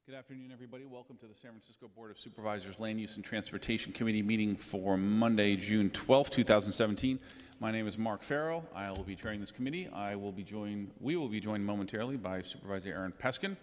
Good afternoon, everybody. Welcome to the San Francisco Board of Supervisors Land Use and Transportation Committee meeting for Monday, June 12, 2017. My name is Mark Farrell. I will be chairing this committee. We will be joined momentarily by Supervisor Aaron Peskin.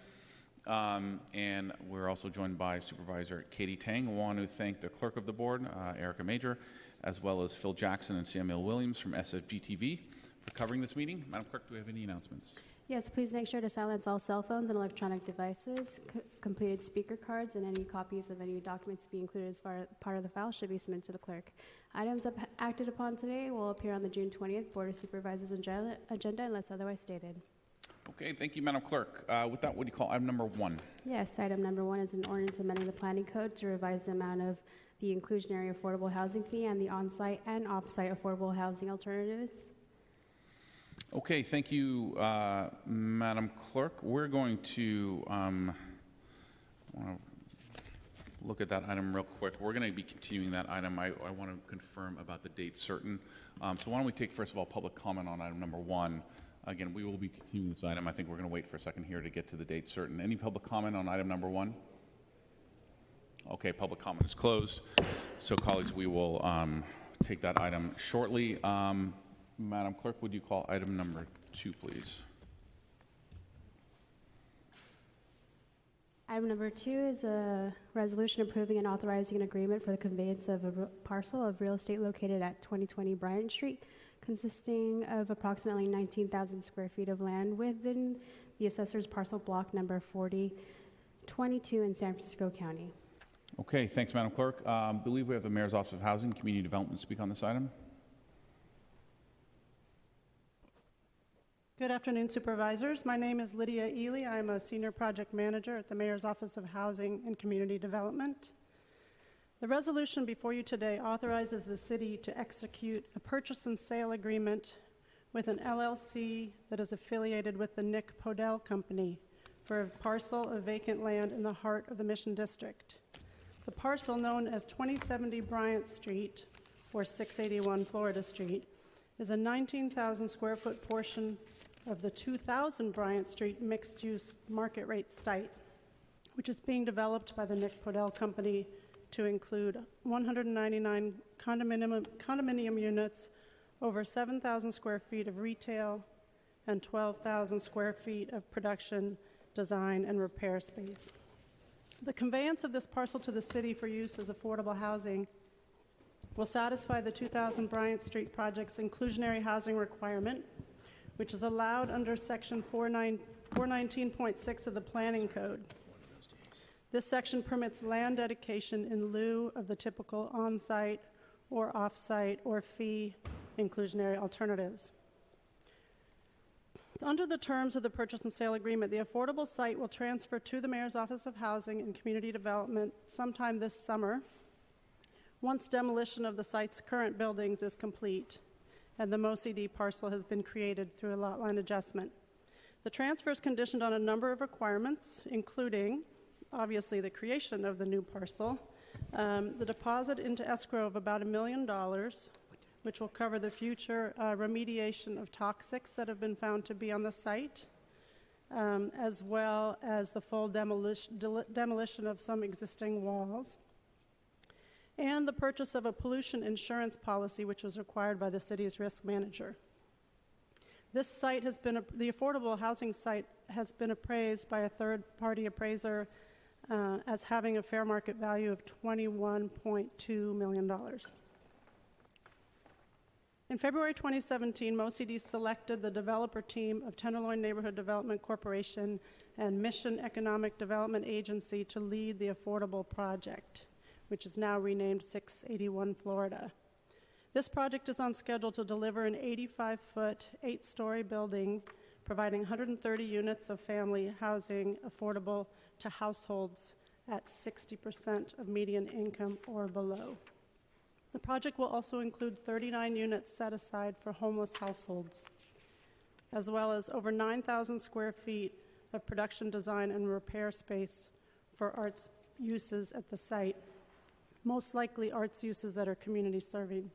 And we're also joined by Supervisor Katie Tang. I want to thank the clerk of the board, Erica Major, as well as Phil Jackson and Samuel Williams from SFGTV for covering this meeting. Madam Clerk, do we have any announcements? Yes, please make sure to silence all cell phones and electronic devices. Completed speaker cards and any copies of any documents to be included as part of the file should be submitted to the clerk. Items acted upon today will appear on the June 20th Board of Supervisors agenda unless otherwise stated. Okay, thank you, Madam Clerk. With that, what do you call item number 1? Yes, item number 1 is an ordinance amending the planning code to revise the amount of the inclusionary affordable housing fee and the on-site and off-site affordable housing alternatives. Okay, thank you, Madam Clerk. We're going to look at that item real quick. We're going to be continuing that item. I want to confirm about the date certain. So why don't we take, first of all, public comment on item number 1. Again, we will be continuing this item. I think we're going to wait for a second here to get to the date certain. Any public comment on item number 1? Okay, public comment is closed. So, colleagues, we will take that item shortly. Madam Clerk, would you call item number 2, please? Item number 2 is a resolution approving and authorizing an agreement for the conveyance of a parcel of real estate located at 2020 Bryant Street, consisting of approximately 19,000 square feet of land within the assessor's parcel block number 4022 in San Francisco County. Okay, thanks, Madam Clerk. I believe we have the Mayor's Office of Housing and Community Development speak on this item. Good afternoon, Supervisors. My name is Lydia Ely. I'm a Senior Project Manager at the Mayor's Office of Housing and Community Development. The resolution before you today authorizes the City to execute a purchase and sale agreement with an LLC that is affiliated with the Nick Podell Company for a parcel of vacant land in the heart of the Mission District. The parcel, known as 2070 Bryant Street, or 681 Florida Street, is a 19,000 square foot portion of the 2000 Bryant Street mixed-use market rate site, which is being developed by the Nick Podell Company to include 199 condominium units, over 7,000 square feet of retail, and 12,000 square feet of production, design, and repair space. The conveyance of this parcel to the City for use as affordable housing will satisfy the 2000 Bryant Street project's inclusionary housing requirement, which is allowed under Section 419.6 of the Planning Code. This section permits land dedication in lieu of the typical on-site or off-site or fee inclusionary alternatives. Under the terms of the purchase and sale agreement, the affordable site will transfer to the Mayor's Office of Housing and Community Development sometime this summer, once demolition of the site's current buildings is complete and the MoCD parcel has been created through a lot line adjustment. The transfer is conditioned on a number of requirements, including, obviously, the creation of the new parcel, the deposit into escrow of about $1 million, which will cover the future remediation of toxics that have been found to be on the site, as well as the full demolition of some existing walls, and the purchase of a pollution insurance policy, which was required by the city's risk manager. This site has been, the affordable housing site has been appraised by a third-party appraiser as having a fair market value of $21.2 million. In February 2017, MoCD selected the developer team of Tenderloin Neighborhood Development Corporation and Mission Economic Development Agency to lead the affordable project, which is now renamed 681 Florida. This project is on schedule to deliver an 85-foot, 8-story building, providing 130 units of family housing affordable to households at 60% of median income or below. The project will also include 39 units set aside for homeless households, as well as over 9,000 square feet of production, design, and repair space for arts uses at the site, most likely arts uses that are community serving.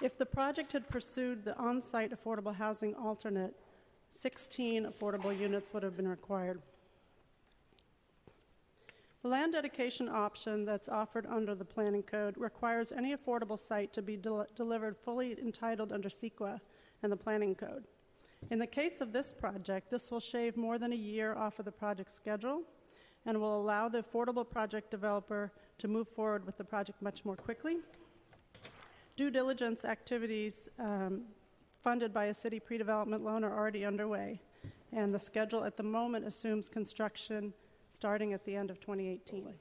If the project had pursued the on-site affordable housing alternate, 16 affordable units would have been required. The land dedication option that's offered under the planning code requires any affordable site to be delivered fully entitled under CEQA and the planning code. In the case of this project, this will shave more than a year off of the project schedule and will allow the affordable project developer to move forward with the project much more quickly. Due diligence activities funded by a city pre-development loan are already underway, and the schedule at the moment assumes construction starting at the end of 2018.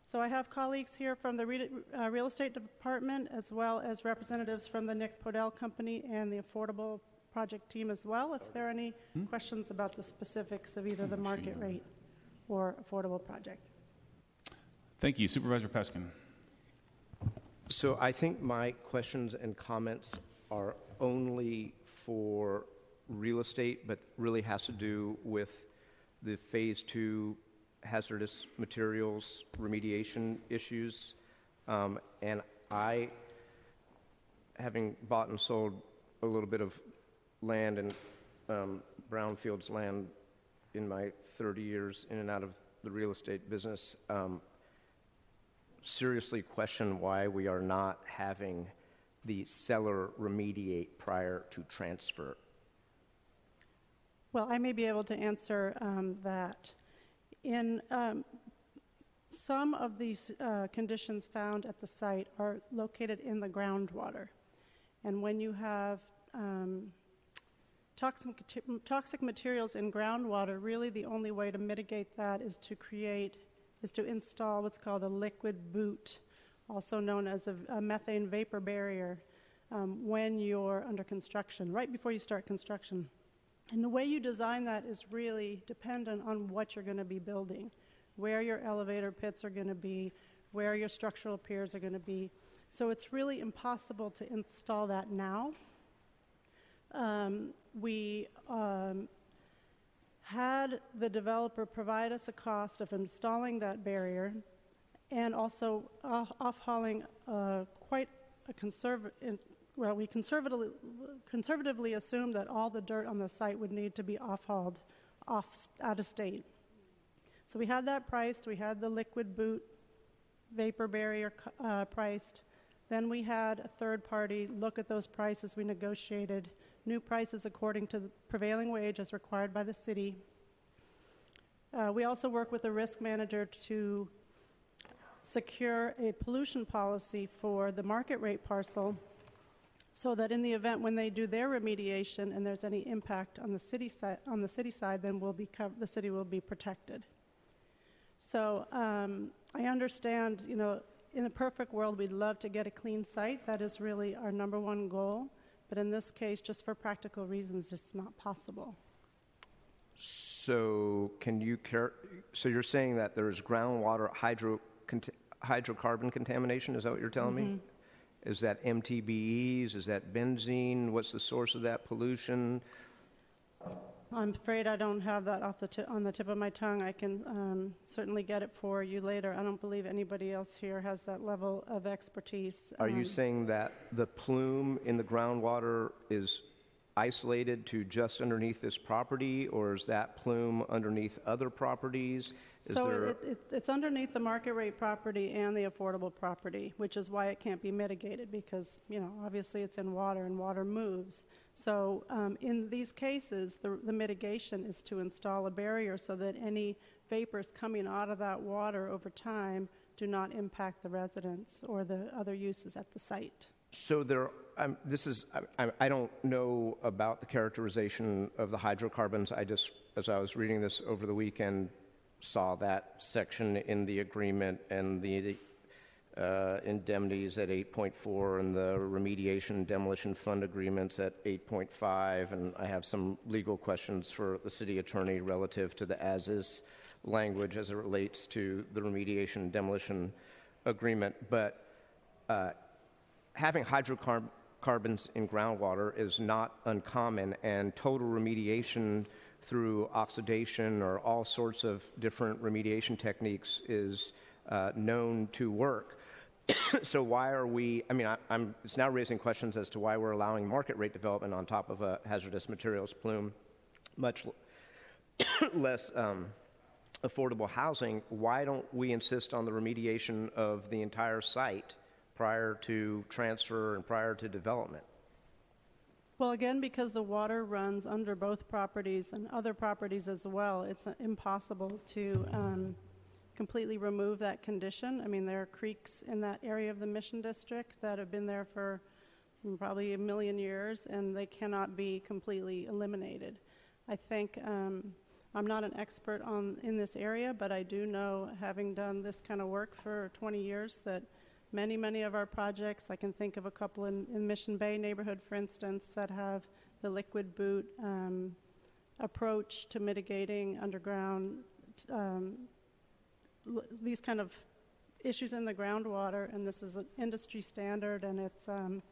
So I have colleagues here from the real estate department, as well as representatives from the Nick Podell Company and the affordable project team as well, if there are any questions about the specifics of either the market rate or affordable project. Thank you. Supervisor Peskin. So I think my questions and comments are only for real estate, but really has to do with the Phase 2 hazardous materials remediation issues. And I, having bought and sold a little bit of land and brownfields land in my 30 years in and out of the real estate business, seriously question why we are not having the seller remediate prior to transfer. Well, I may be able to answer that. In some of these conditions found at the site are located in the groundwater. And when you have toxic materials in groundwater, really the only way to mitigate that is to install what's called a liquid boot, also known as a methane vapor barrier, when you're under construction, right before you start construction. And the way you design that is really dependent on what you're going to be building, where your elevator pits are going to be, where your structural piers are going to be. So it's really impossible to install that now. We had the developer provide us a cost of installing that barrier and also off-hauling quite a we conservatively assumed that all the dirt on the site would need to be off-hauled out of state. So we had that priced. We had the liquid boot vapor barrier priced. Then we had a third party look at those prices. We negotiated new prices according to the prevailing wage as required by the city. We also work with the risk manager to secure a pollution policy for the market rate parcel so that in the event when they do their remediation and there's any impact on the city side, then the city will be protected. So I understand, in a perfect world, we'd love to get a clean site. That is really our number one goal. But in this case, just for practical reasons, it's not possible. So so you're saying that there's groundwater hydrocarbon contamination? Is that what you're telling me? Is that MTBEs? Is that benzene? What's the source of that pollution? I'm afraid I don't have that on the tip of my tongue. I can certainly get it for you later. I don't believe anybody else here has that level of expertise. Are you saying that the plume in the groundwater is isolated to just underneath this property, or is that plume underneath other properties? It's underneath the market rate property and the affordable property, which is why it can't be mitigated because, obviously it's in water and water moves. So in these cases, the mitigation is to install a barrier so that any vapors coming out of that water over time do not impact the residents or the other uses at the site. So I don't know about the characterization of the hydrocarbons. As I was reading this over the weekend, saw that section in the agreement and the indemnities at 8.4 and the remediation and demolition fund agreements at 8.5. And I have some legal questions for the city attorney relative to the as-is language as it relates to the remediation and demolition agreement. But having hydrocarbons in groundwater is not uncommon, and total remediation through oxidation or all sorts of different remediation techniques is known to work. So why are we, it's now raising questions as to why we're allowing market rate development on top of a hazardous materials plume, much less affordable housing, why don't we insist on the remediation of the entire site prior to transfer and prior to development? Well, again, because the water runs under both properties and other properties as well, it's impossible to completely remove that condition. I mean, there are creeks in that area of the Mission District that have been there for probably a million years, and they cannot be completely eliminated. I think I'm not an expert in this area, but I do know, having done this kind of work for 20 years, that many of our projects, I can think of a couple in Mission Bay neighborhood, for instance, that have the liquid boot approach to mitigating underground these kind of issues in the groundwater, and this is an industry standard, and it's a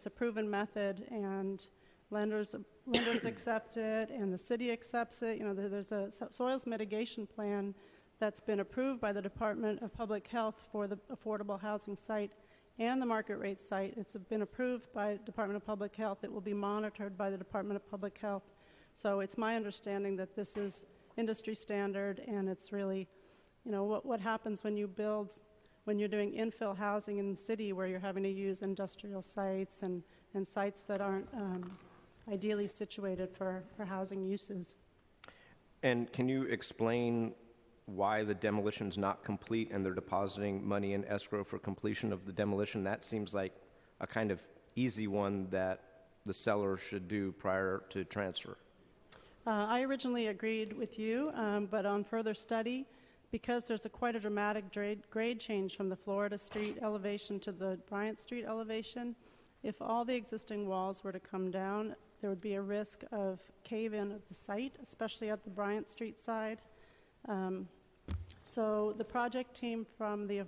proven method, and lenders accept it, and the city accepts it. You know, there's a soils mitigation plan that's been approved by the Department of Public Health for the affordable housing site and the market rate site. It's been approved by Department of Public Health. It will be monitored by the Department of Public Health. So it's my understanding that this is industry standard, and it's really, you know, what happens when you build, when you're doing infill housing in the city where you're having to use industrial sites and sites that aren't ideally situated for housing uses. And can you explain why the demolition's not complete and they're depositing money in escrow for completion of the demolition? That seems like a kind of easy one that the seller should do prior to transfer. I originally agreed with you, but on further study, because there's quite a dramatic grade change from the Florida Street elevation to the Bryant Street elevation, if all the existing walls were to come down, there would be a risk of cave-in at the site, especially at the Bryant Street side. So the project team from the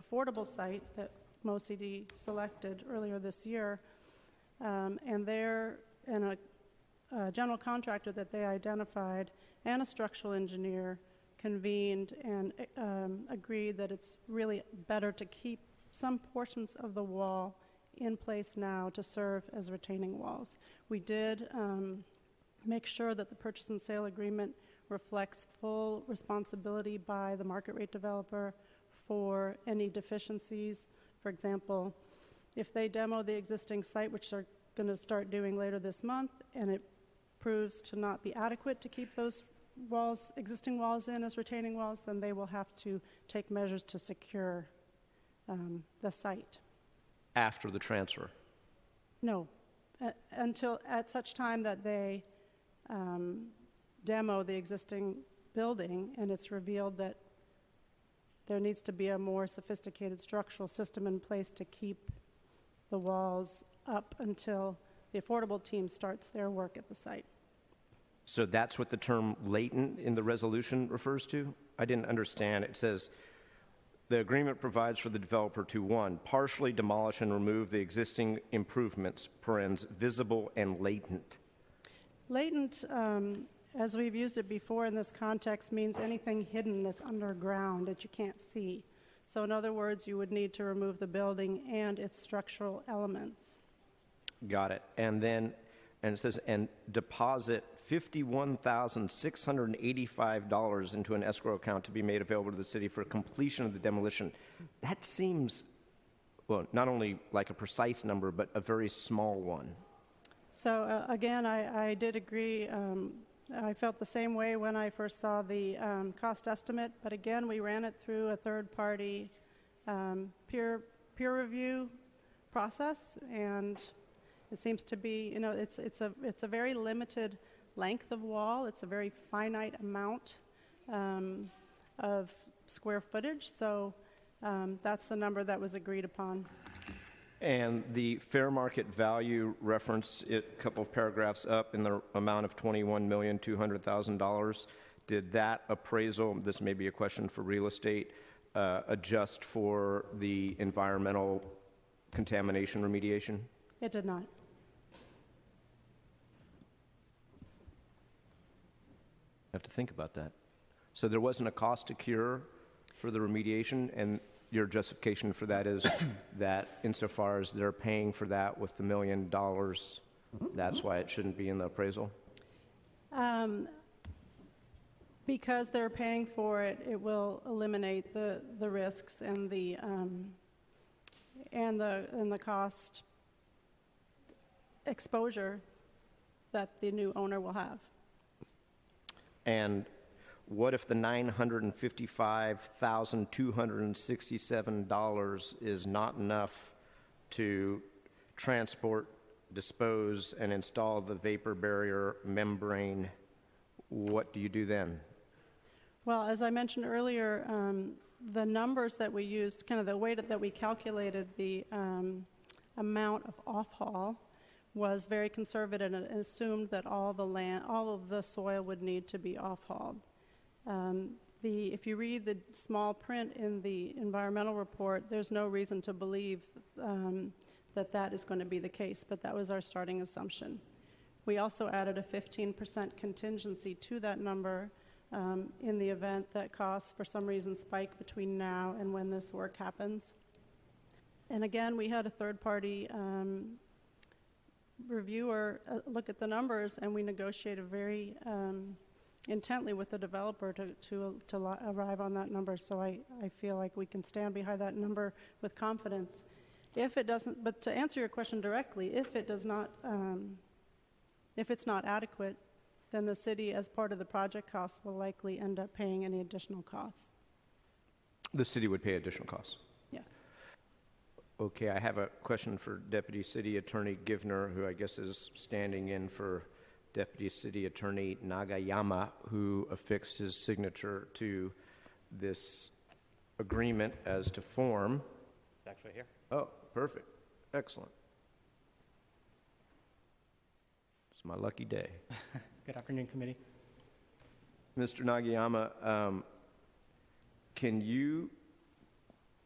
affordable site that MoCD selected earlier this year, and a general contractor that they identified and a structural engineer convened and agreed that it's really better to keep some portions of the wall in place now to serve as retaining walls. We did make sure that the purchase and sale agreement reflects full responsibility by the market rate developer for any deficiencies. For example, if they demo the existing site, which they're going to start doing later this month, and it proves to not be adequate to keep those walls, existing walls in as retaining walls, then they will have to take measures to secure the site. After the transfer? No, until at such time that they demo the existing building and it's revealed that there needs to be a more sophisticated structural system in place to keep the walls up until the affordable team starts their work at the site. So that's what the term latent in the resolution refers to? I didn't understand. It says the agreement provides for the developer to, 1, partially demolish and remove the existing improvements, parens, visible and latent. Latent, as we've used it before in this context, means anything hidden that's underground that you can't see. So in other words, you would need to remove the building and its structural elements. Got it. And then, and it says, and deposit $51,685 into an escrow account to be made available to the city for completion of the demolition. That seems, well, not only like a precise number, but a very small one. So again, I did agree. I felt the same way when I first saw the cost estimate, but again, we ran it through a third-party peer review process, and it seems to be, you know, it's a very limited length of wall. It's a very finite amount of square footage, so that's the number that was agreed upon. And the fair market value reference, a couple of paragraphs up, in the amount of $21,200,000. Did that appraisal, this may be a question for real estate, adjust for the environmental contamination remediation? It did not. I have to think about that. So there wasn't a cost to cure for the remediation, and your justification for that is that insofar as they're paying for that with the $1 million, that's why it shouldn't be in the appraisal? Because they're paying for it, it will eliminate the risks and the cost exposure that the new owner will have. And what if the $955,267 is not enough to transport, dispose, and install the vapor barrier membrane? What do you do then? Well, as I mentioned earlier, the numbers that we used, kind of the way that we calculated the amount of off-haul was very conservative and assumed that all of the soil would need to be off-hauled. If you read the small print in the environmental report, there's no reason to believe that is going to be the case, but that was our starting assumption. We also added a 15% contingency to that number in the event that costs for some reason spike between now and when this work happens. And again, we had a third-party reviewer look at the numbers, and we negotiated very intently with the developer to arrive on that number. So I feel like we can stand behind that number with confidence. If it doesn't, but to answer your question directly, if it does not, if it's not adequate, then the city, as part of the project costs, will likely end up paying any additional costs. The city would pay additional costs. Yes. Okay, I have a question for Deputy City Attorney Givner, who I guess is standing in for Deputy City Attorney Nagayama, who affixed his signature to this agreement as to form. It's actually here. Oh, perfect. Excellent. It's my lucky day. Good afternoon, committee. Mr. Nagayama, can you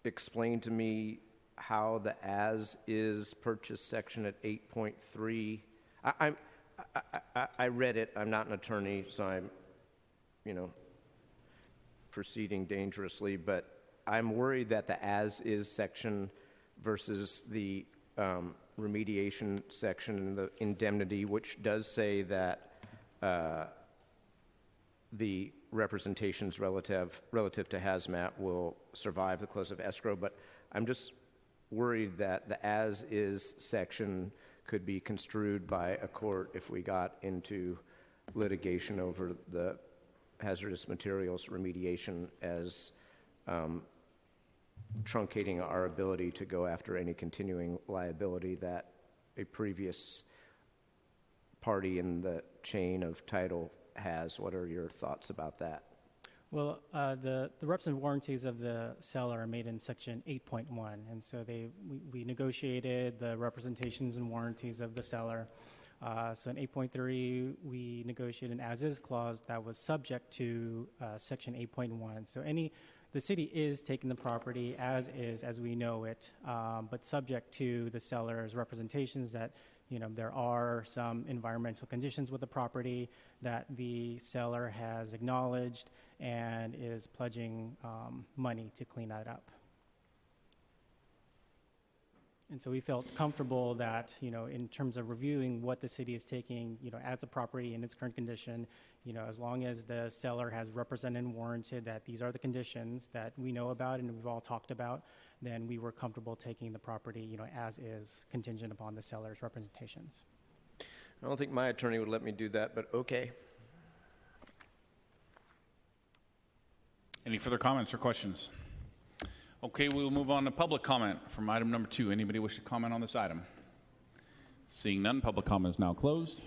explain to me how the as-is purchase section at 8.3, I read it, I'm not an attorney, so I'm, proceeding dangerously, but I'm worried that the as-is section versus the remediation section and the indemnity, which does say that the representations relative to hazmat will survive the close of escrow, but I'm just worried that the as-is section could be construed by a court if we got into litigation over the hazardous materials remediation as truncating our ability to go after any continuing liability that a previous party in the chain of title has. What are your thoughts about that? Well, the reps and warranties of the seller are made in section 8.1, and so we negotiated the representations and warranties of the seller. So in 8.3, we negotiated an as-is clause that was subject to section 8.1. So the city is taking the property as is, as we know it, but subject to the seller's representations that there are some environmental conditions with the property that the seller has acknowledged and is pledging money to clean that up. And so we felt comfortable that, in terms of reviewing what the city is taking, as a property in its current condition, as long as the seller has represented and warranted that these are the conditions that we know about and we've all talked about, then we were comfortable taking the property, as is, contingent upon the seller's representations. I don't think my attorney would let me do that, but okay. Any further comments or questions? Okay, we will move on to public comment from item number 2. Anybody wish to comment on this item? Seeing none, public comment is now closed.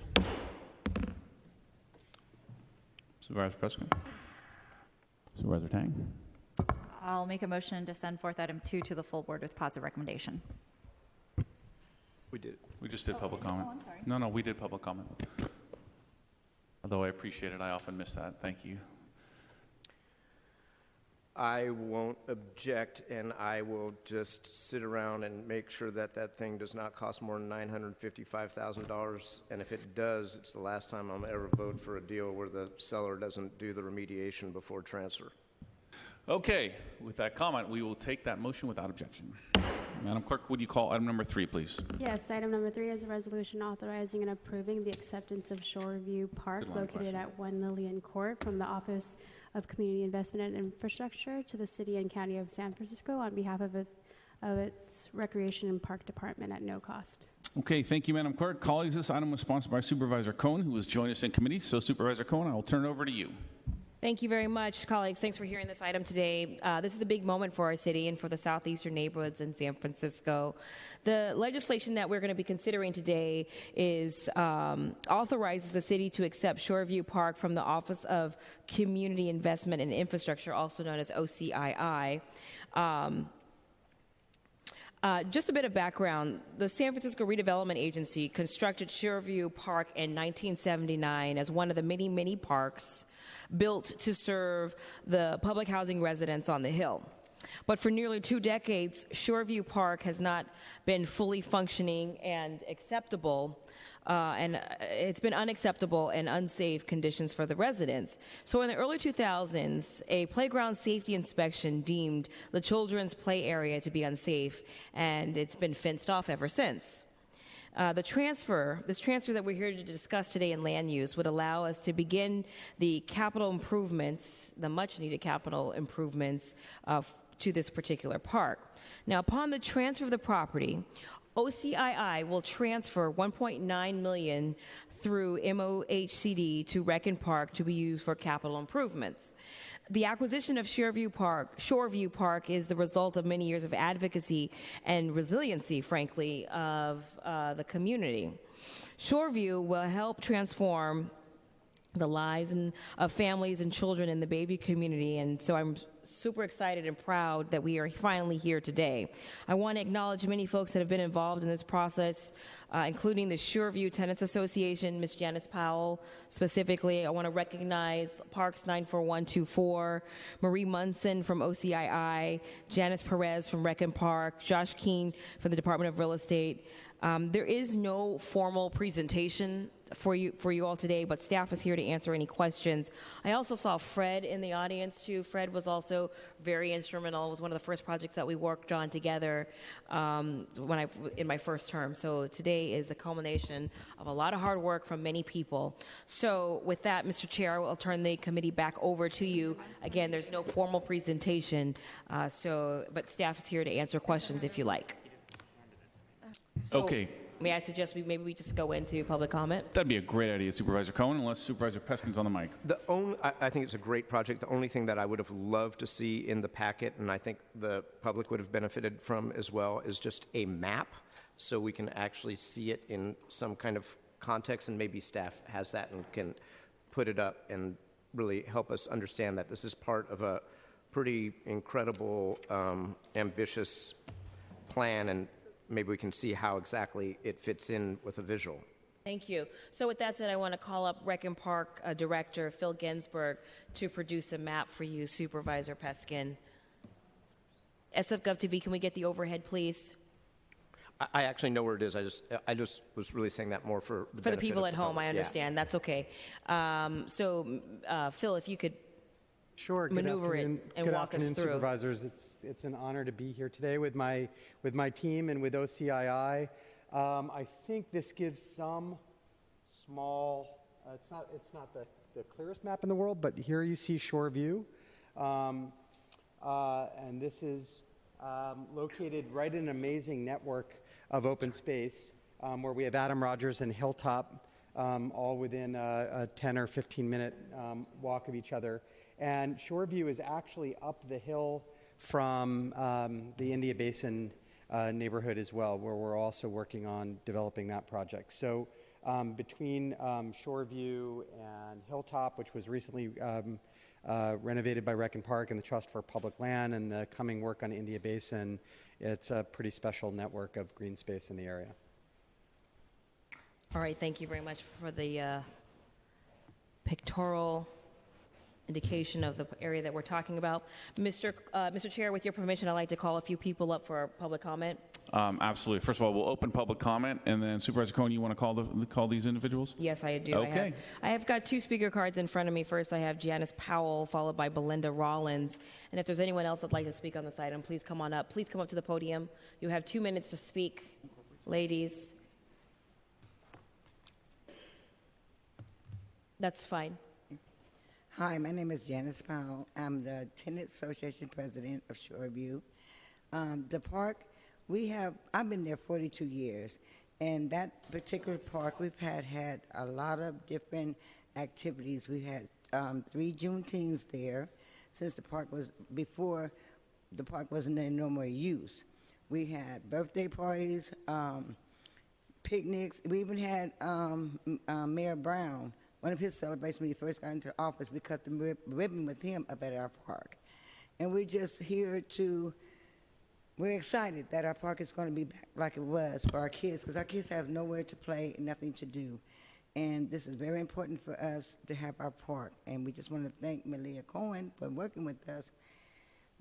Supervisor Prescott. Supervisor Tang. I'll make a motion to send forth item 2 to the full board with positive recommendation. We did. We just did public comment. Oh, I'm sorry. No, we did public comment. Although I appreciate it, I often miss that. Thank you. I won't object, and I will just sit around and make sure that that thing does not cost more than $955,000. And if it does, it's the last time I'll ever vote for a deal where the seller doesn't do the remediation before transfer. Okay, with that comment, we will take that motion without objection. Madam Clerk, would you call item number 3, please? Yes, item number 3 is a resolution authorizing and approving the acceptance of Shoreview Park Good line located question. at 1 Lillian Court from the Office of Community Investment and Infrastructure to the City and County of San Francisco on behalf of its Recreation and Park Department at no cost. Okay, thank you, Madam Clerk. Colleagues, this item was sponsored by Supervisor Cohen, who has joined us in committee. So, Supervisor Cohen, I will turn it over to you. Thank you very much, colleagues. Thanks for hearing this item today. This is a big moment for our city and for the southeastern neighborhoods in San Francisco. The legislation that we're going to be considering today is authorizes the city to accept Shoreview Park from the Office of Community Investment and Infrastructure, also known as OCII. Just a bit of background. The San Francisco Redevelopment Agency constructed Shoreview Park in 1979 as one of the many, many parks built to serve the public housing residents on the Hill. But for nearly 2 decades, Shoreview Park has not been fully functioning and acceptable, and it's been unacceptable and unsafe conditions for the residents. So in the early 2000s, a playground safety inspection deemed the children's play area to be unsafe, and it's been fenced off ever since. This transfer that we're here to discuss today in land use would allow us to begin the capital improvements, the much-needed capital improvements to this particular park. Now, upon the transfer of the property, OCII will transfer $1.9 million through MOHCD to Rec and Park to be used for capital improvements. The acquisition of Shoreview Park is the result of many years of advocacy and resiliency, frankly, of the community. Shoreview will help transform the lives of families and children in the Bayview community, and so I'm super excited and proud that we are finally here today. I want to acknowledge many folks that have been involved in this process, including the Shoreview Tenants Association, Ms. Janice Powell specifically. I want to recognize Parks 94124, Marie Munson from OCII, Janice Perez from Rec and Park, Josh Keene from the Department of Real Estate. There is no formal presentation for you all today, but staff is here to answer any questions. I also saw Fred in the audience too. Fred was also very instrumental. It was one of the first projects that we worked on together in my first term. So today is a culmination of a lot of hard work from many people. So with that, Mr. Chair, I'll turn the committee back over to you. Again, there's no formal presentation, but staff is here to answer questions if you like. So, Okay. May I suggest maybe we just go into public comment? That'd be a great idea, Supervisor Cohen, unless Supervisor Peskin's on the mic. I think it's a great project. The only thing that I would have loved to see in the packet, and I think the public would have benefited from as well, is just a map so we can actually see it in some kind of context, and maybe staff has that and can put it up and really help us understand that this is part of a pretty incredible, ambitious plan, and maybe we can see how exactly it fits in with a visual. Thank you. So with that said, I want to call up Rec and Park Director Phil Ginsberg to produce a map for you, Supervisor Peskin. SFGov TV, can we get the overhead, please? I actually know where it is. I just was really saying that more for the benefit people of at the home. public. I understand. That's okay. Phil, if you could Sure. maneuver it and Good walk us afternoon, through. supervisors. It's an honor to be here today with my team and with OCII. I think this gives some small. It's not the clearest map in the world, but here you see Shoreview, and this is located right in an amazing network of open space where we have Adam Rogers and Hilltop, all within a 10 or 15 minute walk of each other. And Shoreview is actually up the hill from the India Basin neighborhood as well, where we're also working on developing that project. So between Shoreview and Hilltop, which was recently renovated by Rec and Park and the Trust for Public Land, and the coming work on India Basin, it's a pretty special network of green space in the area. All right, thank you very much for the pictorial indication of the area that we're talking about. Mr. Chair, with your permission, I'd like to call a few people up for public comment. Absolutely. First of all, we'll open public comment, and then Supervisor Cohen, you want to call these individuals? Yes, I do. Okay. I have got two speaker cards in front of me. First, I have Janice Powell, followed by Belinda Rollins. And if there's anyone else that'd like to speak on this item, please come on up. Please come up to the podium. You have 2 minutes to speak, ladies. That's fine. Hi, my name is Janice Powell. I'm the Tenant Association President of Shoreview. The park, I've been there 42 years, and that particular park, we've had a lot of different activities. We had 3 Juneteens there since before the park wasn't in no more use. We had birthday parties, picnics. We even had Mayor Brown. One of his celebrations when he first got into office, we cut the ribbon with him up at our park. And we're just we're excited that our park is going to be back like it was for our kids, because our kids have nowhere to play and nothing to do. And this is very important for us to have our park. And we just want to thank Malia Cohen for working with us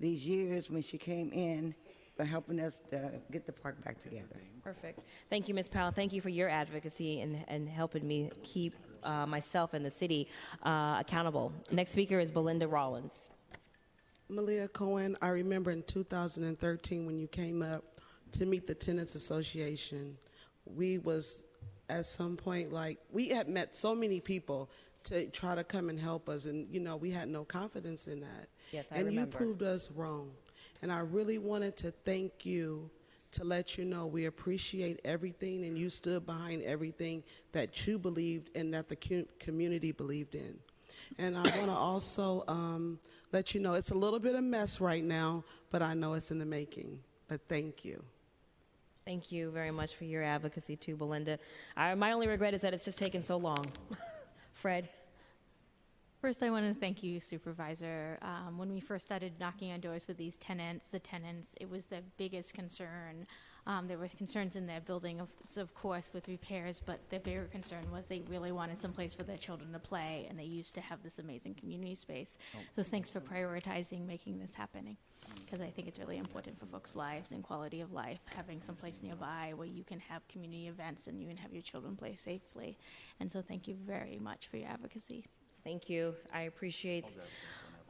these years when she came in, for helping us to get the park back together. Perfect. Thank you, Ms. Powell. Thank you for your advocacy and helping me keep myself and the city accountable. Next speaker is Belinda Rollins. Malia Cohen, I remember in 2013 when you came up to meet the Tenants Association, we was at some point we had met so many people to try to come and help us, and we had no confidence in that. Yes, I remember. And you proved us wrong. And I really wanted to thank you, to let you know we appreciate everything, and you stood behind everything that you believed and that the community believed in. And I want to also let you know it's a little bit of a mess right now, but I know it's in the making. But thank you. Thank you very much for your advocacy too, Belinda. My only regret is that it's just taken so long. Fred? First, I want to thank you, Supervisor. When we first started knocking on doors with these tenants, it was the biggest concern. There were concerns in their building, of course, with repairs, but their bigger concern was they really wanted some place for their children to play, and they used to have this amazing community space. So thanks for prioritizing making this happening, because I think it's really important for folks' lives and quality of life, having some place nearby where you can have community events and you can have your children play safely. And so thank you very much for your advocacy. Thank you. I appreciate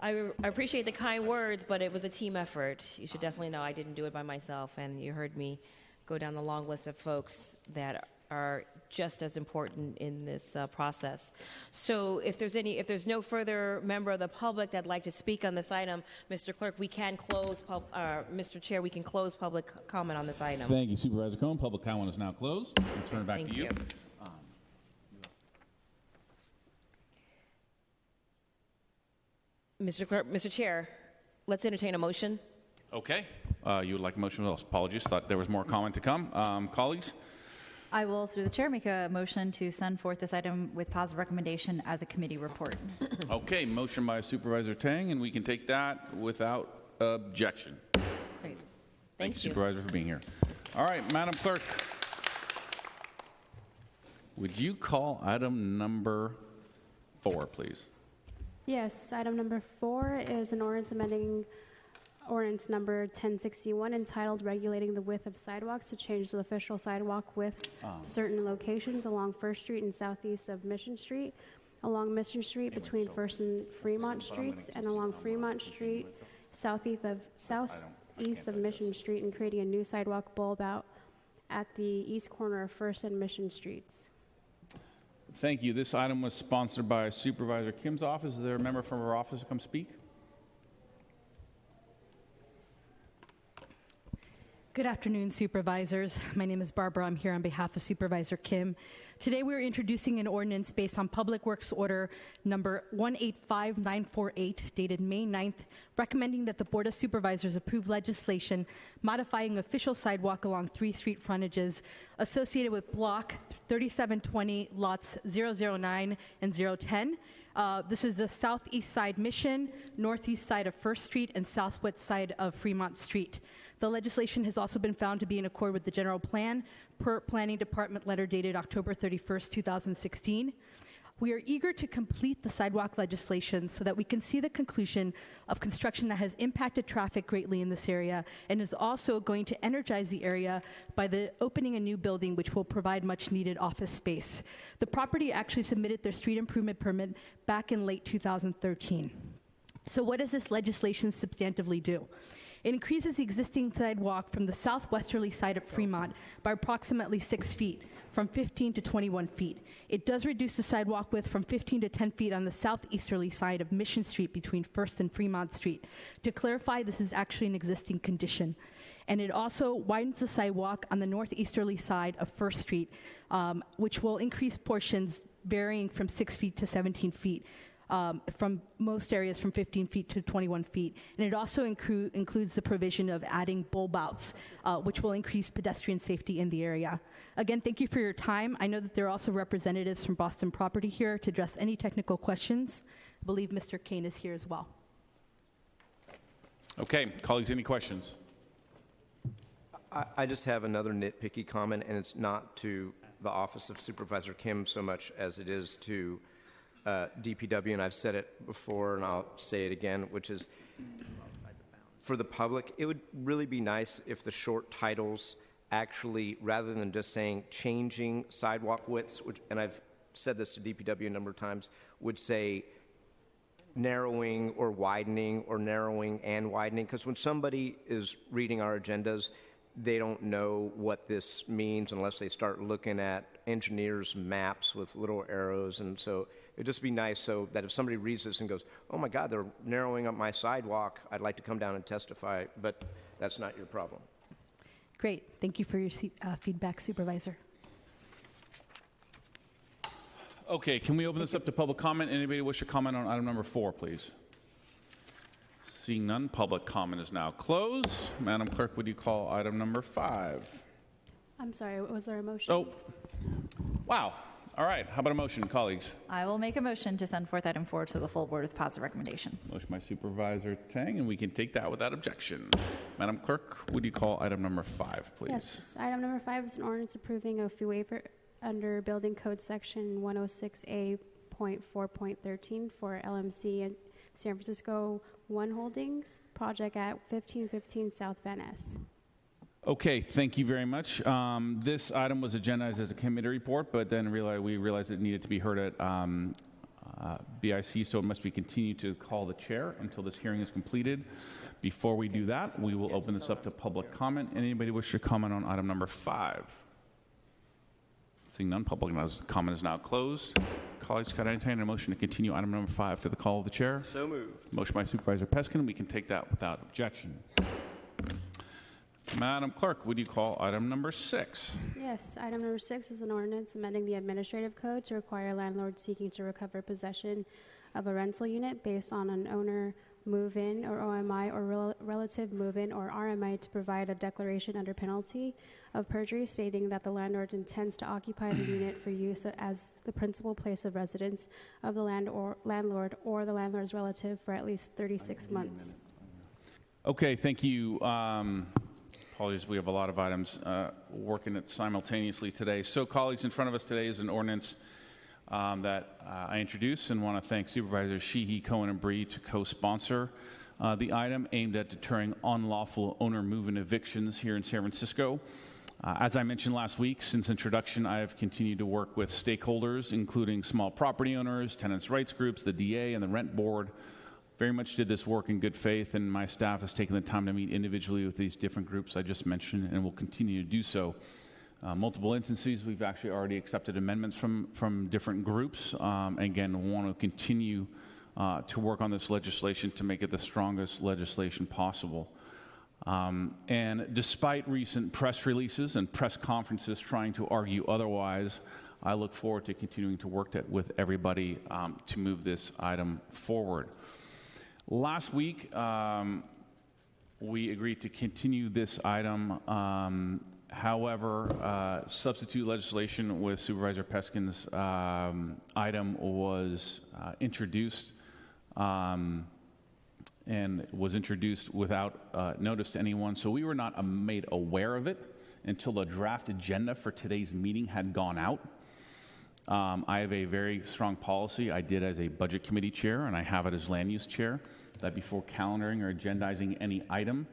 the kind words, but it was a team effort. You should definitely know I didn't do it by myself, and you heard me go down the long list of folks that are just as important in this process. So if there's no further member of the public that'd like to speak on this item, Mr. Clerk, we can close, Mr. Chair, we can close public comment on this item. Thank you, Supervisor Cohen. Public comment is now closed. I'll turn it back to you. Mr. Chair, let's entertain a motion. Okay. You would like a motion? Well, apologies. Thought there was more comment to come. Colleagues? I will, through the chair, make a motion to send forth this item with positive recommendation as a committee report. Okay. Motion by Supervisor Tang, and we can take that without objection. Great. Thank you, Supervisor, for being here. All right, Madam Clerk, would you call item number 4, please? Yes, item number 4 is an ordinance amending ordinance number 1061 entitled Regulating the Width of Sidewalks to change the official sidewalk width to certain locations along First Street and southeast of Mission Street, along Mission Street between First and Fremont Streets, and along Fremont Street southeast of Mission Street, and creating a new sidewalk bulb out at the east corner of First and Mission Streets. Thank you. This item was sponsored by Supervisor Kim's office. Is there a member from her office to come speak? Good afternoon, Supervisors. My name is Barbara. I'm here on behalf of Supervisor Kim. Today we're introducing an ordinance based on Public Works Order number 185948, dated May 9th, recommending that the Board of Supervisors approve legislation modifying official sidewalk along 3 street frontages associated with Block 3720, lots 009 and 010. This is the southeast side Mission, northeast side of First Street, and southwest side of Fremont Street. The legislation has also been found to be in accord with the general plan per Planning Department letter dated October 31st, 2016. We are eager to complete the sidewalk legislation so that we can see the conclusion of construction that has impacted traffic greatly in this area and is also going to energize the area by the opening a new building which will provide much needed office space. The property actually submitted their street improvement permit back in late 2013. So what does this legislation substantively do? It increases the existing sidewalk from the southwesterly side of Fremont by approximately 6 feet, from 15 to 21 feet. It does reduce the sidewalk width from 15 to 10 feet on the southeasterly side of Mission Street between First and Fremont Street. To clarify, this is actually an existing condition. And it also widens the sidewalk on the northeasterly side of First Street, which will increase portions varying from 6 feet to 17 feet. From most areas from 15 feet to 21 feet. And it also includes the provision of adding bulb outs, which will increase pedestrian safety in the area. Again, thank you for your time. I know that there are also representatives from Boston Property here to address any technical questions. I believe Mr. Kane is here as well. Okay, colleagues, any questions? I just have another nitpicky comment, and it's not to the Office of Supervisor Kim so much as it is to DPW, and I've said it before and I'll say it again, which is for the public, it would really be nice if the short titles actually, rather than just saying changing sidewalk widths, and I've said this to DPW a number of times, would say narrowing or widening or narrowing and widening, because when somebody is reading our agendas, they don't know what this means unless they start looking at engineers' maps with little arrows. And so it'd just be nice so that if somebody reads this and goes, oh my God, they're narrowing up my sidewalk, I'd like to come down and testify, but that's not your problem. Great. Thank you for your feedback, Supervisor. Okay, can we open this up to public comment? Anybody wish to comment on item number 4, please? Seeing none, public comment is now closed. Madam Clerk, would you call item number 5? I'm sorry, was there a motion? Oh, wow. All right, how about a motion, colleagues? I will make a motion to send forth item 4 to the full board with positive recommendation. Motion by Supervisor Tang, and we can take that without objection. Madam Clerk, would you call item number 5, please? Yes, item number 5 is an ordinance approving a fee waiver under Building Code Section 106A.4.13 for LMC and San Francisco One Holdings project at 1515 South Van Ness. Okay, thank you very much. This item was agendized as a committee report, but then we realized it needed to be heard at BIC, so it must be continued to call the chair until this hearing is completed. Before we do that, we will open this up to public comment. Anybody wish to comment on item number 5? Seeing none, public comment is now closed. Colleagues, can I entertain a motion to continue item number 5 to the call of the chair? So moved. Motion by Supervisor Peskin. We can take that without objection. Madam Clerk, would you call item number 6? Yes, item number 6 is an ordinance amending the administrative code to require landlords seeking to recover possession of a rental unit based on an owner move-in or OMI or relative move-in or RMI to provide a declaration under penalty of perjury stating that the landlord intends to occupy the unit for use as the principal place of residence of the landlord or the landlord's relative for at least 36 months. Okay, thank you. Apologies, we have a lot of items working it simultaneously today. So, colleagues, in front of us today is an ordinance that I introduced and want to thank Supervisors Sheehy, Cohen, and Bree to co-sponsor the item aimed at deterring unlawful owner move-in evictions here in San Francisco. As I mentioned last week, since introduction, I have continued to work with stakeholders, including small property owners, tenants' rights groups, the DA, and the rent board. Very much did this work in good faith, and my staff has taken the time to meet individually with these different groups I just mentioned and will continue to do so. Multiple instances, we've actually already accepted amendments from different groups. Again, want to continue to work on this legislation to make it the strongest legislation possible. And despite recent press releases and press conferences trying to argue otherwise, I look forward to continuing to work with everybody to move this item forward. Last week, we agreed to continue this item. However, substitute legislation with Supervisor Peskin's item was introduced and was introduced without notice to anyone. So we were not made aware of it until the draft agenda for today's meeting had gone out. I have a very strong policy. I did as a budget committee chair, and I have it as land use chair, that before calendaring or agendizing any item,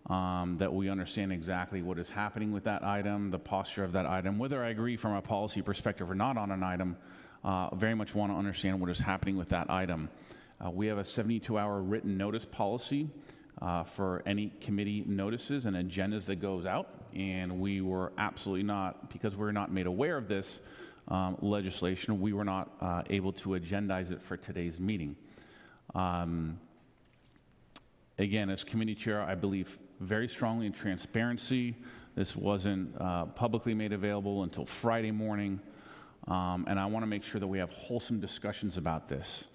that we understand exactly what is happening with that item, the posture of that item, whether I agree from a policy perspective or not on an item. Very much want to understand what is happening with that item. We have a 72-hour written notice policy for any committee notices and agendas that goes out, and we were absolutely not, because we're not made aware of this legislation, we were not able to agendize it for today's meeting. Again, as committee chair, I believe very strongly in transparency. This wasn't publicly made available until Friday morning, and I want to make sure that we have wholesome discussions about this.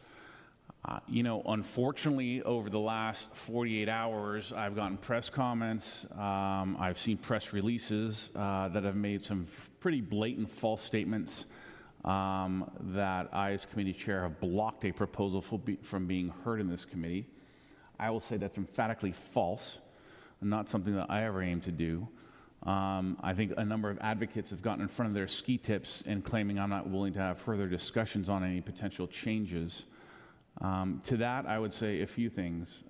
Unfortunately, over the last 48 hours, I've gotten press comments. I've seen press releases that have made some pretty blatant false statements that I, as committee chair, have blocked a proposal from being heard in this committee. I will say that's emphatically false, not something that I ever aim to do. I think a number of advocates have gotten in front of their ski tips and claiming I'm not willing to have further discussions on any potential changes. To that, I would say a few things.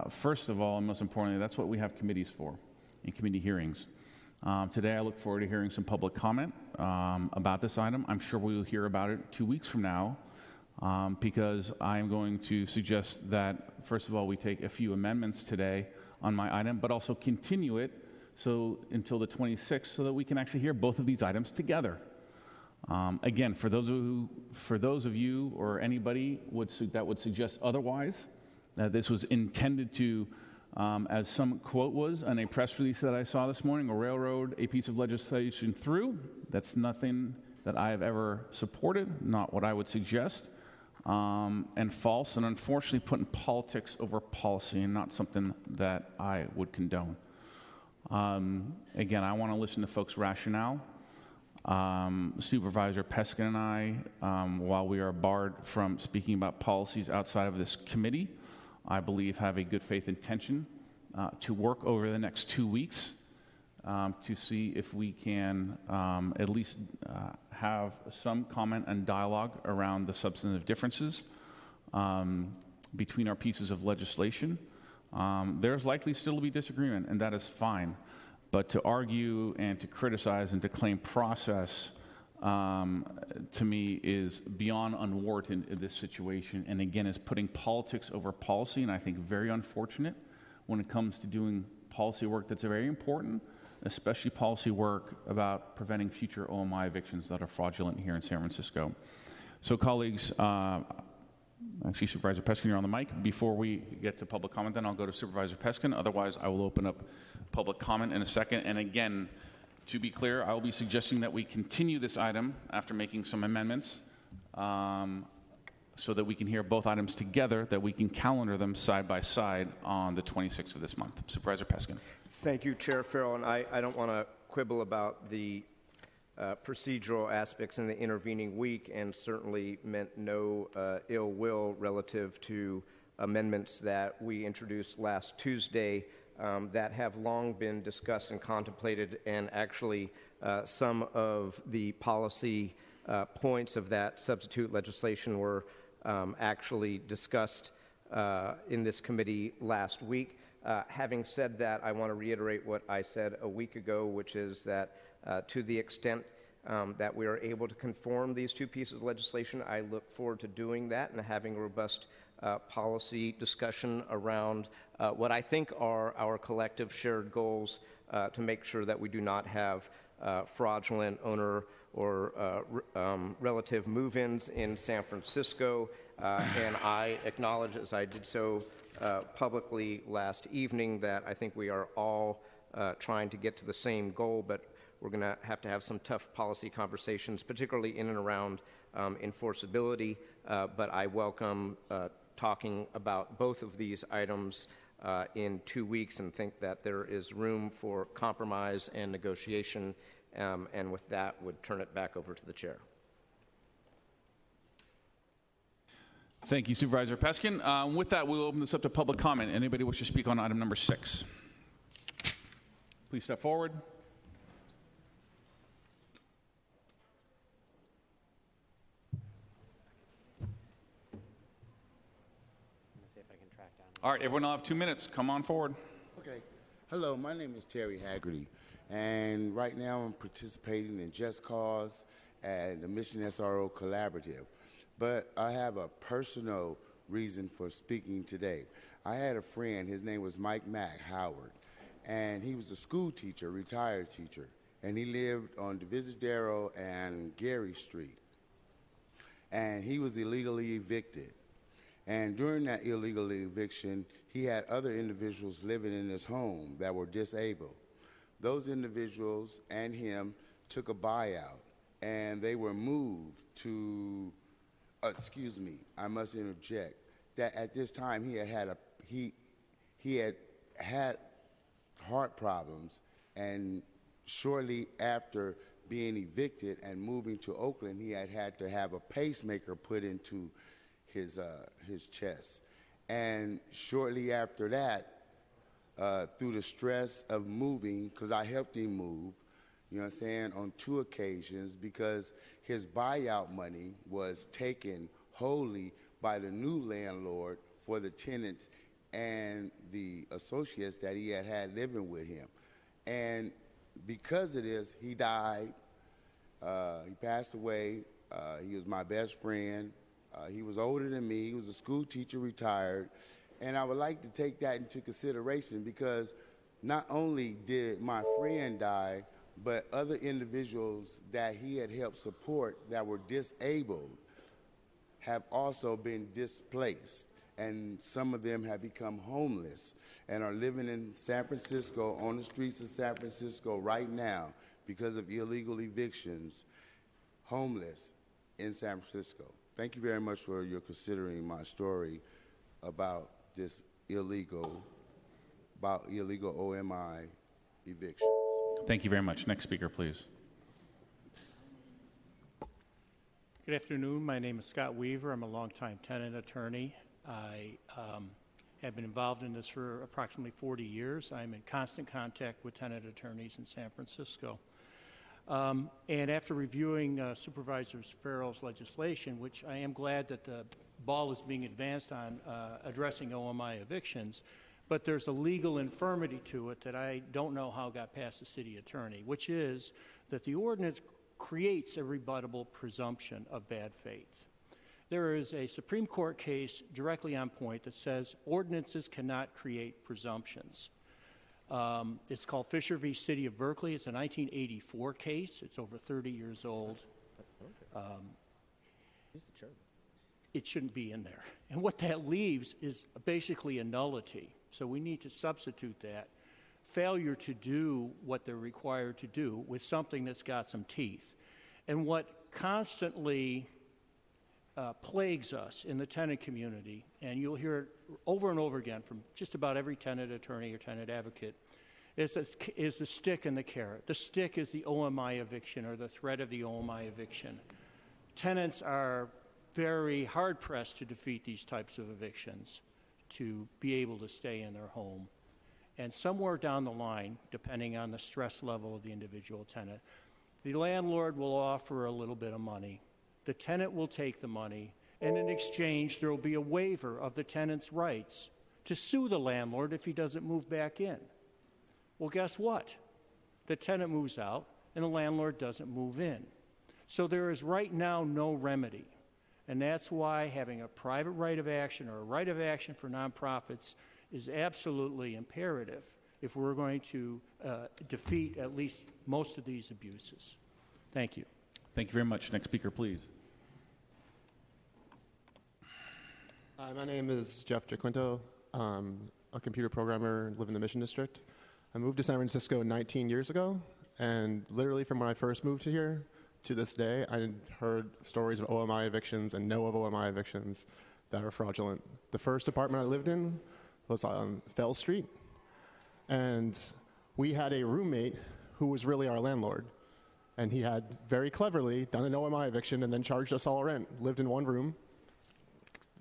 First of all, and most importantly, that's what we have committees for, in committee hearings. Today, I look forward to hearing some public comment about this item. I'm sure we will hear about it 2 weeks from now, because I am going to suggest that, first of all, we take a few amendments today on my item, but also continue it until the 26th so that we can actually hear both of these items together. Again, for those of you or anybody that would suggest otherwise, that this was intended to, as some quote was on a press release that I saw this morning, a railroad a piece of legislation through. That's nothing that I have ever supported, not what I would suggest, and false, and unfortunately putting politics over policy, and not something that I would condone. Again, I want to listen to folks' rationale. Supervisor Peskin and I, while we are barred from speaking about policies outside of this committee, I believe have a good faith intention to work over the next 2 weeks to see if we can at least have some comment and dialogue around the substantive differences between our pieces of legislation. There's likely still to be disagreement, and that is fine. But to argue and to criticize and to claim process, to me, is beyond unwarranted in this situation. And again, is putting politics over policy, and I think very unfortunate when it comes to doing policy work that's very important, especially policy work about preventing future OMI evictions that are fraudulent here in San Francisco. So, colleagues, actually, Supervisor Peskin, you're on the mic. Before we get to public comment, then I'll go to Supervisor Peskin. Otherwise, I will open up public comment in a second. And again, to be clear, I will be suggesting that we continue this item after making some amendments so that we can hear both items together, that we can calendar them side by side on the 26th of this month. Supervisor Peskin. Thank you, Chair Farrell. And I don't want to quibble about the procedural aspects in the intervening week, and certainly meant no ill will relative to amendments that we introduced last Tuesday that have long been discussed and contemplated, and actually some of the policy points of that substitute legislation were actually discussed in this committee last week. Having said that, I want to reiterate what I said a week ago, which is that to the extent that we are able to conform these two pieces of legislation, I look forward to doing that and having a robust policy discussion around what I think are our collective shared goals to make sure that we do not have fraudulent owner or relative move-ins in San Francisco. And I acknowledge, as I did so publicly last evening, that I think we are all trying to get to the same goal, but we're going to have some tough policy conversations, particularly in and around enforceability. But I welcome talking about both of these items in 2 weeks, and think that there is room for compromise and negotiation. And with that, would turn it back over to the chair. Thank you, Supervisor Peskin. With that, we'll open this up to public comment. Anybody wish to speak on item number 6? Please step forward. All right, everyone will have 2 minutes. Come on forward. Okay. Hello, my name is Terry Haggerty, and right now I'm participating in Just Cause and the Mission SRO Collaborative. But I have a personal reason for speaking today. I had a friend, his name was Mike Mack Howard, and he was a school teacher, retired teacher, and he lived on Divisadero and Gary Street. And he was illegally evicted. And during that illegal eviction, he had other individuals living in his home that were disabled. Those individuals and him took a buyout, and they were moved to, excuse me, I must interject, that at this time he had had heart problems, and shortly after being evicted and moving to Oakland, he had to have a pacemaker put into his chest. And shortly after that, through the stress of moving, because I helped him move, you know what I'm saying, on 2 occasions, because his buyout money was taken wholly by the new landlord for the tenants and the associates that he had living with him. And because of this, he died. He passed away. He was my best friend. He was older than me. He was a school teacher, retired. And I would like to take that into consideration, because not only did my friend die, but other individuals that he had helped support that were disabled have also been displaced. And some of them have become homeless and are living in San Francisco, on the streets of San Francisco right now because of illegal evictions, homeless in San Francisco. Thank you very much for your considering my story about this illegal OMI evictions. Thank you very much. Next speaker, please. Good afternoon. My name is Scott Weaver. I'm a longtime tenant attorney. I have been involved in this for approximately 40 years. I'm in constant contact with tenant attorneys in San Francisco. And after reviewing Supervisor Farrell's legislation, which I am glad that the ball is being advanced on addressing OMI evictions, but there's a legal infirmity to it that I don't know how got past the city attorney, which is that the ordinance creates a rebuttable presumption of bad faith. There is a Supreme Court case directly on point that says ordinances cannot create presumptions. It's called Fisher v. City of Berkeley. It's a 1984 case. It's over 30 years old. It shouldn't be in there. And what that leaves is basically a nullity. So we need to substitute that failure to do what they're required to do with something that's got some teeth. And what constantly plagues us in the tenant community, and you'll hear it over and over again from just about every tenant attorney or tenant advocate, is the stick and the carrot. The stick is the OMI eviction or the threat of the OMI eviction. Tenants are very hard-pressed to defeat these types of evictions to be able to stay in their home. And somewhere down the line, depending on the stress level of the individual tenant, the landlord will offer a little bit of money. The tenant will take the money, and in exchange, there will be a waiver of the tenant's rights to sue the landlord if he doesn't move back in. Well, guess what? The tenant moves out, and the landlord doesn't move in. So there is right now no remedy, and that's why having a private right of action or a right of action for nonprofits is absolutely imperative if we're going to defeat at least most of these abuses. Thank you. Thank you very much. Next speaker, please. Hi, my name is Jeff Jaquinto. I'm a computer programmer, live in the Mission District. I moved to San Francisco 19 years ago, and literally from when I first moved here to this day, I heard stories of OMI evictions and know of OMI evictions that are fraudulent. The first apartment I lived in was on Fell Street, and we had a roommate who was really our landlord. And he had very cleverly done an OMI eviction and then charged us all rent. Lived in one room.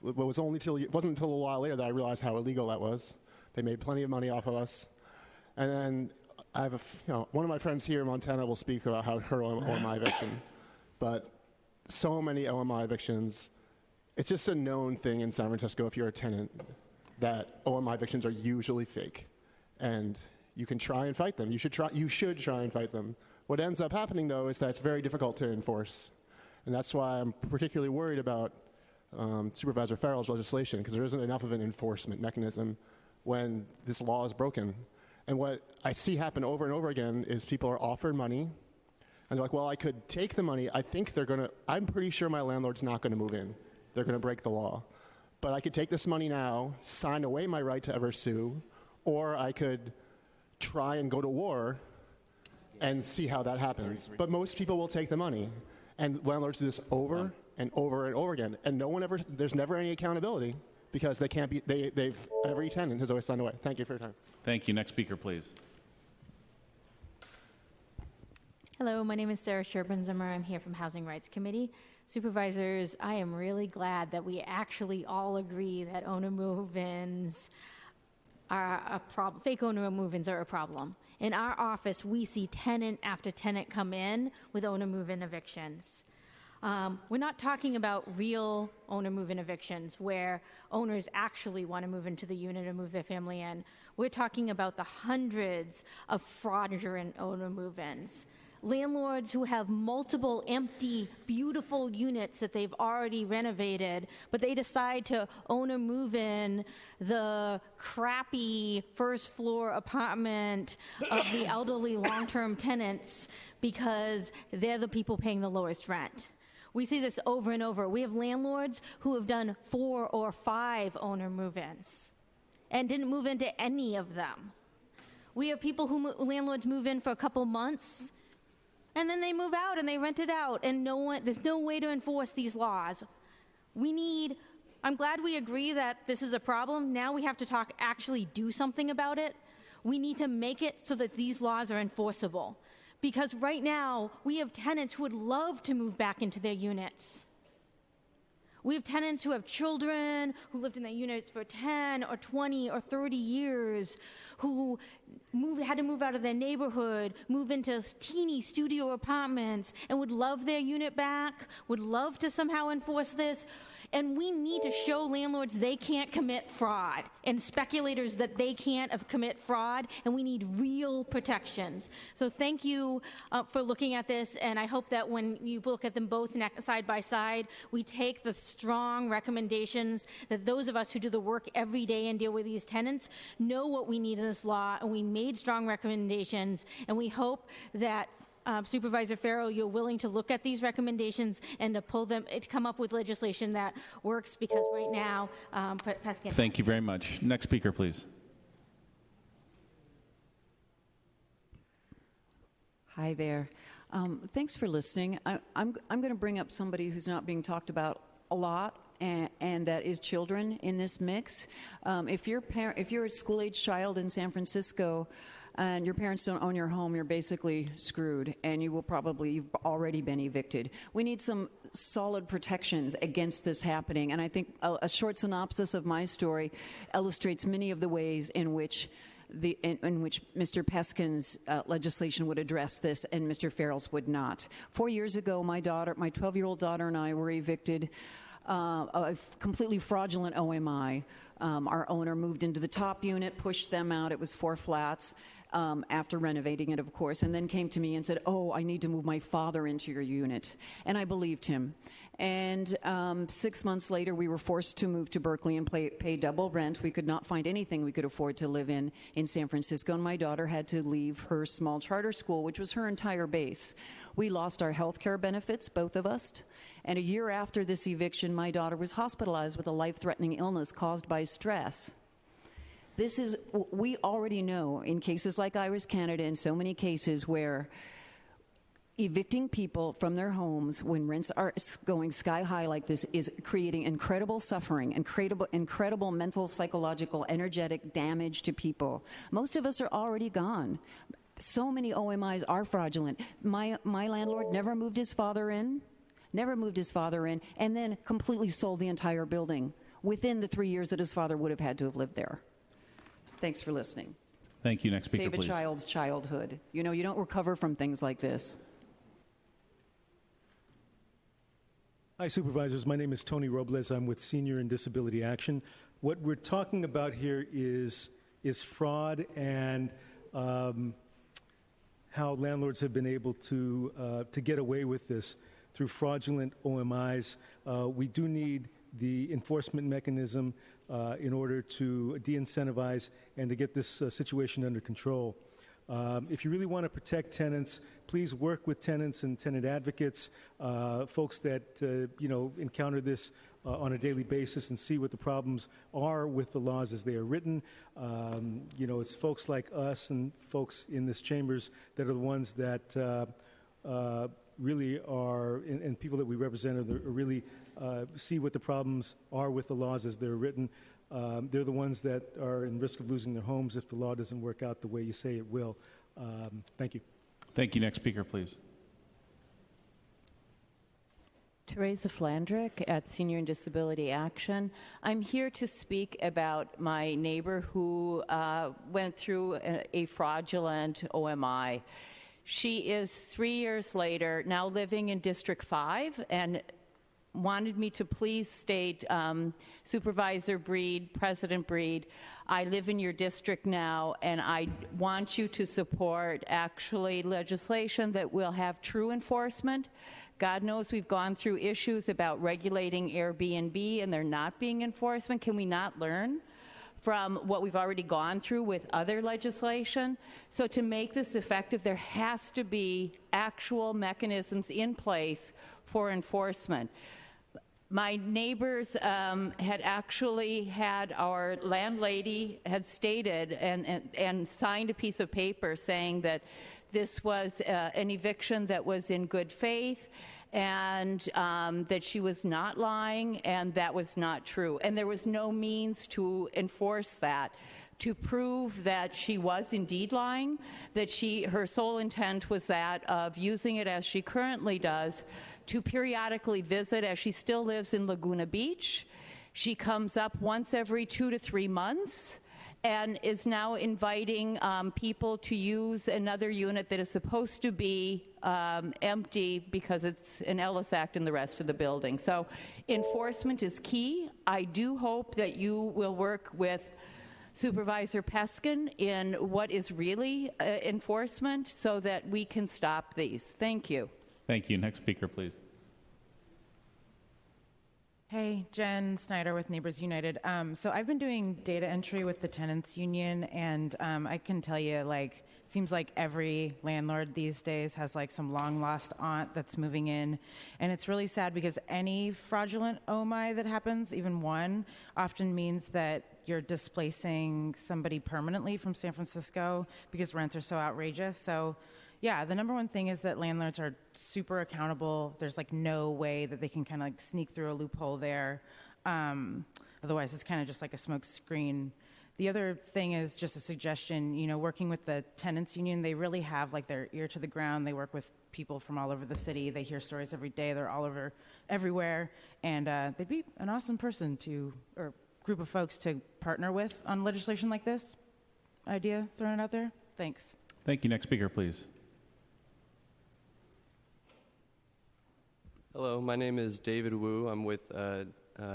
It wasn't until a while later that I realized how illegal that was. They made plenty of money off of us. And then I have one of my friends here in Montana will speak about how her OMI eviction. But so many OMI evictions, it's just a known thing in San Francisco if you're a tenant that OMI evictions are usually fake, and you can try and fight them. You should try and fight them. What ends up happening, though, is that it's very difficult to enforce, and that's why I'm particularly worried about Supervisor Farrell's legislation, because there isn't enough of an enforcement mechanism when this law is broken. And what I see happen over and over again is people are offered money, and they're like, well, I could take the money. I'm pretty sure my landlord's not going to move in. They're going to break the law. But I could take this money now, sign away my right to ever sue, or I could try and go to war and see how that happens. But most people will take the money. And landlords do this over and over and over again. And there's never any accountability because they can't be, every tenant has always signed away. Thank you for your time. Thank you. Next speaker, please. Hello, my name is Sarah Sherpenzimmer. I'm here from Housing Rights Committee. Supervisors, I am really glad that we actually all agree that owner move-ins are a problem. Fake owner move-ins are a problem. In our office, we see tenant after tenant come in with owner move-in evictions. We're not talking about real owner move-in evictions where owners actually want to move into the unit or move their family in. We're talking about the hundreds of fraudulent owner move-ins. Landlords who have multiple empty, beautiful units that they've already renovated, but they decide to own or move in the crappy first floor apartment of the elderly long-term tenants because they're the people paying the lowest rent. We see this over and over. We have landlords who have done 4 or 5 owner move-ins and didn't move into any of them. We have people landlords move in for a couple months and then they move out and they rent it out, and there's no way to enforce these laws. I'm glad we agree that this is a problem. Now we have to actually do something about it. We need to make it so that these laws are enforceable. Because right now, we have tenants who would love to move back into their units. We have tenants who have children, who lived in their units for 10 or 20 or 30 years, who had to move out of their neighborhood, move into teeny studio apartments, and would love their unit back, would love to somehow enforce this. And we need to show landlords they can't commit fraud and speculators that they can't commit fraud, and we need real protections. So thank you for looking at this, and I hope that when you look at them both side by side, we take the strong recommendations that those of us who do the work every day and deal with these tenants know what we need in this law, and we made strong recommendations, and we hope that Supervisor Farrell, you're willing to look at these recommendations and to come up with legislation that works, because right now, Peskin. Thank you very much. Next speaker, please. Hi there. Thanks for listening. I'm going to bring up somebody who's not being talked about a lot, and that is children in this mix. If you're a school-age child in San Francisco, and your parents don't own your home, you're basically screwed, and you've already been evicted. We need some solid protections against this happening, and I think a short synopsis of my story illustrates many of the ways in which Mr. Peskin's legislation would address this and Mr. Farrell's would not. 4 years ago, my 12-year-old daughter and I were evicted a completely fraudulent OMI. Our owner moved into the top unit, pushed them out. It was 4 flats after renovating it, of course, and then came to me and said, oh, I need to move my father into your unit. And I believed him. And 6 months later, we were forced to move to Berkeley and pay double rent. We could not find anything we could afford to live in San Francisco, and my daughter had to leave her small charter school, which was her entire base. We lost our health care benefits, both of us. And a year after this eviction, my daughter was hospitalized with a life-threatening illness caused by stress. We already know in cases like Iris Canada, in so many cases where evicting people from their homes when rents are going sky high like this is creating incredible suffering, incredible mental, psychological, energetic damage to people. Most of us are already gone. So many OMIs are fraudulent. My landlord never moved his father in, and then completely sold the entire building within the 3 years that his father would have had to have lived there. Thanks for listening. Thank you. Next speaker, please. Save a child's childhood. You don't recover from things like this. Hi, Supervisors. My name is Tony Robles. I'm with Senior and Disability Action. What we're talking about here is fraud and how landlords have been able to get away with this through fraudulent OMIs. We do need the enforcement mechanism in order to de-incentivize and to get this situation under control. If you really want to protect tenants, please work with tenants and tenant advocates, folks that encounter this on a daily basis and see what the problems are with the laws as they are written. It's folks like us and folks in this chambers that are the ones that really are, and people that we represent are really see what the problems are with the laws as they're written. They're the ones that are in risk of losing their homes if the law doesn't work out the way you say it will. Thank you. Thank you. Next speaker, please. Teresa Flandrick at Senior and Disability Action. I'm here to speak about my neighbor who went through a fraudulent OMI. She is 3 years later now living in District 5 and wanted me to please state, Supervisor Breed, President Breed, I live in your district now, and I want you to support actually legislation that will have true enforcement. God knows we've gone through issues about regulating Airbnb and there not being enforcement. Can we not learn from what we've already gone through with other legislation? So to make this effective, there has to be actual mechanisms in place for enforcement. My neighbors had actually had our landlady had stated and signed a piece of paper saying that this was an eviction that was in good faith and that she was not lying, and that was not true. And there was no means to enforce that, to prove that she was indeed lying, that her sole intent was that of using it as she currently does, to periodically visit, as she still lives in Laguna Beach. She comes up once every 2 to 3 months and is now inviting people to use another unit that is supposed to be empty because it's an Ellis Act in the rest of the building. So enforcement is key. I do hope that you will work with Supervisor Peskin in what is really enforcement so that we can stop these. Thank you. Thank you. Next speaker, please. Hey, Jen Snyder with Neighbors United. So I've been doing data entry with the tenants union, and I can tell you, it seems like every landlord these days has some long lost aunt that's moving in, and it's really sad because any fraudulent OMI that happens, even one, often means that you're displacing somebody permanently from San Francisco because rents are so outrageous. So yeah, the number one thing is that landlords are super accountable. There's no way that they can kind of sneak through a loophole there. Otherwise, it's kind of just like a smoke screen. The other thing is just a suggestion, working with the tenants union, they really have their ear to the ground. They work with people from all over the city. They hear stories every day. They're all over everywhere. And they'd be an awesome person or group of folks to partner with on legislation like this. Idea thrown out there? Thanks. Thank you. Next speaker, please. Hello, my name is David Wu. I'm with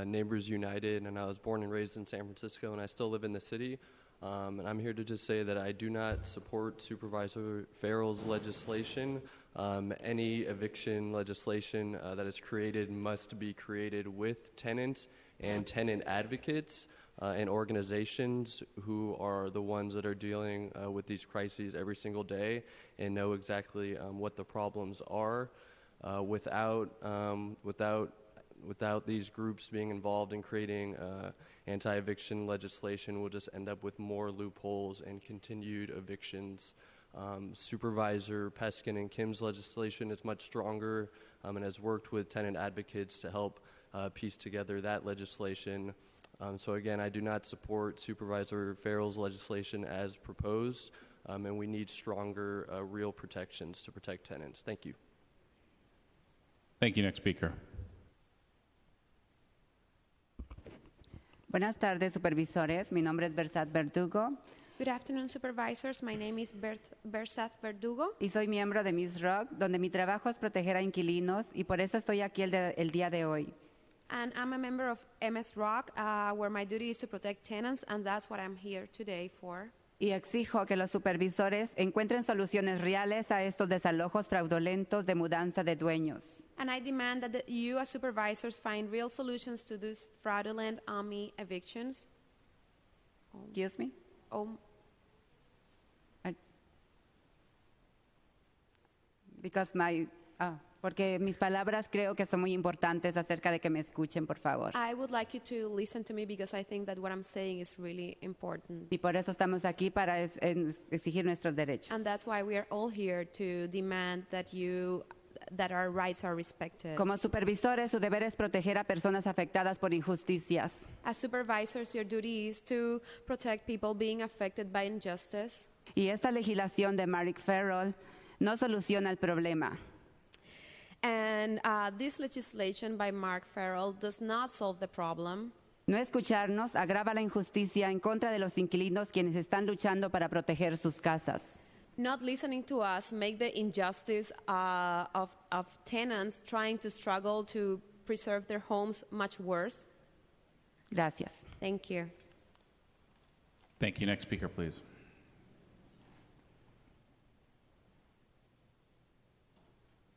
Neighbors United, and I was born and raised in San Francisco, and I still live in the city. And I'm here to just say that I do not support Supervisor Farrell's legislation. Any eviction legislation that is created must be created with tenants and tenant advocates and organizations who are the ones that are dealing with these crises every single day and know exactly what the problems are. Without these groups being involved in creating anti-eviction legislation, we'll just end up with more loopholes and continued evictions. Supervisor Peskin and Kim's legislation is much stronger and has worked with tenant advocates to help piece together that legislation. So again, I do not support Supervisor Farrell's legislation as proposed, and we need stronger real protections to protect tenants. Thank you. Thank you. Next speaker. Buenas tardes, supervisores. Mi nombre es Bersat Verdugo Good afternoon, supervisors. My name is Bersat Verdugo. y soy miembro de Miss Rock, donde mi trabajo es proteger a inquilinos y por eso estoy aquí el día de hoy. And I'm a member of MS Rock, where my duty is to protect tenants, and that's what I'm here today for. Y exijo que los supervisores encuentren soluciones reales a estos desalojos fraudulentos de mudanza de dueños. And I demand that you, as supervisors, find real solutions to these fraudulent OMI evictions. Excuse me? Because porque mis palabras creo que son muy importantes acerca de que me escuchen, por favor. I would like you to listen to me because I think that what I'm saying is really important. Y por eso estamos aquí para exigir nuestros derechos. And that's why we are all here to demand that our rights are respected. Como supervisores, su deber es proteger a personas afectadas por injusticias. As supervisors, your duty is to protect people being affected by injustice. Y esta legislación de Mark Farrell no soluciona el problema. And this legislation by Mark Farrell does not solve the problem. No escucharnos agrava la injusticia en contra de los inquilinos quienes están luchando para proteger sus casas. Not listening to us make the injustice of tenants trying to struggle to preserve their homes much worse. Gracias. Thank you. Thank you. Next speaker, please.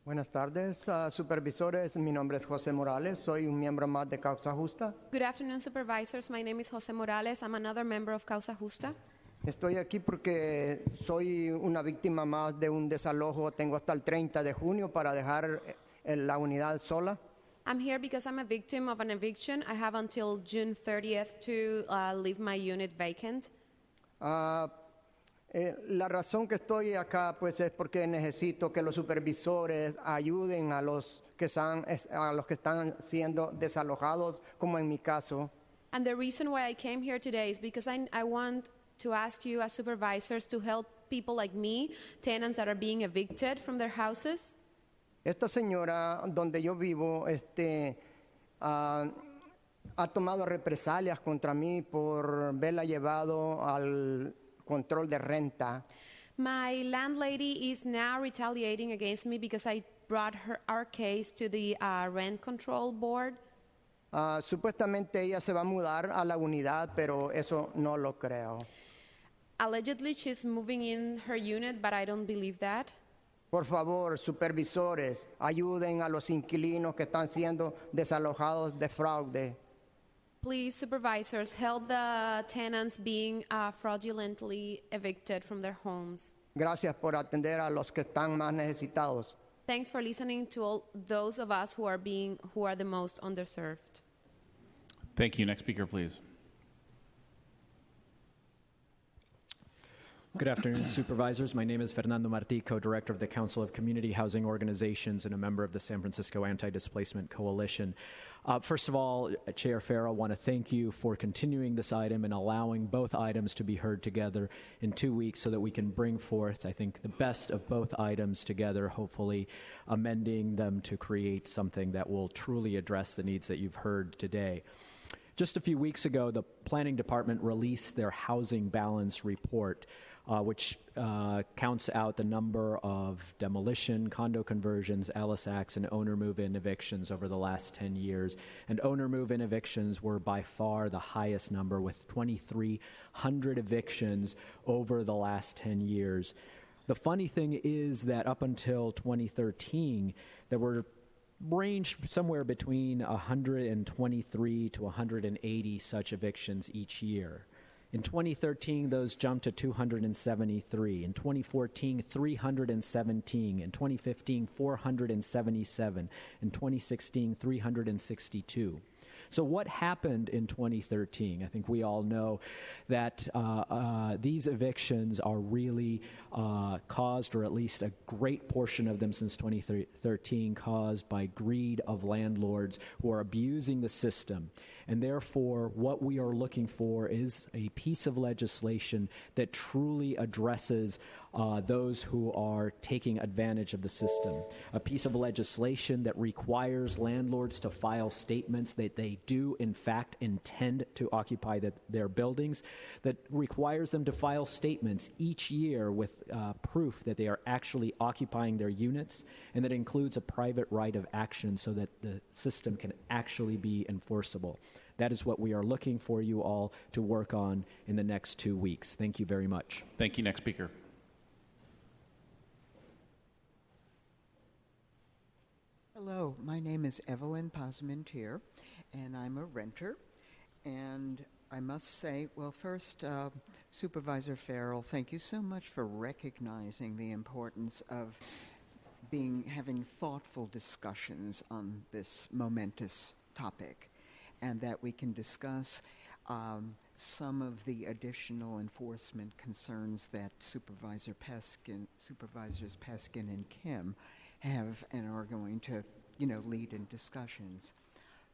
Buenas tardes, supervisores. Mi nombre es José Morales. Soy un miembro más de Causa Justa. Good afternoon, supervisors. My name is José Morales. I'm another member of Causa Justa. Estoy aquí porque soy una víctima más de un desalojo. Tengo hasta el 30 de junio para dejar la unidad sola. I'm here because I'm a victim of an eviction. I have until June 30th to leave my unit vacant. La razón que estoy acá pues es porque necesito que los supervisores ayuden a los que están siendo desalojados, como en mi caso. And the reason why I came here today is because I want to ask you as supervisors to help people like me, tenants that are being evicted from their houses. Esta señora donde yo vivo ha tomado represalias contra mí por verla llevado al control de renta. My landlady is now retaliating against me because I brought our case to the rent control board. Supuestamente ella se va a mudar a la unidad, pero eso no lo creo. Allegedly, she's moving in her unit, but I don't believe that. Por favor, supervisores, ayuden a los inquilinos que están siendo desalojados de fraude. Please, supervisors, help the tenants being fraudulently evicted from their homes. Gracias por atender a los que están más necesitados. Thanks for listening to all those of us who are the most underserved. Thank you. Next speaker, please. Good afternoon, supervisors. My name is Fernando Martí, co-director of the Council of Community Housing Organizations and a member of the San Francisco Anti-Displacement Coalition. First of all, Chair Farrell, I want to thank you for continuing this item and allowing both items to be heard together in 2 weeks so that we can bring forth, I think, the best of both items together, hopefully amending them to create something that will truly address the needs that you've heard today. Just a few weeks ago, the Planning Department released their Housing Balance Report, which counts out the number of demolition, condo conversions, LSACs, and owner move-in evictions over the last 10 years. And owner move-in evictions were by far the highest number, with 2,300 evictions over the last 10 years. The funny thing is that up until 2013, there were ranged somewhere between 123 to 180 such evictions each year. In 2013, those jumped to 273. In 2014, 317. In 2015, 477. In 2016, 362. So what happened in 2013? I think we all know that these evictions are really caused, or at least a great portion of them since 2013, caused by greed of landlords who are abusing the system. And therefore, what we are looking for is a piece of legislation that truly addresses those who are taking advantage of the system. A piece of legislation that requires landlords to file statements that they do, in fact, intend to occupy their buildings, that requires them to file statements each year with proof that they are actually occupying their units, and that includes a private right of action so that the system can actually be enforceable. That is what we are looking for you all to work on in the next 2 weeks. Thank you very much. Thank you. Next speaker. Hello, my name is Evelyn Pasmentier, and I'm a renter. And I must say, well, first, Supervisor Farrell, thank you so much for recognizing the importance of having thoughtful discussions on this momentous topic, and that we can discuss some of the additional enforcement concerns that Supervisors Peskin and Kim have and are going to, lead in discussions.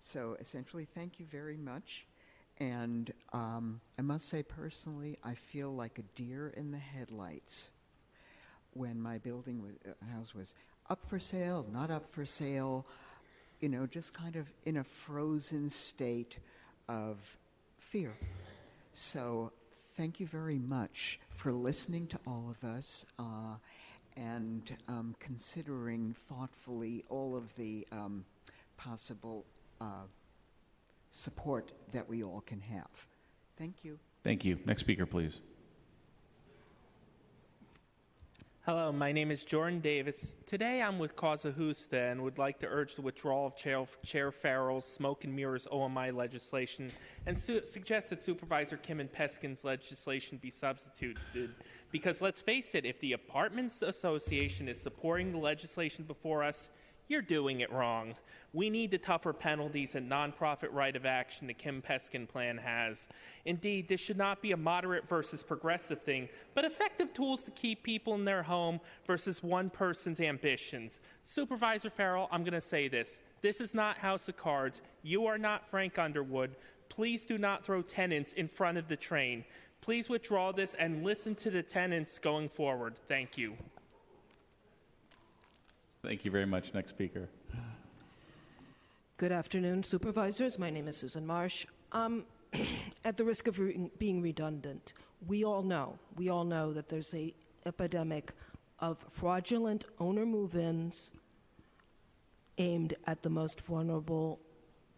So essentially, thank you very much. And I must say personally, I feel like a deer in the headlights when my house was up for sale, not up for sale, just kind of in a frozen state of fear. So thank you very much for listening to all of us and considering thoughtfully all of the possible support that we all can have. Thank you. Thank you. Next speaker, please. Hello, my name is Jordan Davis. Today I'm with Causa Justa and would like to urge the withdrawal of Chair Farrell's smoke and mirrors OMI legislation and suggest that Supervisor Kim and Peskin's legislation be substituted. Because let's face it, if the Apartments Association is supporting the legislation before us, you're doing it wrong. We need the tougher penalties and nonprofit right of action the Kim Peskin plan has. Indeed, this should not be a moderate versus progressive thing, but effective tools to keep people in their home versus one person's ambitions. Supervisor Farrell, I'm going to say this. This is not House of Cards. You are not Frank Underwood. Please do not throw tenants in front of the train. Please withdraw this and listen to the tenants going forward. Thank you. Thank you very much. Next speaker. Good afternoon, supervisors. My name is Susan Marsh. At the risk of being redundant, we all know that there's an epidemic of fraudulent owner move-ins aimed at the most vulnerable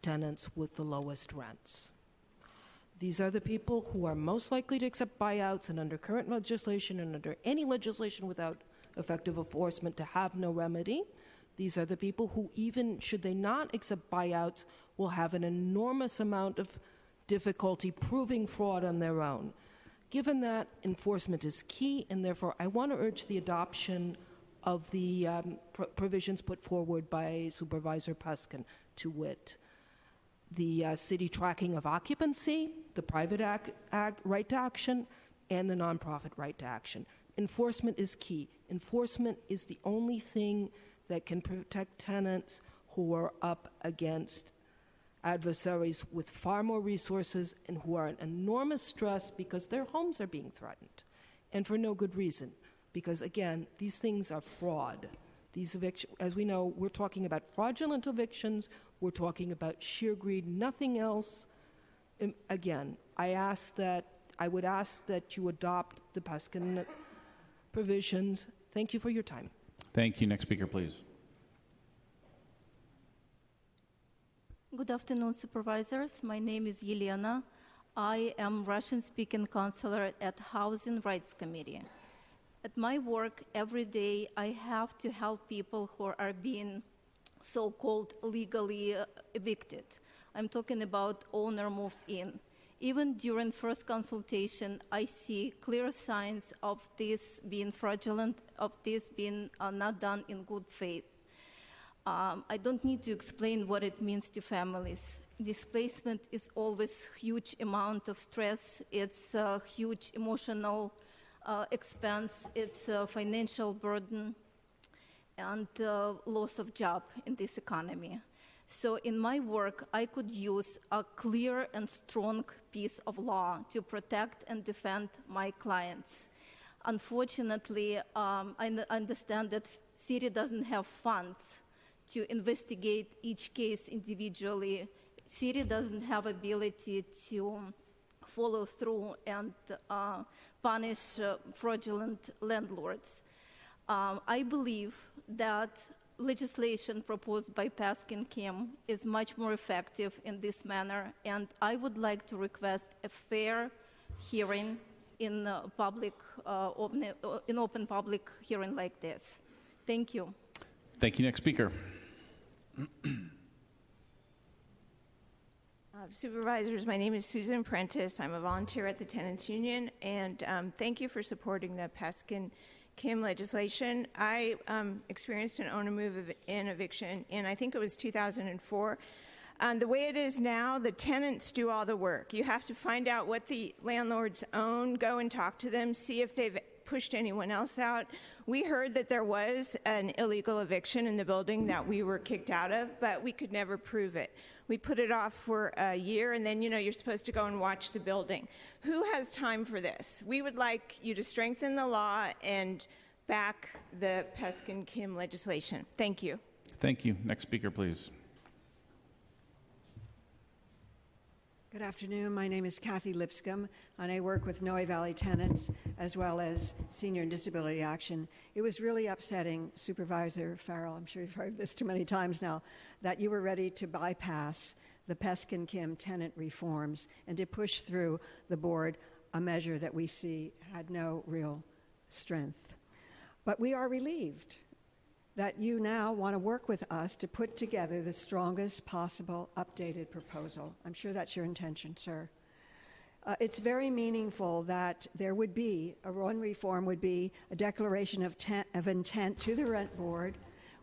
tenants with the lowest rents. These are the people who are most likely to accept buyouts, and under current legislation and under any legislation without effective enforcement to have no remedy. These are the people who, even should they not accept buyouts, will have an enormous amount of difficulty proving fraud on their own. Given that, enforcement is key, and therefore I want to urge the adoption of the provisions put forward by Supervisor Peskin, to wit, the city tracking of occupancy, the private right to action, and the nonprofit right to action. Enforcement is key. Enforcement is the only thing that can protect tenants who are up against adversaries with far more resources and who are in enormous stress because their homes are being threatened, and for no good reason. Because, again, these things are fraud. These evictions, as we know, we're talking about fraudulent evictions. We're talking about sheer greed, nothing else. Again, I would ask that you adopt the Peskin provisions. Thank you for your time. Thank you. Next speaker, please. Good afternoon, supervisors. My name is Yelena. I am Russian-speaking counselor at Housing Rights Committee. At my work every day, I have to help people who are being so-called legally evicted. I'm talking about owner moves in. Even during first consultation, I see clear signs of this being fraudulent, of this being not done in good faith. I don't need to explain what it means to families. Displacement is always a huge amount of stress. It's a huge emotional expense. It's a financial burden and loss of job in this economy. So in my work, I could use a clear and strong piece of law to protect and defend my clients. Unfortunately, I understand that city doesn't have funds to investigate each case individually. City doesn't have ability to follow through and punish fraudulent landlords. I believe that legislation proposed by Paskin Kim is much more effective in this manner, and I would like to request a fair hearing in open public hearing like this. Thank you. Thank you. Next speaker. Supervisors, my name is Susan Prentice. I'm a volunteer at the Tenants Union, and thank you for supporting the Paskin Kim legislation. I experienced an owner move in eviction in, I think it was 2004. The way it is now, the tenants do all the work. You have to find out what the landlords own, go and talk to them, see if they've pushed anyone else out. We heard that there was an illegal eviction in the building that we were kicked out of, but we could never prove it. We put it off for a year, and then, you're supposed to go and watch the building. Who has time for this? We would like you to strengthen the law and back the Paskin Kim legislation. Thank you. Thank you. Next speaker, please. Good afternoon. My name is Kathy Lipscomb, and I work with Noe Valley Tenants as well as Senior and Disability Action. It was really upsetting, Supervisor Farrell, I'm sure you've heard this too many times now, that you were ready to bypass the Paskin Kim tenant reforms and to push through the board a measure that we see had no real strength. But we are relieved that you now want to work with us to put together the strongest possible updated proposal. I'm sure that's your intention, sir. It's very meaningful that there would be, one reform would be a declaration of intent to the rent board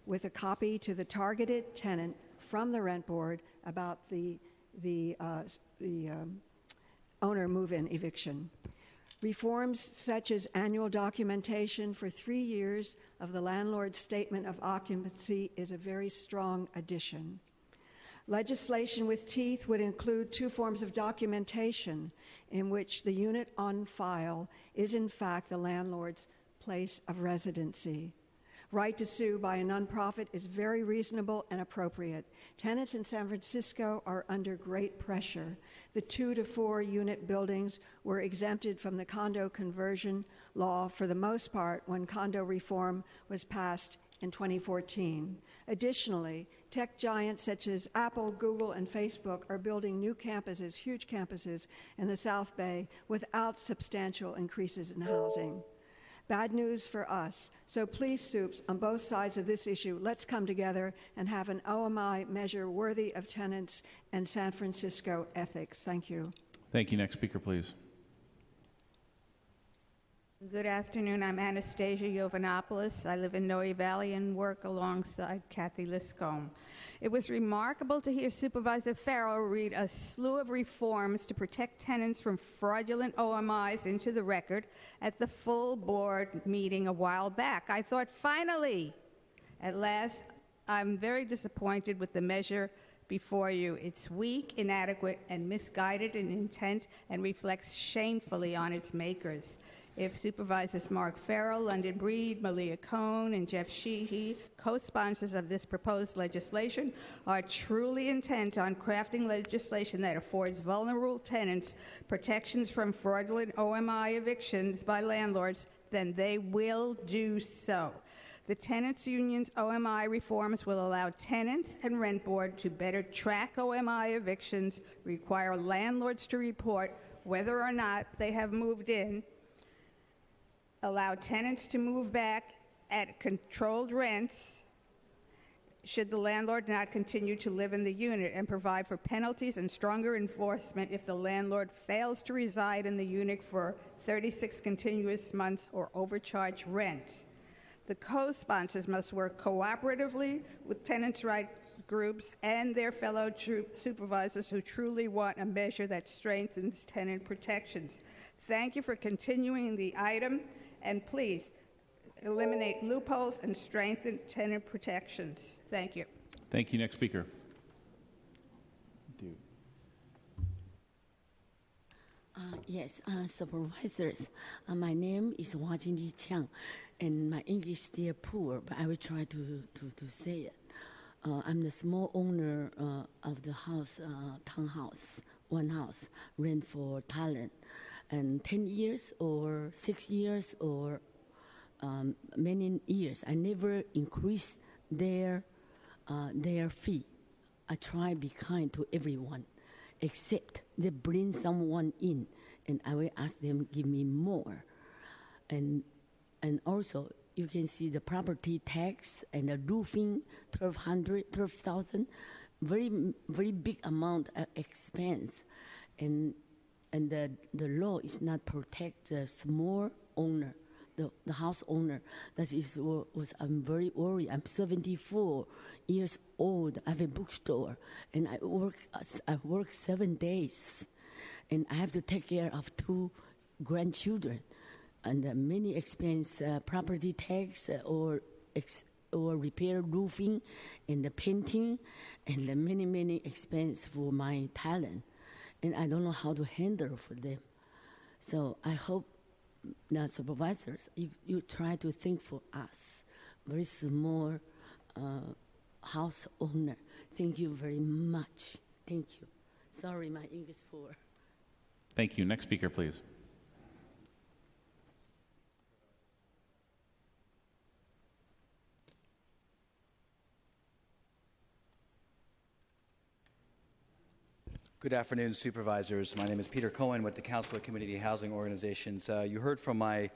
with a copy to the targeted tenant from the rent board about the owner move-in eviction. Reforms such as annual documentation for 3 years of the landlord's statement of occupancy is a very strong addition. Legislation with teeth would include 2 forms of documentation in which the unit on file is in fact the landlord's place of residency. Right to sue by a nonprofit is very reasonable and appropriate. Tenants in San Francisco are under great pressure. The 2 to 4 unit buildings were exempted from the condo conversion law for the most part when condo reform was passed in 2014. Additionally, tech giants such as Apple, Google, and Facebook are building new campuses, huge campuses in the South Bay without substantial increases in housing. Bad news for us. So please, Soups, on both sides of this issue, let's come together and have an OMI measure worthy of tenants and San Francisco ethics. Thank you. Thank you. Next speaker, please. Good afternoon. I'm Anastasia Yovanopoulos. I live in Noe Valley and work alongside Kathy Liscombe. It was remarkable to hear Supervisor Farrell read a slew of reforms to protect tenants from fraudulent OMIs into the record at the full board meeting a while back. I thought, finally, at last, I'm very disappointed with the measure before you. It's weak, inadequate, and misguided in intent and reflects shamefully on its makers. If Supervisors Mark Farrell, London Breed, Malia Cohn, and Jeff Sheehy, co-sponsors of this proposed legislation, are truly intent on crafting legislation that affords vulnerable tenants protections from fraudulent OMI evictions by landlords, then they will do so. The Tenants Union's OMI reforms will allow tenants and rent board to better track OMI evictions, require landlords to report whether or not they have moved in, allow tenants to move back at controlled rents should the landlord not continue to live in the unit, and provide for penalties and stronger enforcement if the landlord fails to reside in the unit for 36 continuous months or overcharge rent. The co-sponsors must work cooperatively with tenants' rights groups and their fellow supervisors who truly want a measure that strengthens tenant protections. Thank you for continuing the item, and please eliminate loopholes and strengthen tenant protections. Thank you. Thank you. Next speaker. do. Yes, supervisors. My name is Hua Jinli Chiang, and my English is still poor, but I will try to say it. I'm the small owner of the house, townhouse, one house, rent for talent. And 10 years or 6 years or many years, I never increased their fee. I try to be kind to everyone, except they bring someone in, and I will ask them give me more. And also, you can see the property tax and the roofing, 12,000, very big amount of expense, and the law is not protect the small owner, the house owner. That is was I'm very worried. I'm 74 years old. I have a bookstore, and I work 7 days, and I have to take care of 2 grandchildren, and many expense, property tax or repair roofing, and the painting, and the many expense for my talent, and I don't know how to handle for them. So I hope the supervisors, you try to think for us, very small house owner. Thank you very much. Thank you. Sorry, my English poor. Thank you. Next speaker, please. Good afternoon, supervisors. My name is Peter Cohen with the Council of Community Housing Organizations. You heard from my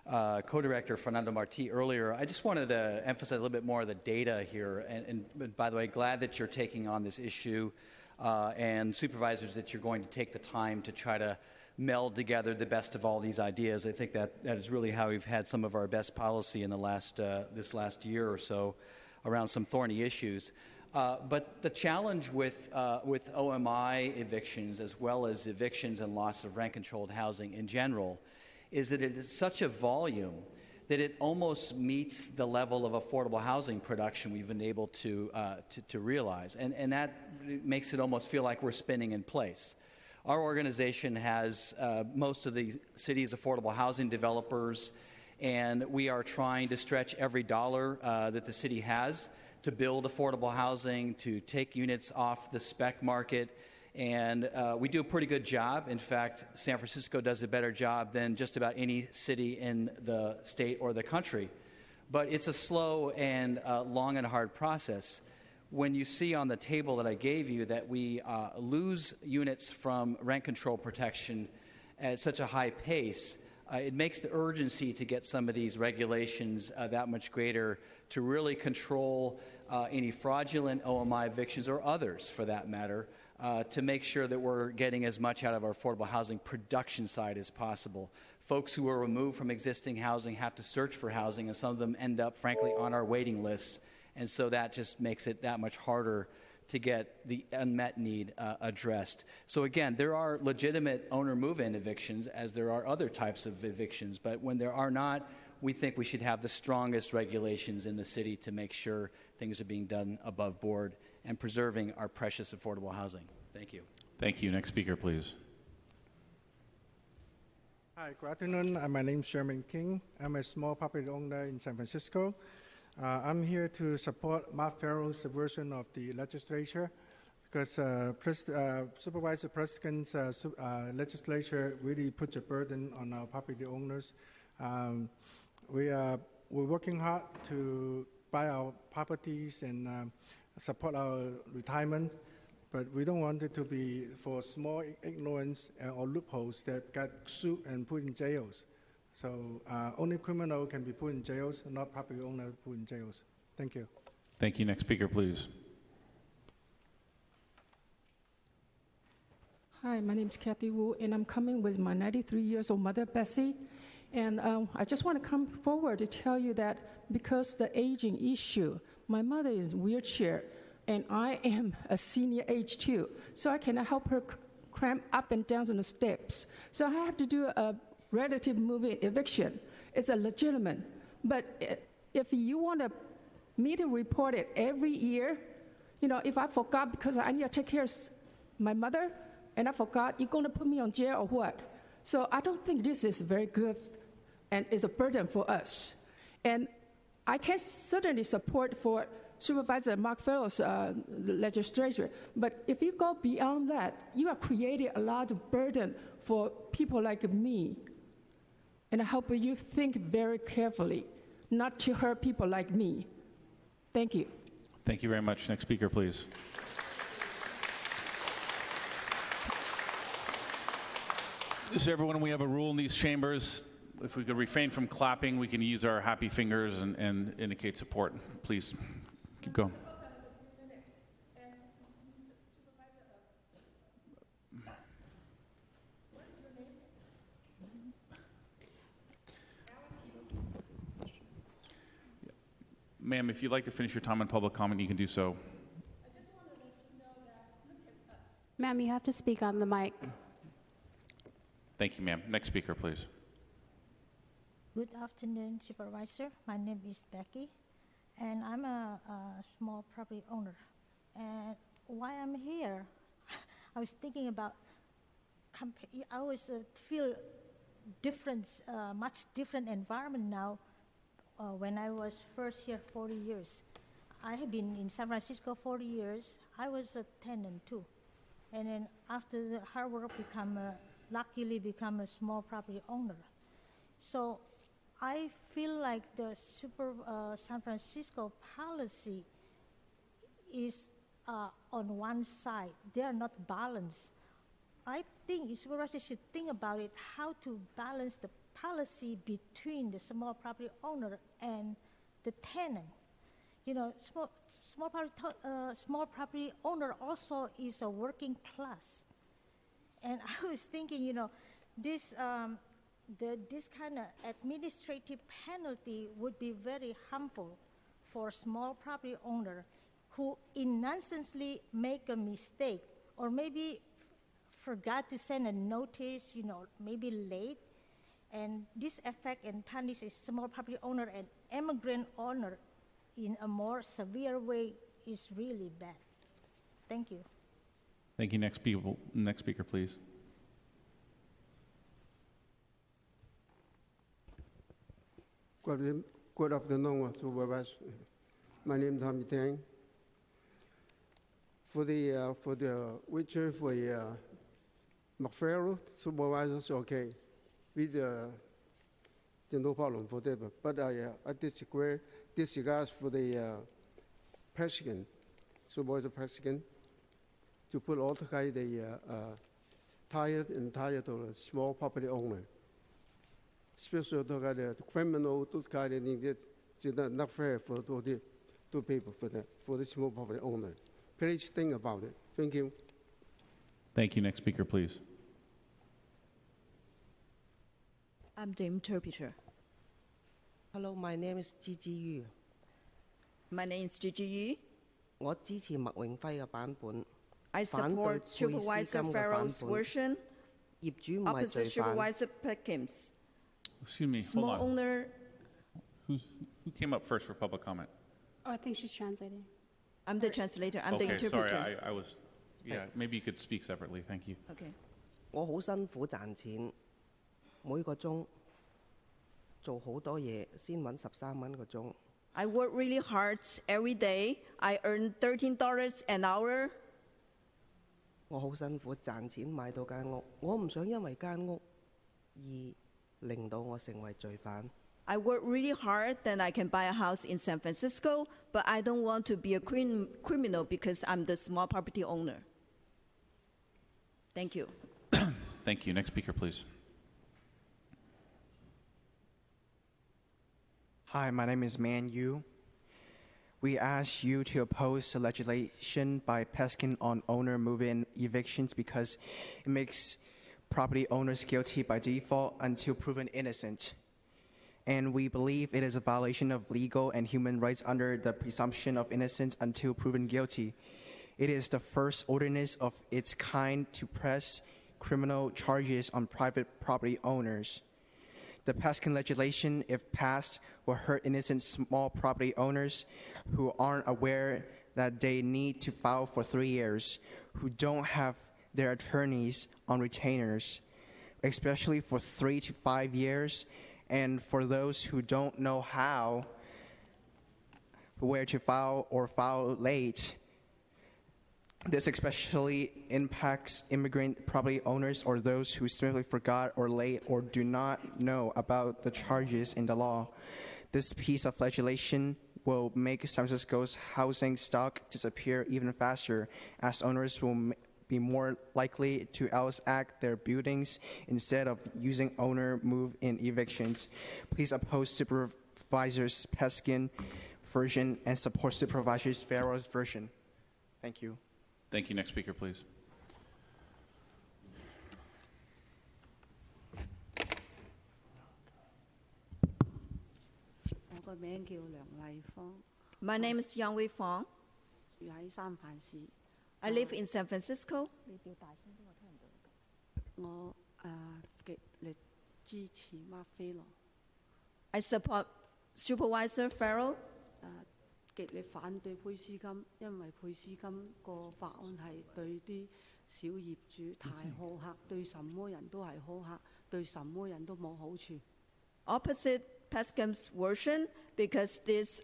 co-director, Fernando Marti, earlier. I just wanted to emphasize a little bit more of the data here. And by the way, glad that you're taking on this issue, and supervisors, that you're going to take the time to try to meld together the best of all these ideas. I think that is really how we've had some of our best policy in the this last year or so around some thorny issues. But the challenge with OMI evictions, as well as evictions and loss of rent-controlled housing in general, is that it is such a volume that it almost meets the level of affordable housing production we've been able to realize. And that makes it almost feel like we're spinning in place. Our organization has most of the city's affordable housing developers, and we are trying to stretch every dollar that the city has to build affordable housing, to take units off the spec market, and we do a pretty good job. In fact, San Francisco does a better job than just about any city in the state or the country. But it's a slow and long and hard process. When you see on the table that I gave you that we lose units from rent control protection at such a high pace, it makes the urgency to get some of these regulations that much greater to really control any fraudulent OMI evictions or others, for that matter, to make sure that we're getting as much out of our affordable housing production side as possible. Folks who are removed from existing housing have to search for housing, and some of them end up, frankly, on our waiting lists, and so that just makes it that much harder to get the unmet need addressed. So again, there are legitimate owner move-in evictions, as there are other types of evictions, but when there are not, we think we should have the strongest regulations in the city to make sure things are being done above board and preserving our precious affordable housing. Thank you. Thank you. Next speaker, please. Hi, good afternoon. My name is Sherman King. I'm a small property owner in San Francisco. I'm here to support Mark Farrell's version of the legislature, because Supervisor Preston's legislature really puts a burden on our property owners. We're working hard to buy our properties and support our retirement, but we don't want it to be for small ignorance or loopholes that got sued and put in jails. So only criminal can be put in jails, not property owner put in jails. Thank you. Thank you. Next speaker, please. Hi, my name is Kathy Wu, and I'm coming with my 93-year-old mother, Bessie. And I just want to come forward to tell you that because the aging issue, my mother is in a wheelchair, and I am a senior age too, so I cannot help her climb up and down the steps. So I have to do a relative moving eviction. It's a legitimate. But if you want me to report it every year, if I forgot because I need to take care of my mother, and I forgot, you're going to put me on jail or what? So I don't think this is very good and is a burden for us. And I can certainly support for Supervisor Mark Farrell's legislation, but if you go beyond that, you are creating a lot of burden for people like me. And I hope you think very carefully, not to hurt people like me. Thank you. Thank you very much. Next speaker, please. So everyone, we have a rule in these chambers. If we could refrain from clapping, we can use our happy fingers and indicate support. Please, keep going. Ma'am, if you'd like to finish your time on public comment, you can do so. Ma'am, you have to speak on the mic. Thank you, ma'am. Next speaker, please. Good afternoon, Supervisor. My name is Becky, and I'm a small property owner. And while I'm here, I was thinking about, I always feel different, much different environment now. When I was first here 40 years. I have been in San Francisco 40 years. I was a tenant too. And then after the hard work, luckily become a small property owner. So I feel like the San Francisco policy is on one side. They are not balanced. I think supervisors should think about it, how to balance the policy between the small property owner and the tenant. You know, small property owner also is a working class. And I was thinking, you know, this kind of administrative penalty would be very harmful for small property owner who innocently make a mistake or maybe forgot to send a notice, you know, maybe late. And this affect and punish a small property owner and immigrant owner in a more severe way is really bad. Thank you. Thank you. Next speaker, please. Good afternoon, Supervisor. My name is Tommy Tang. For the return for McFarrell, Supervisors, okay. No problem for that, but I disagree. Disregard for the President, Supervisor President, to put all the kind tired to the small property owner, especially the criminal, those kind of things that not fair for the two people for the small property owner. Please think about it. Thank you. Thank you. Next speaker, please. I'm the interpreter. Hello, my name is Gigi Yu. My name is Gigi Yu. 我支持麥永輝嘅版本。 I support Supervisor Farrell's version. 業主唔係罪 Opposite Supervisor Perkins. Excuse me, Small hold on. owner. Who came up first for public comment? Oh, I think she's translating. I'm the translator. I'm the Okay, interpreter. sorry, I was, yeah, maybe you could speak separately. Thank you. Okay. 我好辛苦賺錢，每個鐘做好多嘢先揾13蚊個鐘。 I work really hard every day. I earn $13 an hour. 我好辛苦賺錢買到間屋，我唔想因為間屋而令到我成為罪犯。 I work really hard, then I can buy a house in San Francisco, but I don't want to be a criminal because I'm the small property owner. Thank you. Thank you. Next speaker, please. Hi, my name is Man Yu. We ask you to oppose the legislation by Peskin on owner move-in evictions because it makes property owners guilty by default until proven innocent. And we believe it is a violation of legal and human rights under the presumption of innocence until proven guilty. It is the first ordinance of its kind to press criminal charges on private property owners. The Peskin legislation, if passed, will hurt innocent small property owners who aren't aware that they need to file for 3 years, who don't have their attorneys on retainers, especially for 3 to 5 years, and for those who don't know where to file or file late. This especially impacts immigrant property owners or those who simply forgot or late or do not know about the charges in the law. This piece of legislation will make San Francisco's housing stock disappear even faster, as owners will be more likely to act their buildings instead of using owner move-in evictions. Please oppose Supervisors Peskin version and support Supervisors Farrell's version. Thank you. Thank you. Next speaker, please. 我個名叫梁麗芳， My name is Yang Wei Fong. 住喺三藩市。 I live in San Francisco. 我極力支持 Mark Farrell， I support Supervisor Farrell. 極力反對配司金，因為配司金個法案係對啲小業主太苛刻，對什麼人都係苛刻，對什麼人都冇好處。 Opposite Peskin's version, because this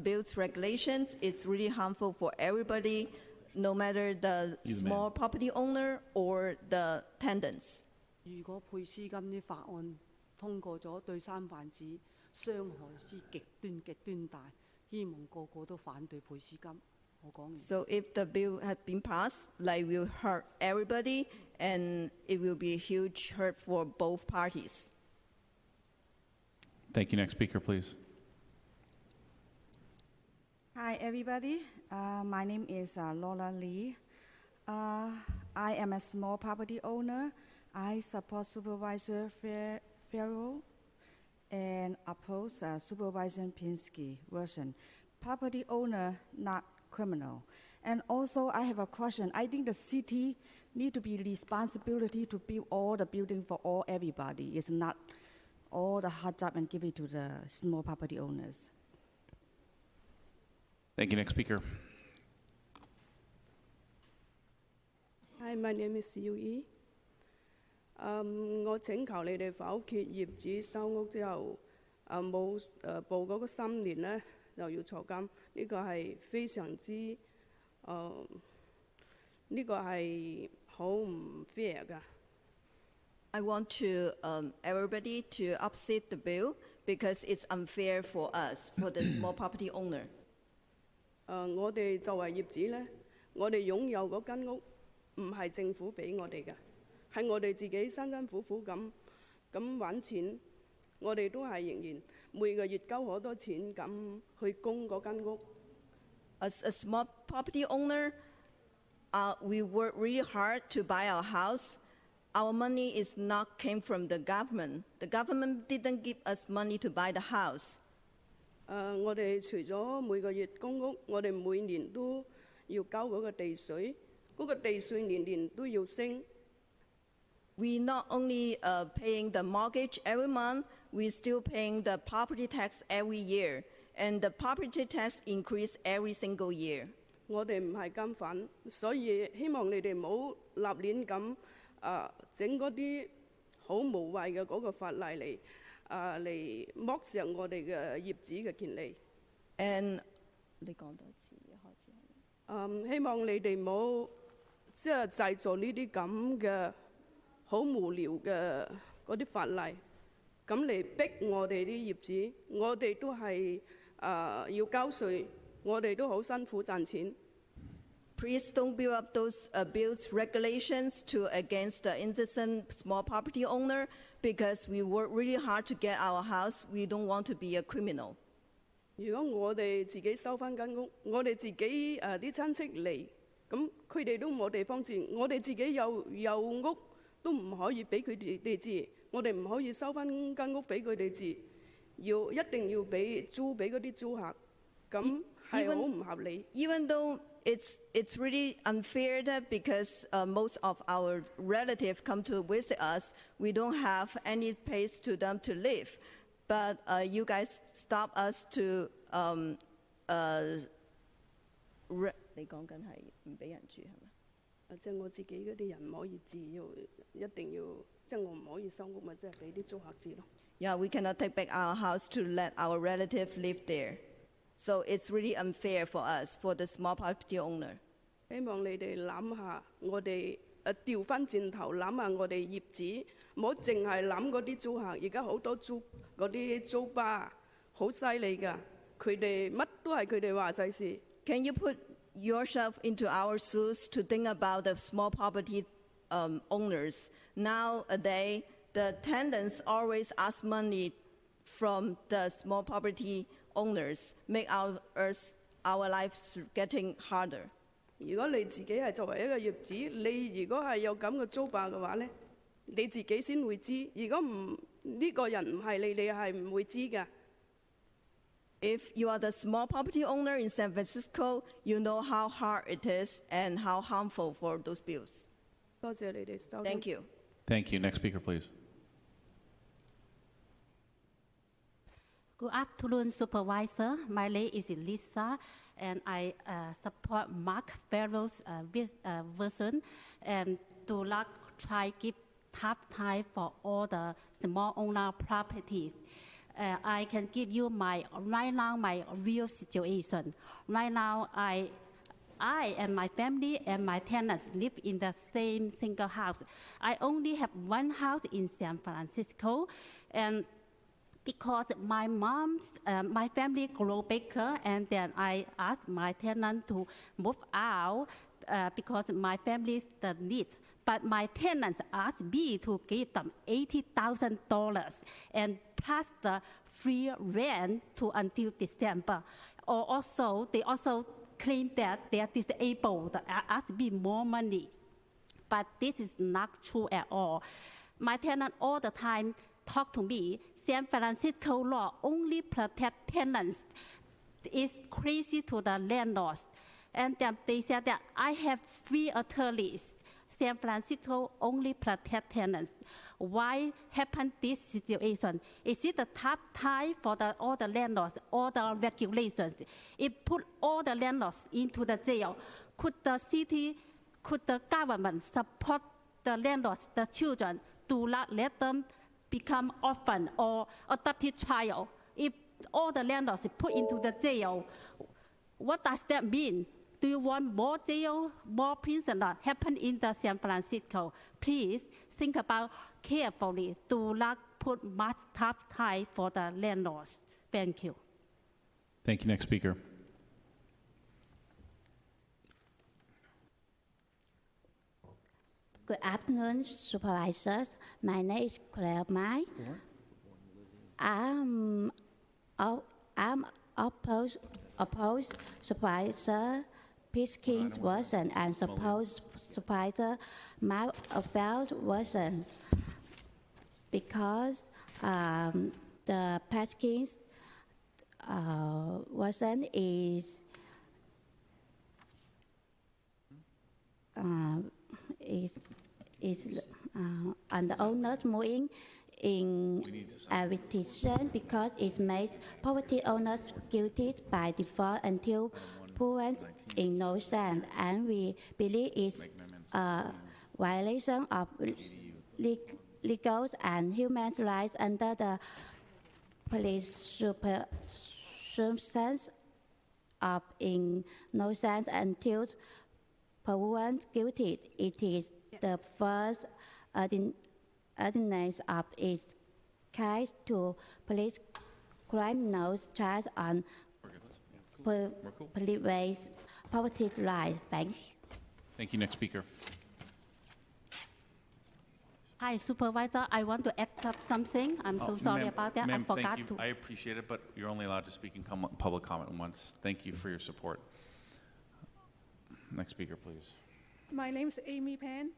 bill's regulations, it's really harmful for everybody, no matter the small property owner or the tenants. 如果配司金啲法案通過咗，對三藩市傷害之極端大，希望個個都反對配司金。我講完。 So if the bill had been passed, like will hurt everybody, and it will be a huge hurt for both parties. Thank you. Next speaker, please. Hi, everybody. My name is Lola Lee. I am a small property owner. I support Supervisor Farrell and oppose Supervisor Pinsky version. Property owner, not criminal. And also, I have a question. I think the city need to be responsibility to build all the building for everybody. It's not all the hard job and give it to the small property owners. Thank you. Next speaker. Hi, my name is Yui. 我請求你哋否決業主收屋之後，冇報嗰個3年咧，就要坐監。呢個係非常之呢個係好唔 fair 㗎。 I want to everybody to upset the bill because it's unfair for us, for the small property owner. 我哋作為業主咧，我哋擁有嗰間屋唔係政府俾我哋嘅，係我哋自己辛辛苦苦咁揾錢，我哋都係仍然每個月交好多錢咁去供嗰間屋。As a small property owner, we work really hard to buy our house. Our money is not came from the government. The government didn't give us money to buy the house. 我哋除咗每個月供屋，我哋每年都要交嗰個地稅，嗰個地稅年年都要升。We not only paying the mortgage every month, we still paying the property tax every year, and the property tax increase every single year. 我哋唔係監犯，所以希望你哋唔好立亂咁整嗰啲好無謂嘅嗰個法例嚟剝削我哋嘅業主嘅權利。And 你講多次，一開始。希望你哋唔好即係製造呢啲咁嘅好無聊嘅嗰啲法例，咁嚟逼我哋啲業主。我哋都係要交稅，我哋都好辛苦賺錢。 Please don't build up those bills regulations to against the innocent small property owner because we work really hard to get our house. We don't want to be a criminal. 如果我哋自己收翻間屋，我哋自己啲親戚嚟，咁佢哋都冇地方住，我哋自己有屋都唔可以俾佢哋住，我哋唔可以收翻間屋俾佢哋住，一定要俾租俾嗰啲租客，咁係好唔合理。Even though it's really unfair that because most of our relatives come to visit us, we don't have any place to them to live. But you guys stop us to 你講緊係唔俾人住係咪？即係我自己嗰啲人唔可以住，一定要即係我唔可以收屋，咪即係俾啲租客住咯。Yeah, we cannot take back our house to let our relative live there. So it's really unfair for us, for the small property owner. 希望你哋諗下，我哋調翻轉頭諗下我哋業主，唔好淨係諗嗰啲租客。而家好多嗰啲租吧好犀利㗎，佢哋乜都係佢哋話晒事。Can you put yourself into our shoes to think about the small property owners? Nowadays, the tenants always ask money from the small property owners, make our lives getting harder. 如果你自己係作為一個業主，你如果係有咁嘅租霸嘅話咧，你自己先會知。如果唔呢個人唔係你，你係唔會知㗎。If you are the small property owner in San Francisco, you know how hard it is and how harmful for those bills. 多謝你哋收聽。Thank you. Thank you. Next speaker, please. Good afternoon, Supervisor. My name is Lisa, and I support Mark Farrell's version and to not try give tough time for all the small owner properties. I can give you my real situation. Right now, I and my family and my tenants live in the same single house. I only have one house in San Francisco, and because my family grow bigger, and then I asked my tenant to move out because my family's the needs. But my tenants asked me to give them $80,000 and plus the free rent to until December. They also claim that they are disabled. Ask me more money, but this is not true at all. My tenant all the time talk to me. San Francisco law only protect tenants. It's crazy to the landlords. And then they said that I have 3 attorneys. San Francisco only protect tenants. Why happened this situation? Is it a tough time for all the landlords, all the regulations? It put all the landlords into the jail. Could the government support the landlords, the children, to not let them become orphan or adopted child? If all the landlords put into the jail, what does that mean? Do you want more jail, more prisoners happen in the San Francisco? Please think about carefully. Do not put much tough time for the landlords. Thank you. Thank you. Next speaker. Good afternoon, supervisors. My name is Claire Mai. I'm opposed Supervisor Piskins version and suppose Supervisor Mark Farrell's version because the Piskins version is on the owners moving in arbitration because it makes property owners guilty by default until proven innocent, and we believe it's a violation of legal and human rights under the presumption of innocence until proven guilty. It is the first ordinance of its kind to place criminal charge on private property rights. Thanks. Thank you. Next speaker. Hi, Supervisor. I want to add up something. I'm so sorry about that. I forgot thank you. to. I appreciate it, but you're only allowed to speak in public comment once. Thank you for your support. Next speaker, please. My name is Amy Pan.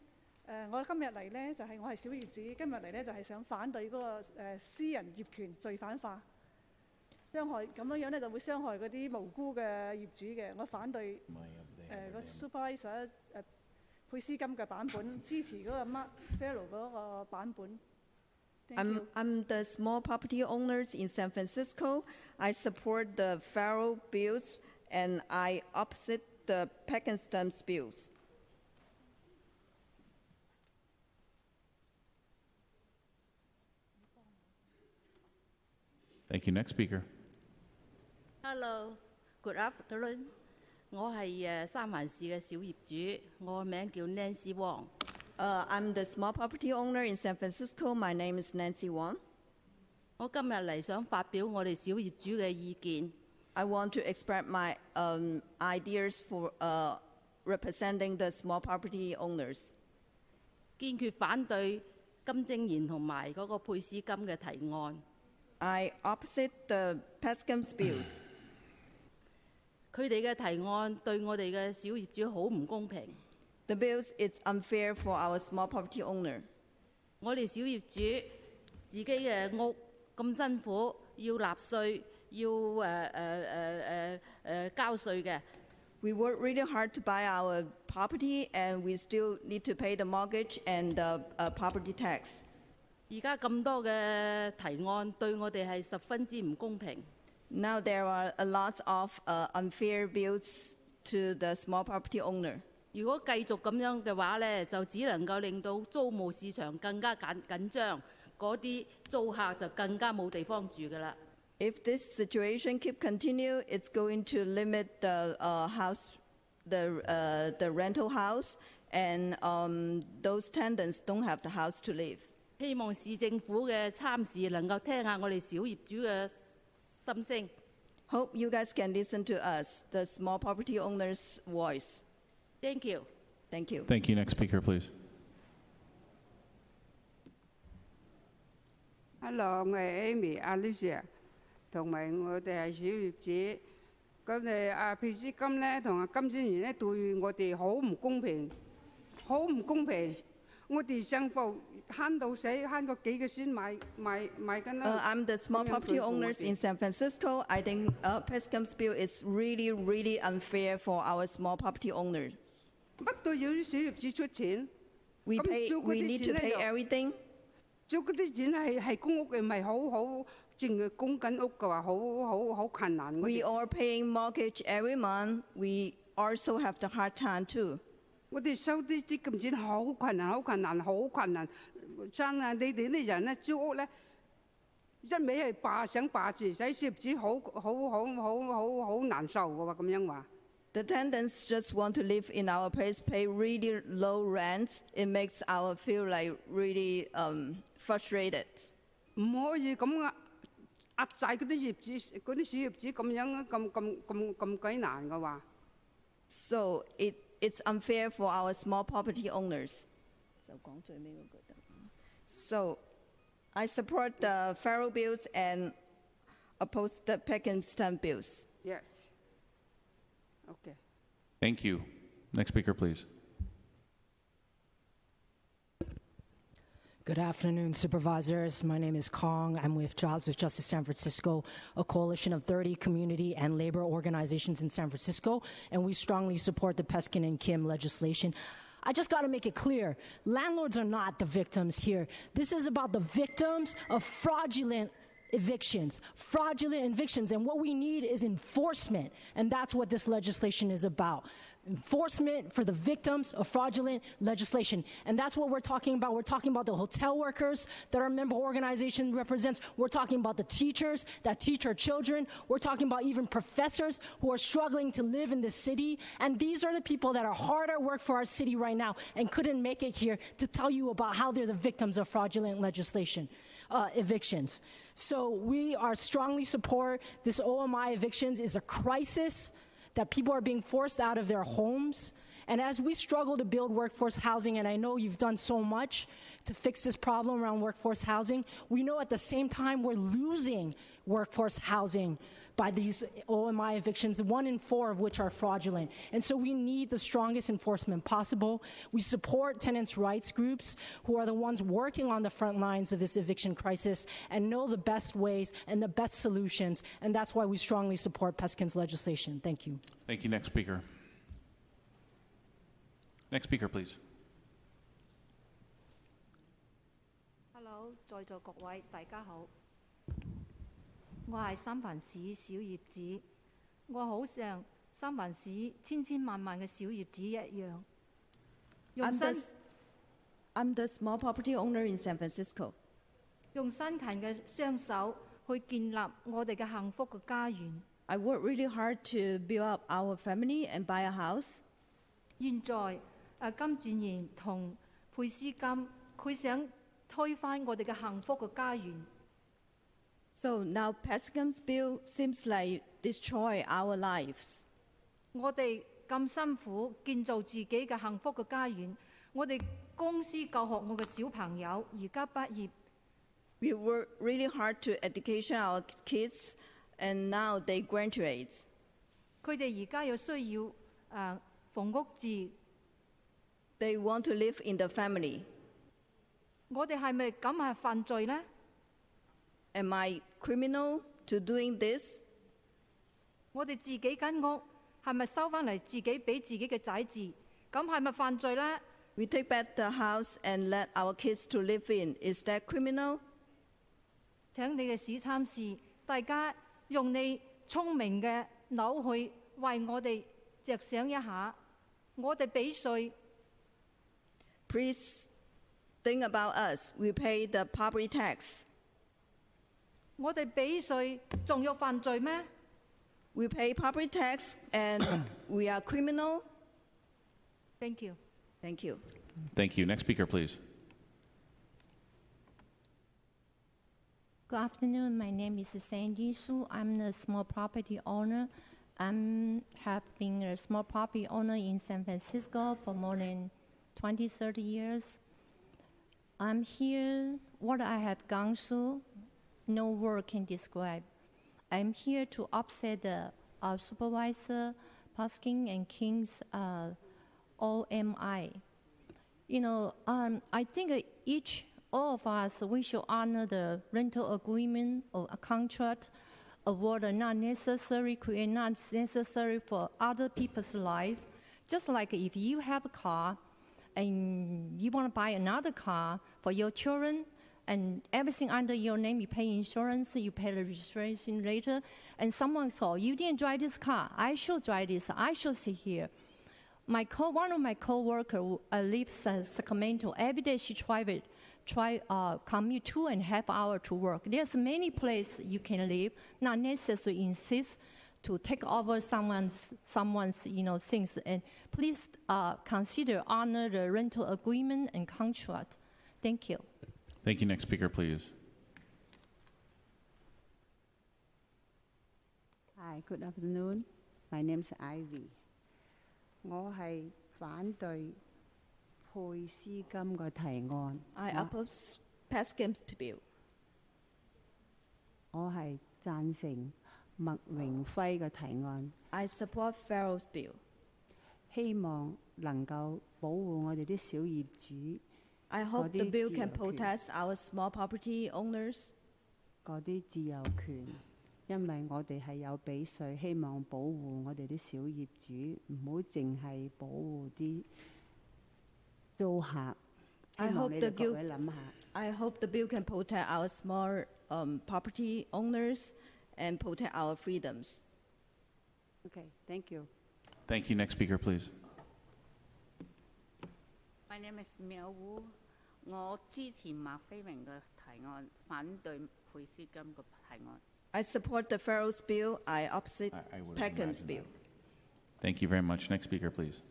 我今日嚟呢，就係我係小業主，今日嚟呢，就係想反對嗰個私人業權罪犯化，傷害咁樣呢，就會傷害嗰啲無辜嘅業主嘅。我反對個 supervisor 佩斯金嘅版本，支持嗰個 Mark Farrell 嗰個版本。I'm the small property owners in San Francisco. I support the Farrell bills, and I opposite the Pakenham bills. Thank you. Next speaker. Hello, good afternoon. 我係三藩市嘅小業主，我名叫 Nancy Wong。I'm the small property owner in San Francisco. My name is Nancy Wong. 我今日嚟想發表我哋小業主嘅意見。I want to express my ideas for representing the small property owners. 堅決反對金正賢同埋嗰個佩斯金嘅提案。I opposite the Pakenham bills. 佢哋嘅提案對我哋嘅小業主好唔公平。The bills is unfair for our small property owner. 我哋小業主自己嘅屋咁辛苦，要納稅，要交稅嘅。We work really hard to buy our property, and we still need to pay the mortgage and the property tax. 而家咁多嘅提案對我哋係十分之唔公平。Now there are a lot of unfair bills to the small property owner. 如果繼續咁樣嘅話咧，就只能夠令到租務市場更加緊張，嗰啲租客就更加冇地方住㗎啦。If this situation keep continue, it's going to limit the rental house, and those tenants don't have the house to live. 希望市政府嘅參事能夠聽下我哋小業主嘅心聲。Hope you guys can listen to us, the small property owners' voice. Thank you. Thank you. Thank you. Next speaker, please. Hello， 我係 Amy Alicia， 同埋我哋係小業主。咁你佩斯金咧同金正賢咧對我哋好唔公平，好唔公平。我哋政府慳到死，慳個幾個先買緊啦。I'm the small property owners in San Francisco. I think Pakenham's bill is really, really unfair for our small property owners. 乜都要小業主出錢。We need to pay everything. 租嗰啲錢係公屋嘅，唔係好淨係供緊屋嘅話，好困難。We are paying mortgage every month. We also have the hard time too. 我哋收啲咁錢好困難，好困難，好困難。真係你哋啲人咧租屋咧，一味係想霸住，使業主好難受嘅喎，咁樣話。The tenants just want to live in our place, pay really low rent. It makes our feel like really frustrated. 唔可以咁壓制嗰啲業主，嗰啲小業主咁樣咁鬼難嘅話。So it's unfair for our small property owners. So I support the Farrell bills and oppose the Pakenham bills. Yes. Okay. Thank you. Next speaker, please. Good afternoon, supervisors. My name is Kong. I'm with Jobs with Justice San Francisco, a coalition of 30 community and labor organizations in San Francisco, and we strongly support the Peskin and Kim legislation. I just got to make it clear, landlords are not the victims here. This is about the victims of fraudulent evictions, and what we need is enforcement, and that's what this legislation is about. Enforcement for the victims of fraudulent legislation, and that's what we're talking about. We're talking about the hotel workers that our member organization represents. We're talking about the teachers that teach our children. We're talking about even professors who are struggling to live in the city, and these are the people that are hard at work for our city right now and couldn't make it here to tell you about how they're the victims of fraudulent legislation. Evictions. So we are strongly support this OMI evictions is a crisis that people are being forced out of their homes. And as we struggle to build workforce housing, and I know you've done so much to fix this problem around workforce housing, we know at the same time we're losing workforce housing by these OMI evictions, 1 in 4 of which are fraudulent. And so we need the strongest enforcement possible. We support tenants' rights groups who are the ones working on the front lines of this eviction crisis and know the best ways and the best solutions, and that's why we strongly support Peskin's legislation. Thank you. Thank you. Next speaker. Next speaker, please. Hello， 在座各位大家好。我係三藩市小業主，我好想三藩市千千萬萬嘅小業主一樣， I'm the small property owner in San Francisco. 用辛勤嘅雙手去建立我哋嘅幸福嘅家園。 I work really hard to build up our family and buy a house. 現在金戰賢同佩斯金，佢想推翻我哋嘅幸福嘅家園。 So now Peskin's bill seems like destroy our lives. 我哋咁辛苦建造自己嘅幸福嘅家園，我哋公司教學我嘅小朋友而家畢業。 We work really hard to education our kids, and now they graduate. 佢哋而家有需要房屋住。 They want to live in the family. 我哋係咪咁係犯罪呢？ Am I criminal to doing this? 我哋自己間屋係咪收翻嚟自己俾自己嘅仔住？咁係咪犯罪呢？ We take back the house and let our kids to live in. Is that criminal? 請你嘅市參事，大家用你聰明嘅腦去為我哋着想一下。我哋俾稅。 Please think about us. We pay the property tax. 我哋俾稅仲要犯罪咩？ We pay property tax and we are criminal. Thank you. Thank you. Thank you. Next speaker, please. Good afternoon. My name is Sandy Su. I'm a small property owner. I have been a small property owner in San Francisco for more than 20, 30 years. I'm here, what I have gone through, no word can describe. I'm here to upset our supervisor, Paskin and King's OMI. You know, I think all of us, we should honor the rental agreement or a contract, avoid not necessary, create not necessary for other people's life. Just like if you have a car and you want to buy another car for your children, and everything under your name, you pay insurance, you pay the registration later, and someone saw, you didn't drive this car, I should drive this, I should sit here. One of my co-workers lives in Sacramento. Every day she commute 2.5 hours to work. There's many places you can live, not necessarily insist to take over someone's things. And please consider honor the rental agreement and contract. Thank you. Thank you. Next speaker, please. Hi, good afternoon. My name is Ivy. 我係反對佩斯金嘅提案。I oppose Peskin's bill. 我係贊成麥榮輝嘅提案。I support Farrell's bill. 希望能夠保護我哋啲小業主。 I hope the bill can protect our small property owners. 嗰啲自由權，因為我哋係有俾稅，希望保護我哋啲小業主，唔好淨係保護啲租客。希望你哋各位諗下。I hope the bill can protect our small property owners and protect our freedoms. Okay, thank you. Thank you. Next speaker, please. My name is Miao Wu. 我支持麥飛明嘅提案，反對佩斯金嘅提案。I support the Farrell's bill. I opposite Peskin's bill. Thank you very much. Next speaker, please.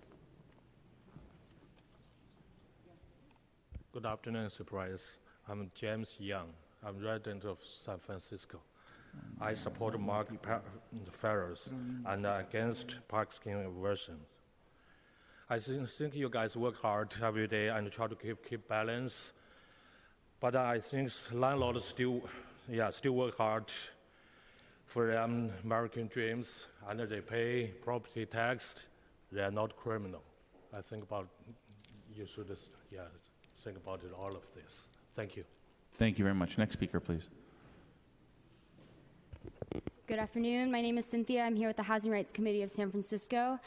Good afternoon, Supervisor. I'm James Young. I'm resident of San Francisco. I support Mark Farrell's and against Paskin version. I think you guys work hard every day and try to keep balance. But I think landlords still work hard for their American dreams, and they pay property tax. They are not criminal. I think you should think about all of this. Thank you. Thank you very much. Next speaker, please. Good afternoon. My name is Cynthia. I'm here with the Housing Rights Committee of San Francisco.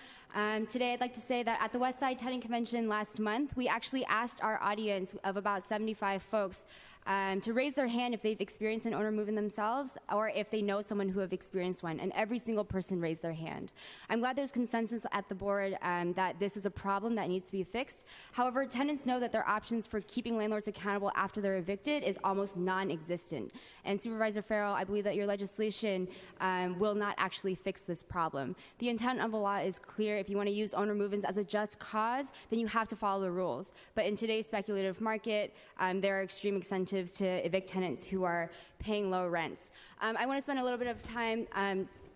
Today, I'd like to say that at the West Side Tenant Convention last month, we actually asked our audience of about 75 folks to raise their hand if they've experienced an owner move-in themselves or if they know someone who have experienced one, and every single person raised their hand. I'm glad there's consensus at the board that this is a problem that needs to be fixed. However, tenants know that their options for keeping landlords accountable after they're evicted is almost non-existent. And Supervisor Farrell, I believe that your legislation will not actually fix this problem. The intent of the law is clear. If you want to use owner move-ins as a just cause, then you have to follow the rules. But in today's speculative market, there are extreme incentives to evict tenants who are paying low rents. I want to spend a little bit of time.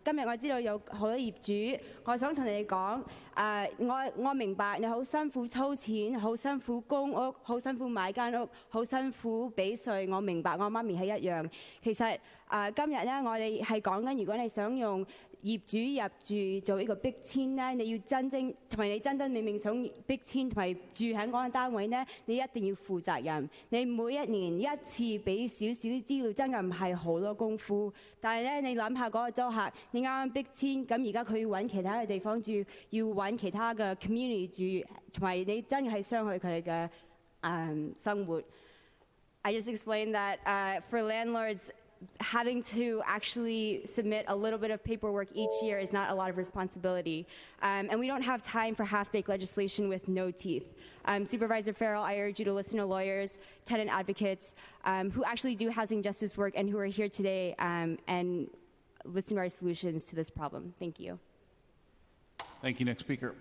今日我知道有好多業主，我想同你哋講，我明白你好辛苦儲錢，好辛苦供屋，好辛苦買間屋，好辛苦俾稅。我明白，我媽咪係一樣。其實今日咧，我哋係講緊，如果你想用業主入住做呢個逼遷咧，你要真正同埋你真正正想逼遷同埋住喺嗰個單位咧，你一定要負責任。你每一年一次俾少少資料，真係唔係好多功夫。但係咧，你諗下嗰個租客，你啱啱逼遷，咁而家佢要揾其他嘅地方住，要揾其他嘅 community 住，同埋你真係傷害佢哋嘅生活。I just explained that for landlords, having to actually submit a little bit of paperwork each year is not a lot of responsibility. And we don't have time for half-baked legislation with no teeth. Supervisor Farrell, I urge you to listen to lawyers, tenant advocates who actually do housing justice work and who are here today and listen to our solutions to this problem. Thank you. Thank you. Next speaker.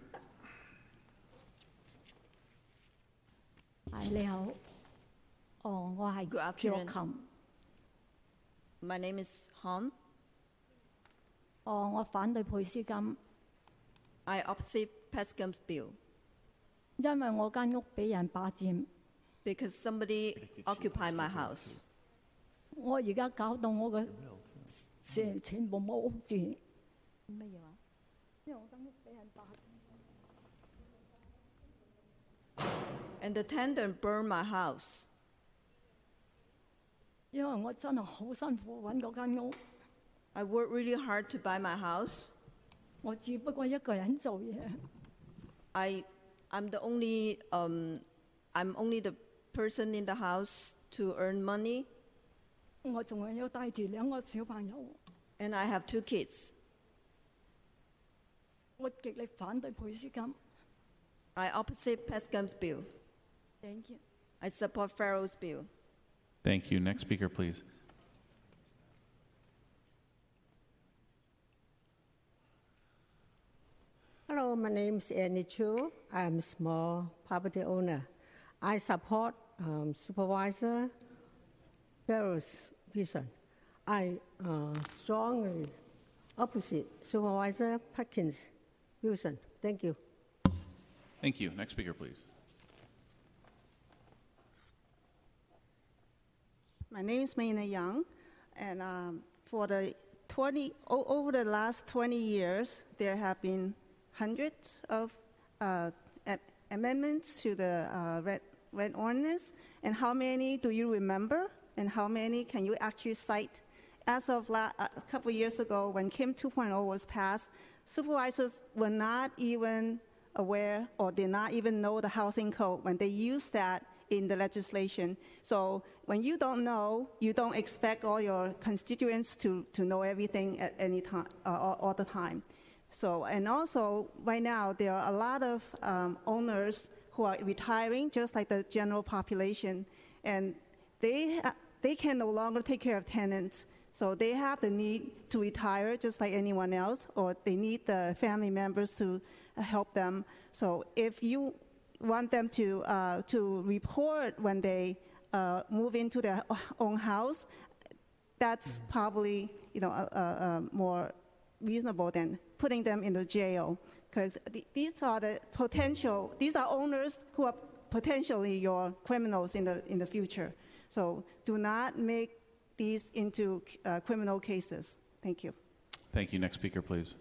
你好，我係 Good afternoon. 卓琴。 My name is Han. 我反對佩斯金， I opposite Pescam's bill 因為我間屋俾人霸佔， because somebody occupied my house. 我而家搞到我嘅全部冇屋住。乜嘢話？因為我間屋俾人霸。 And the tenant burned my house. 因為我真係好辛苦揾嗰間屋。 I worked really hard to buy my house. 我只不過一個人做嘢。 I'm only the person in the house to earn money. 我仲係要帶住2個小朋友。 And I have 2 kids. 我極力反對佩斯金。 I opposite Pescam's bill. Thank you. I support Farrell's bill. Thank you. Next speaker, please. Hello, my name is Annie Chu. I'm a small property owner. I support Supervisor Farrell's vision. I strongly opposite Supervisor Perkins' vision. Thank you. Thank you. Next speaker, please. My name is Mayna Young, and for the over the last 20 years, there have been hundreds of amendments to the rent ordinance. And how many do you remember? And how many can you actually cite? As of a couple years ago, when Kim 2.0 was passed, supervisors were not even aware or did not even know the housing code when they used that in the legislation. So when you don't know, you don't expect all your constituents to know everything at any time, all the time. So, and also right now there are a lot of owners who are retiring, just like the general population, and they can no longer take care of tenants. So they have the need to retire just like anyone else, or they need the family members to help them. So if you want them to report when they move into their own house, that's probably more reasonable than putting them in the jail, because these are owners who are potentially your criminals in the future. So do not make these into criminal cases. Thank you. Thank you. Next speaker, please.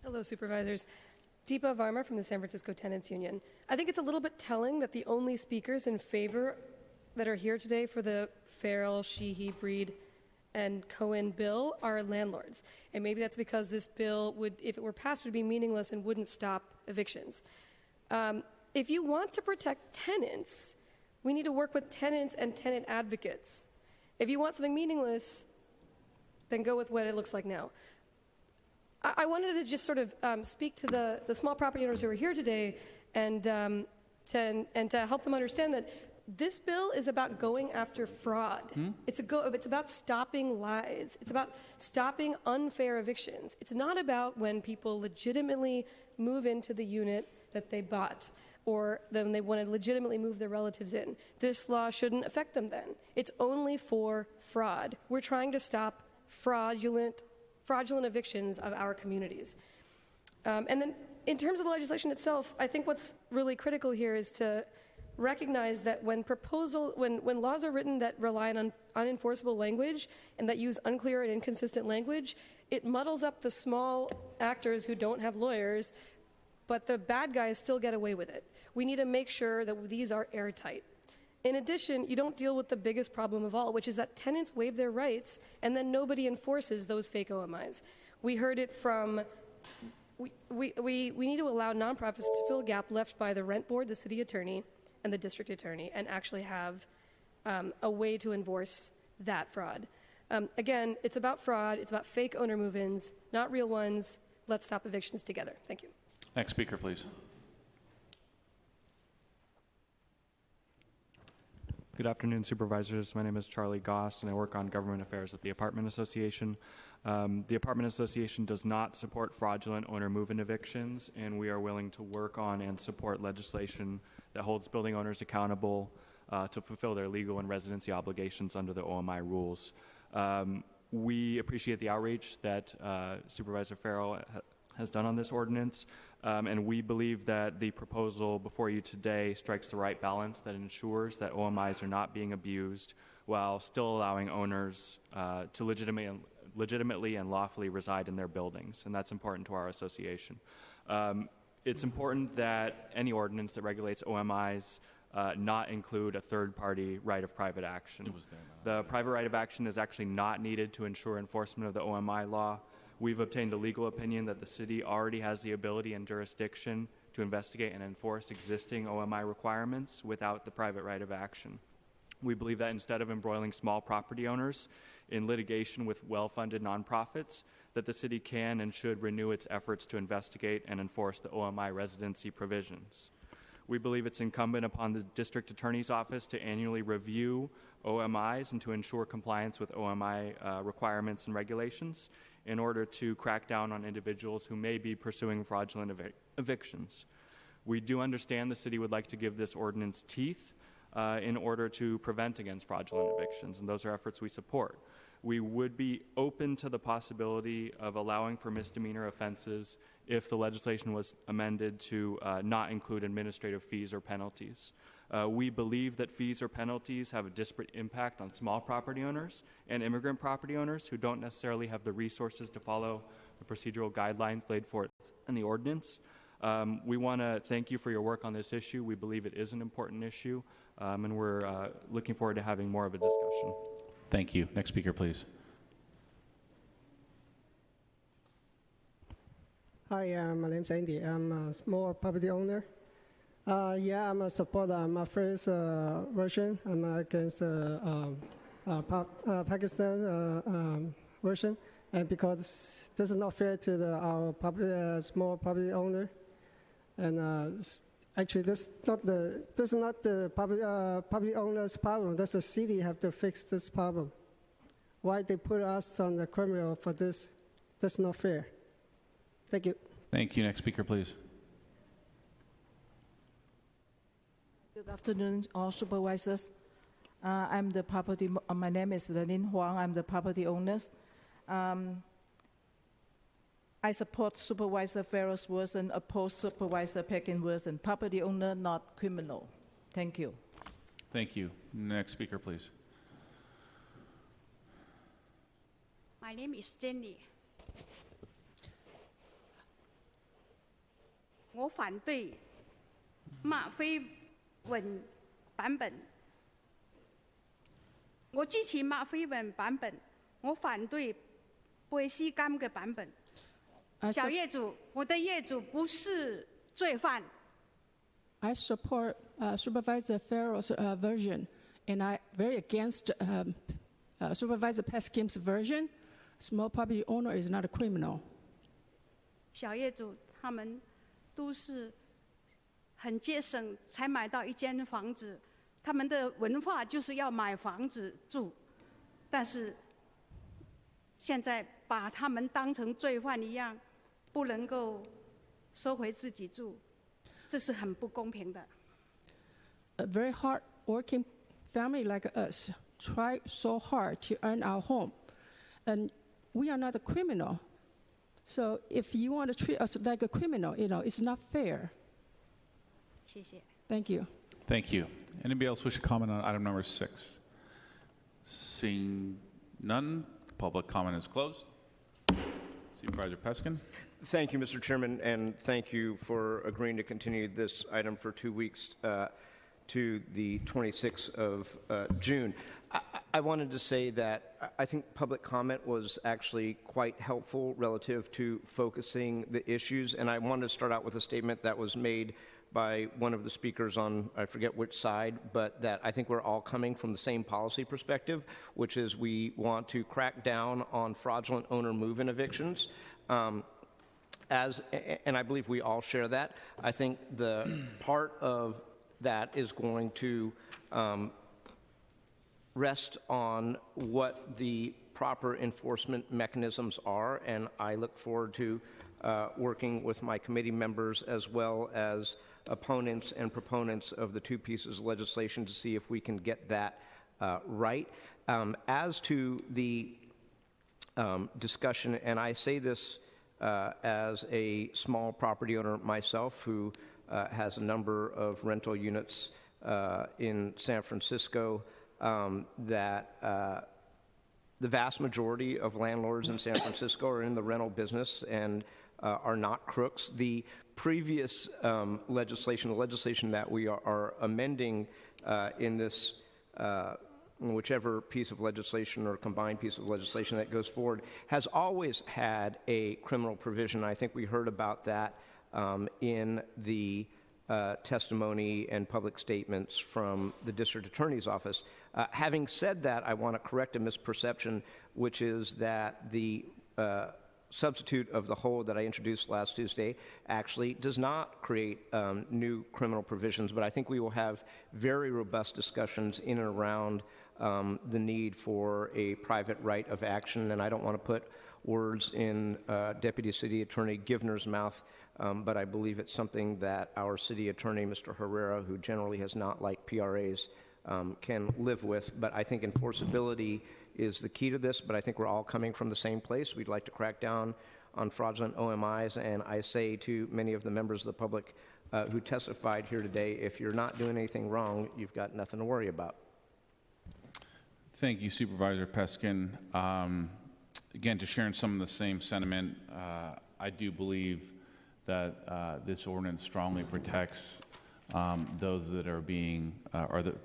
Hello, supervisors. Deepa Varma from the San Francisco Tenants Union. I think it's a little bit telling that the only speakers in favor that are here today for the Farrell, Sheehy, Breed, and Cohen bill are landlords. And maybe that's because this bill would, if it were passed, would be meaningless and wouldn't stop evictions. If you want to protect tenants, We need to work with tenants and tenant advocates. If you want something meaningless, then go with what it looks like now. I wanted to just sort of speak to the small property owners who are here today and to help them understand that this bill is about going after fraud. It's about stopping lies. It's about stopping unfair evictions. It's not about when people legitimately move into the unit that they bought, or then they want to legitimately move their relatives in. This law shouldn't affect them then. It's only for fraud. We're trying to stop fraudulent evictions of our communities. And then in terms of the legislation itself, I think what's really critical here is to recognize that when laws are written that rely on unenforceable language and that use unclear and inconsistent language, it muddles up the small actors who don't have lawyers, but the bad guys still get away with it. We need to make sure that these are airtight. In addition, you don't deal with the biggest problem of all, which is that tenants waive their rights and then nobody enforces those fake OMIs. We heard it from, we need to allow nonprofits to fill a gap left by the rent board, the city attorney, and the district attorney, and actually have a way to enforce that fraud. Again, it's about fraud, it's about fake owner move-ins, not real ones. Let's stop evictions together. Thank you. Next speaker, please. Good afternoon, supervisors. My name is Charlie Goss, and I work on government affairs at the Apartment Association. The Apartment Association does not support fraudulent owner move-in evictions, and we are willing to work on and support legislation that holds building owners accountable to fulfill their legal and residency obligations under the OMI rules. We appreciate the outreach that Supervisor Farrell has done on this ordinance, and we believe that the proposal before you today strikes the right balance that ensures that OMIs are not being abused while still allowing owners to legitimately and lawfully reside in their buildings, and that's important to our association. It's important that any ordinance that regulates OMIs not include a third-party right of private action. The private right of action is actually not needed to ensure enforcement of the OMI law. We've obtained a legal opinion that the city already has the ability and jurisdiction to investigate and enforce existing OMI requirements without the private right of action. We believe that instead of embroiling small property owners in litigation with well-funded nonprofits, that the city can and should renew its efforts to investigate and enforce the OMI residency provisions. We believe it's incumbent upon the district attorney's office to annually review OMIs and to ensure compliance with OMI requirements and regulations in order to crack down on individuals who may be pursuing fraudulent evictions. We do understand the city would like to give this ordinance teeth in order to prevent against fraudulent evictions, and those are efforts we support. We would be open to the possibility of allowing for misdemeanor offenses if the legislation was amended to not include administrative fees or penalties. We believe that fees or penalties have a disparate impact on small property owners and immigrant property owners who don't necessarily have the resources to follow the procedural guidelines laid forth in the ordinance. We want to thank you for your work on this issue. We believe it is an important issue, and we're looking forward to having more of a discussion. Thank you. Next speaker, please. Hi, my name's Andy. I'm a small property owner. I'm a supporter. I'm a first version. I'm against Pakistan version, and because this is not fair to our small property owner, and actually this is not the property owner's problem. That's the city have to fix this problem. Why they put us on the criminal for this? That's not fair. Thank you. Thank you. Next speaker, please. Good afternoon, all supervisors. My name is Lenin Huang. I'm the property owner. I support Supervisor Farrell's version, oppose Supervisor Pekin's version. Property owner, not criminal. Thank you. Thank you. Next speaker, please. My name is Jenny. 我反对马飞文版本。我支持马飞文版本，我反对贝西干的版本。小业主，我的业主不是罪犯， I support Supervisor Farrell's version, and I very against Supervisor Peskin's version. Small property owner is not a criminal. 小业主他们都是很节省才买到一间房子，他们的文化就是要买房子住，但是现在把他们当成罪犯一样，不能够收回自己住，这是很不公平的。A very hard-working family like us try so hard to earn our home, and we are not a criminal. So if you want to treat us like a criminal, it's not fair. 谢谢。 Thank you. Thank you. Anybody else wish to comment on item number 6? Seeing none, public comment is closed. Supervisor Peskin. Thank you, Mr. Chairman, and thank you for agreeing to continue this item for 2 weeks to the 26th of June. I wanted to say that I think public comment was actually quite helpful relative to focusing the issues, and I wanted to start out with a statement that was made by one of the speakers on, I forget which side, but that I think we're all coming from the same policy perspective, which is we want to crack down on fraudulent owner move-in evictions. And I believe we all share that. I think the part of that is going to rest on what the proper enforcement mechanisms are, and I look forward to working with my committee members as well as opponents and proponents of the 2 pieces of legislation to see if we can get that right. As to the discussion, and I say this as a small property owner myself who has a number of rental units in San Francisco, that the vast majority of landlords in San Francisco are in the rental business and are not crooks. The previous legislation, the legislation that we are amending in this, whichever piece of legislation or combined piece of legislation that goes forward, has always had a criminal provision. I think we heard about that in the testimony and public statements from the district attorney's office. Having said that, I want to correct a misperception, which is that the substitute of the whole that I introduced last Tuesday actually does not create new criminal provisions, but I think we will have very robust discussions in and around the need for a private right of action, and I don't want to put words in Deputy City Attorney Givner's mouth, but I believe it's something that our City Attorney, Mr. Herrera, who generally has not liked PRAs, can live with. But I think enforceability is the key to this, but I think we're all coming from the same place. We'd like to crack down on fraudulent OMIs, and I say to many of the members of the public who testified here today, if you're not doing anything wrong, you've got nothing to worry about. Thank you, Supervisor Peskin. Again, to share in some of the same sentiment, I do believe that this ordinance strongly protects those that are being,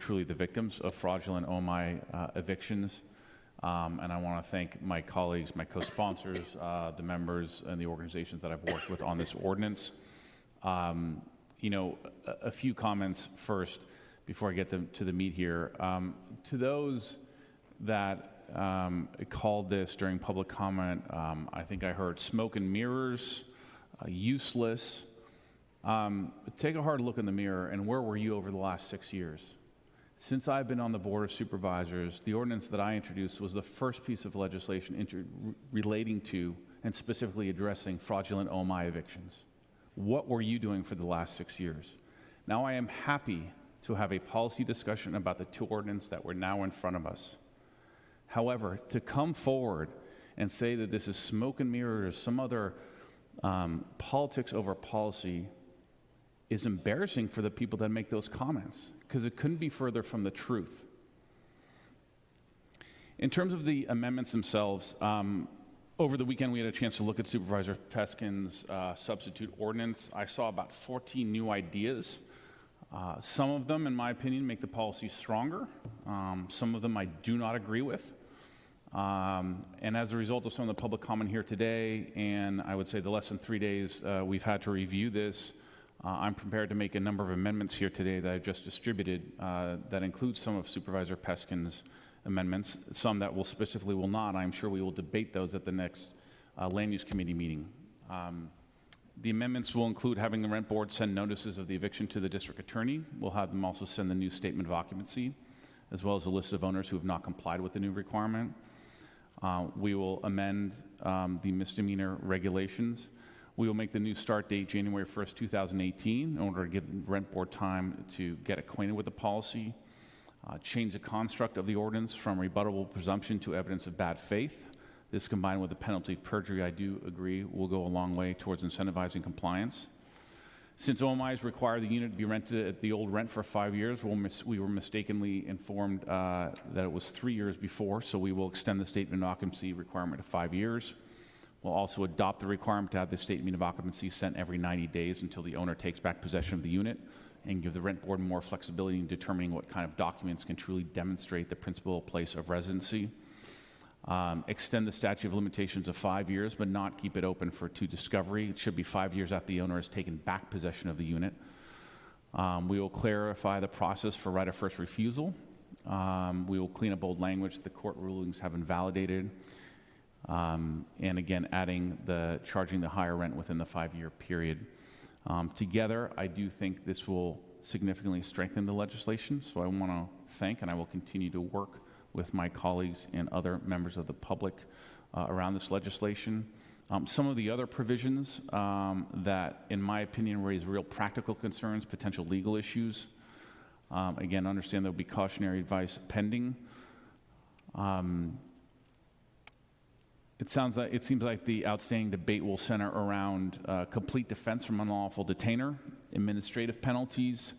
truly the victims of fraudulent OMI evictions. And I want to thank my colleagues, my co-sponsors, the members, and the organizations that I've worked with on this ordinance. A few comments first before I get to the meat here. To those that called this during public comment, I think I heard smoke and mirrors, useless. Take a hard look in the mirror, and where were you over the last 6 years? Since I've been on the Board of Supervisors, the ordinance that I introduced was the first piece of legislation relating to and specifically addressing fraudulent OMI evictions. What were you doing for the last 6 years? Now I am happy to have a policy discussion about the 2 ordinances that were now in front of us. However, to come forward and say that this is smoke and mirrors or some other politics over policy is embarrassing for the people that make those comments, because it couldn't be further from the truth. In terms of the amendments themselves, over the weekend we had a chance to look at Supervisor Peskin's substitute ordinance. I saw about 14 new ideas. Some of them, in my opinion, make the policy stronger. Some of them I do not agree with. And as a result of some of the public comment here today, and I would say the less than 3 days we've had to review this, I'm prepared to make a number of amendments here today that I've just distributed that include some of Supervisor Peskin's amendments, some that will specifically will not. I'm sure we will debate those at the next Land Use Committee meeting. The amendments will include having the rent board send notices of the eviction to the district attorney. We'll have them also send the new statement of occupancy, as well as a list of owners who have not complied with the new requirement. We will amend the misdemeanor regulations. We will make the new start date January 1st, 2018, in order to give the rent board time to get acquainted with the policy, change the construct of the ordinance from rebuttable presumption to evidence of bad faith. This, combined with the penalty of perjury, I do agree will go a long way towards incentivizing compliance. Since OMIs require the unit to be rented at the old rent for 5 years, we were mistakenly informed that it was 3 years before, so we will extend the statement of occupancy requirement to 5 years. We'll also adopt the requirement to have the statement of occupancy sent every 90 days until the owner takes back possession of the unit, and give the rent board more flexibility in determining what kind of documents can truly demonstrate the principal place of residency. Extend the statute of limitations of 5 years, but not keep it open to discovery. It should be 5 years after the owner has taken back possession of the unit. We will clarify the process for right of first refusal. We will clean up old language that the court rulings have invalidated. And again, adding charging the higher rent within the 5-year period. Together, I do think this will significantly strengthen the legislation. So I want to thank, and I will continue to work with my colleagues and other members of the public around this legislation. Some of the other provisions that, in my opinion, raise real practical concerns, potential legal issues. Again, understand there will be cautionary advice pending. It seems like the outstanding debate will center around complete defense from unlawful detainer, administrative penalties,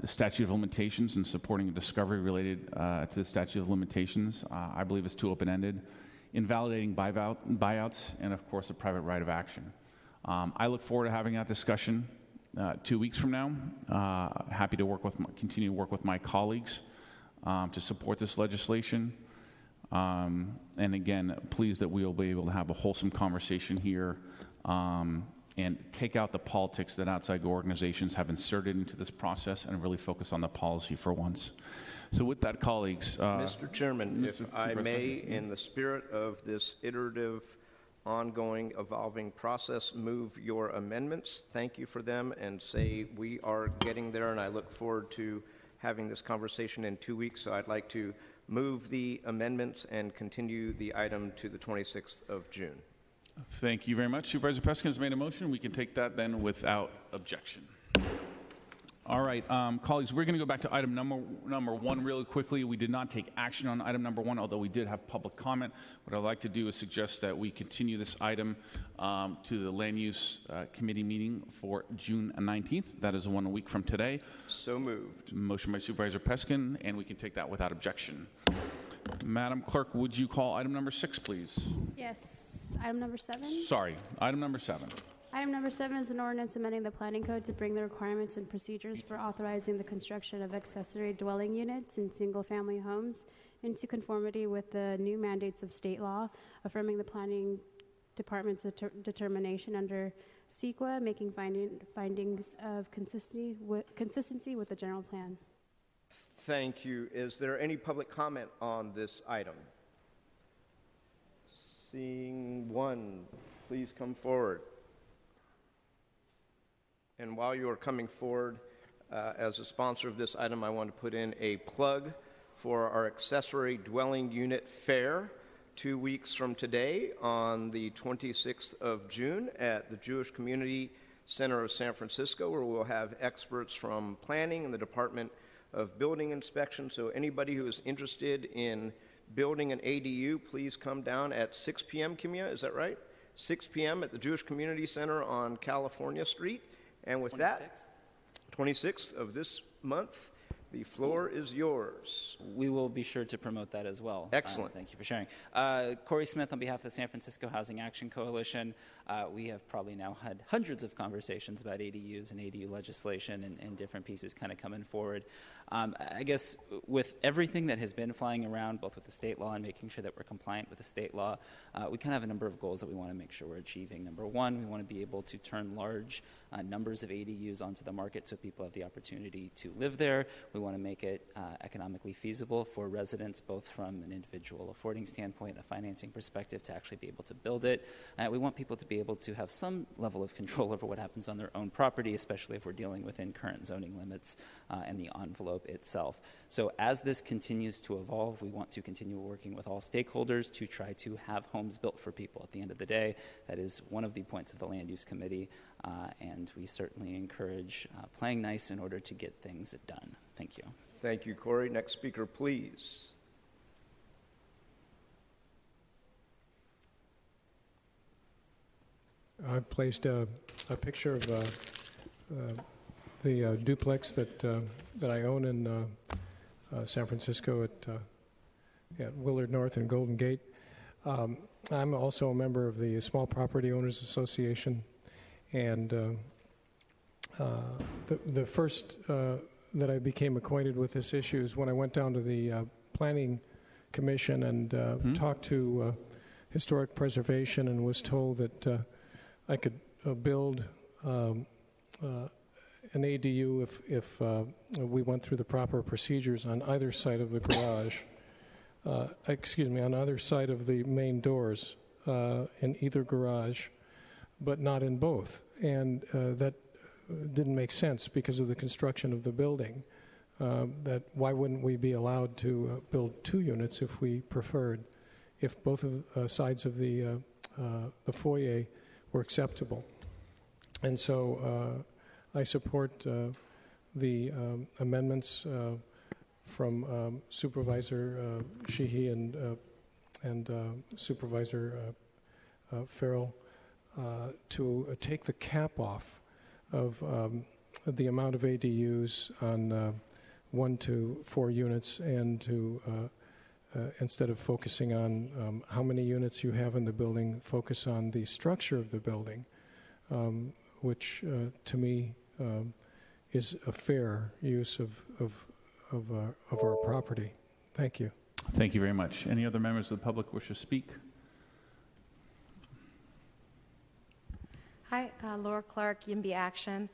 the statute of limitations, and supporting a discovery related to the statute of limitations. I believe it's too open-ended. Invalidating buyouts, and of course, a private right of action. I look forward to having that discussion 2 weeks from now. Happy to continue to work with my colleagues to support this legislation. And again, pleased that we will be able to have a wholesome conversation here and take out the politics that outside organizations have inserted into this process and really focus on the policy for once. So with that, colleagues. Mr. Chairman, if I may, in the spirit of this iterative, ongoing, evolving process, move your amendments. Thank you for them, and say we are getting there, and I look forward to having this conversation in 2 weeks. So I'd like to move the amendments and continue the item to the 26th of June. Thank you very much. Supervisor Peskin has made a motion. We can take that then without objection. All right, colleagues, we're going to go back to item number one really quickly. We did not take action on item number one, although we did have public comment. What I'd like to do is suggest that we continue this item to the Land Use Committee meeting for June 19th. That is 1 week from today. So moved. Motion by Supervisor Peskin, and we can take that without objection. Madam Clerk, would you call item number 6, please? Yes. Item number 7? Sorry, item number 7. Item number 7 is an ordinance amending the planning code to bring the requirements and procedures for authorizing the construction of accessory dwelling units in single-family homes into conformity with the new mandates of state law, affirming the planning department's determination under CEQA, making findings of consistency with the general plan. Thank you. Is there any public comment on this item? Seeing one, please come forward. And while you are coming forward, as a sponsor of this item, I want to put in a plug for our accessory dwelling unit fair 2 weeks from today on the 26th of June at the Jewish Community Center of San Francisco, where we'll have experts from planning and the Department of Building Inspection. So anybody who is interested in building an ADU, please come down at 6 p.m., Kimia, is that right? 6 p.m. at the Jewish Community Center on California Street. And with 26th. That, 26th of this month, The floor is yours. We will be sure to promote that as well. Excellent. Thank you for sharing. Corey Smith on behalf of the San Francisco Housing Action Coalition. We have probably now had hundreds of conversations about ADUs and ADU legislation and different pieces kind of coming forward. I guess with everything that has been flying around, both with the state law and making sure that we're compliant with the state law, we kind of have a number of goals that we want to make sure we're achieving. Number one, we want to be able to turn large numbers of ADUs onto the market so people have the opportunity to live there. We want to make it economically feasible for residents, both from an individual affording standpoint, a financing perspective, to actually be able to build it. We want people to be able to have some level of control over what happens on their own property, especially if we're dealing within current zoning limits and the envelope itself. So as this continues to evolve, we want to continue working with all stakeholders to try to have homes built for people. At the end of the day, that is one of the points of the Land Use Committee, and we certainly encourage playing nice in order to get things done. Thank you. Thank you, Corey. Next speaker, please. I've placed a picture of the duplex that I own in San Francisco at Willard North and Golden Gate. I'm also a member of the Small Property Owners Association, and the first that I became acquainted with this issue is when I went down to the Planning Commission and talked to Historic Preservation and was told that I could build an ADU if we went through the proper procedures on either side of the garage. On either side of the main doors in either garage, but not in both. And that didn't make sense because of the construction of the building. That why wouldn't we be allowed to build 2 units if we preferred, if both of sides of the foyer were acceptable? And so I support the amendments from Supervisor Sheehy and Supervisor Farrell to take the cap off of the amount of ADUs on 1 to 4 units, and to instead of focusing on how many units you have in the building, focus on the structure of the building, which to me is a fair use of our property. Thank you. Thank you very much. Any other members of the public wish to speak? Hi, Laura Clark, YIMBY Action.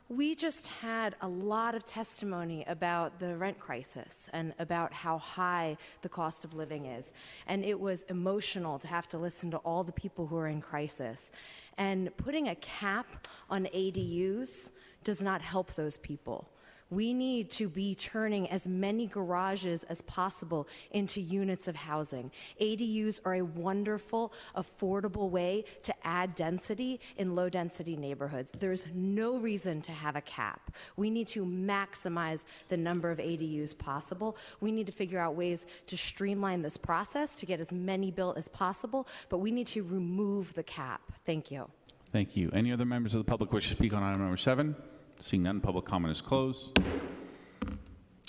We just had a lot of testimony about the rent crisis and about how high the cost of living is. And it was emotional to have to listen to all the people who are in crisis. And putting a cap on ADUs does not help those people. We need to be turning as many garages as possible into units of housing. ADUs are a wonderful, affordable way to add density in low-density neighborhoods. There's no reason to have a cap. We need to maximize the number of ADUs possible. We need to figure out ways to streamline this process to get as many built as possible, but we need to remove the cap. Thank you. Thank you. Any other members of the public wish to speak on item number 7? Seeing none, public comment is closed.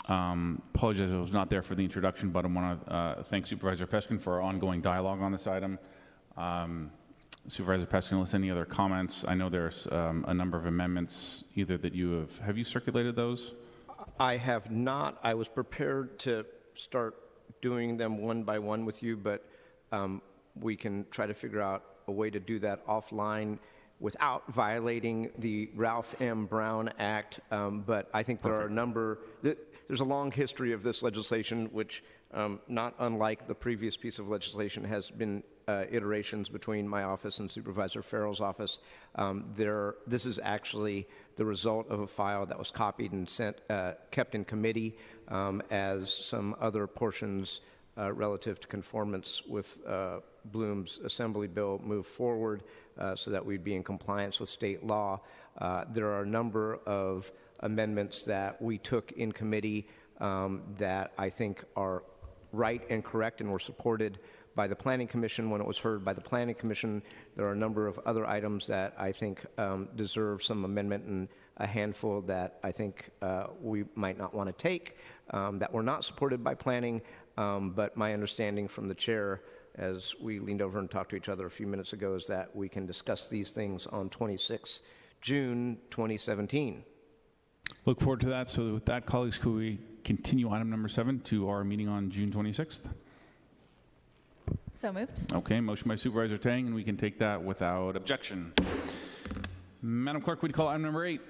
Apologize I was not there for the introduction, but I want to thank Supervisor Peskin for our ongoing dialogue on this item. Supervisor Peskin, unless any other comments, I know there's a number of amendments either that you have you circulated those? I have not. I was prepared to start doing them one by one with you, but we can try to figure out a way to do that offline without violating the Ralph M. Brown Act. But I think there are a number, there's a long history of this legislation, which not unlike the previous piece of legislation has been iterations between my office and Supervisor Farrell's office. This is actually the result of a file that was copied and kept in committee as some other portions relative to conformance with Bloom's assembly bill move forward so that we'd be in compliance with state law. There are a number of amendments that we took in committee that I think are right and correct and were supported by the Planning Commission when it was heard by the Planning Commission. There are a number of other items that I think deserve some amendment, and a handful that I think we might not want to take, that were not supported by planning, but my understanding from the chair as we leaned over and talked to each other a few minutes ago is that we can discuss these things on 26 June 2017. Look forward to that. So with that, colleagues, could we continue item number 7 to our meeting on June 26th? So moved. Okay, motion by Supervisor Tang, and we can take that without objection. Madam Clerk, would you call item number 8?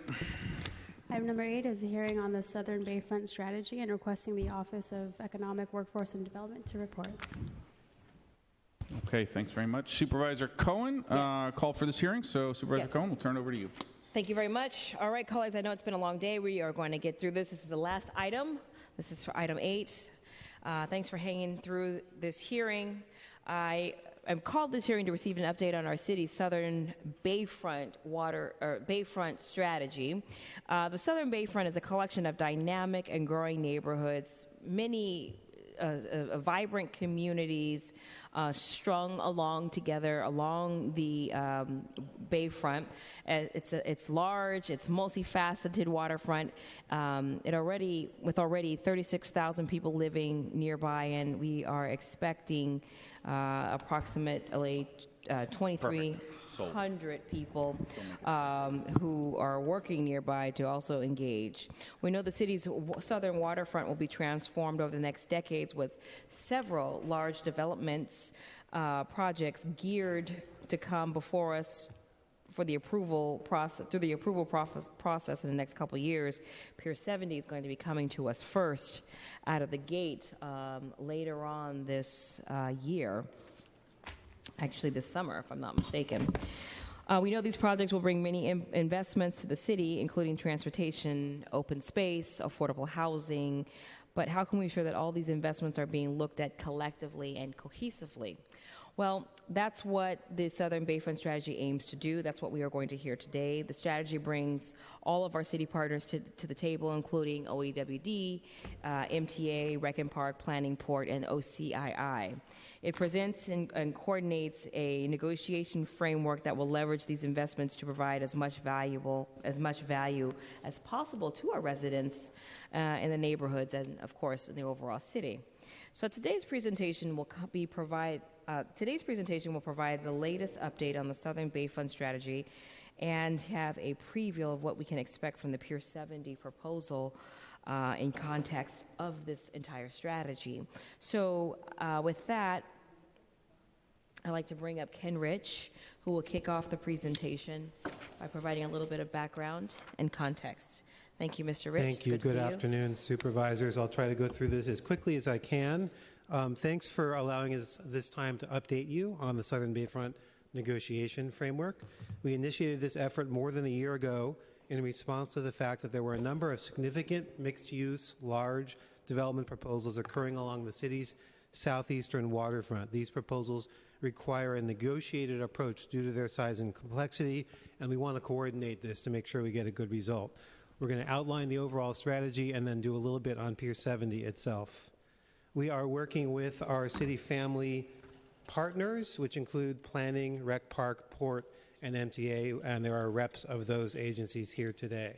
Item number 8 is a hearing on the Southern Bayfront strategy and requesting the Office of Economic, Workforce, and Development to report. Okay, thanks very much. Supervisor Cohen, call for this hearing. So Supervisor Cohen, we'll turn it over to you. Thank you very much. All right, colleagues, I know it's been a long day. We are going to get through this. This is the last item. This is for item 8. Thanks for hanging through this hearing. I am called this hearing to receive an update on our city's Southern Bayfront Bayfront strategy. The Southern Bayfront is a collection of dynamic and growing neighborhoods, many vibrant communities strung along together along the Bayfront. It's large, it's multifaceted waterfront. With already 36,000 people living nearby, and we are expecting approximately 2,300 people who are working nearby to also engage. We know the city's southern waterfront will be transformed over the next decades with several large developments, projects geared to come before us for the approval process, through the approval process in the next couple of years. Pier 70 is going to be coming to us first out of the gate later on this year. Actually this summer, if I'm not mistaken. We know these projects will bring many investments to the city, including transportation, open space, affordable housing, but how can we ensure that all these investments are being looked at collectively and cohesively? Well, that's what the Southern Bayfront Strategy aims to do. That's what we are going to hear today. The strategy brings all of our city partners to the table, including OEWD, MTA, Rec and Park, Planning Port, and OCII. It presents and coordinates a negotiation framework that will leverage these investments to provide as much value as possible to our residents in the neighborhoods and, of course, in the overall city. So today's presentation will provide the latest update on the Southern Bayfront strategy and have a preview of what we can expect from the Pier 70 proposal in context of this entire strategy. So with that, I'd like to bring up Ken Rich, who will kick off the presentation by providing a little bit of background and context. Thank you, Mr. Rich. Thank you. Good afternoon, supervisors. I'll try to go through this as quickly as I can. Thanks for allowing us this time to update you on the Southern Bayfront negotiation framework. We initiated this effort more than a year ago in response to the fact that there were a number of significant mixed-use, large development proposals occurring along the city's southeastern waterfront. These proposals require a negotiated approach due to their size and complexity, and we want to coordinate this to make sure we get a good result. We're going to outline the overall strategy and then do a little bit on Pier 70 itself. We are working with our city family partners, which include Planning, Rec Park, Port, and MTA, and there are reps of those agencies here today.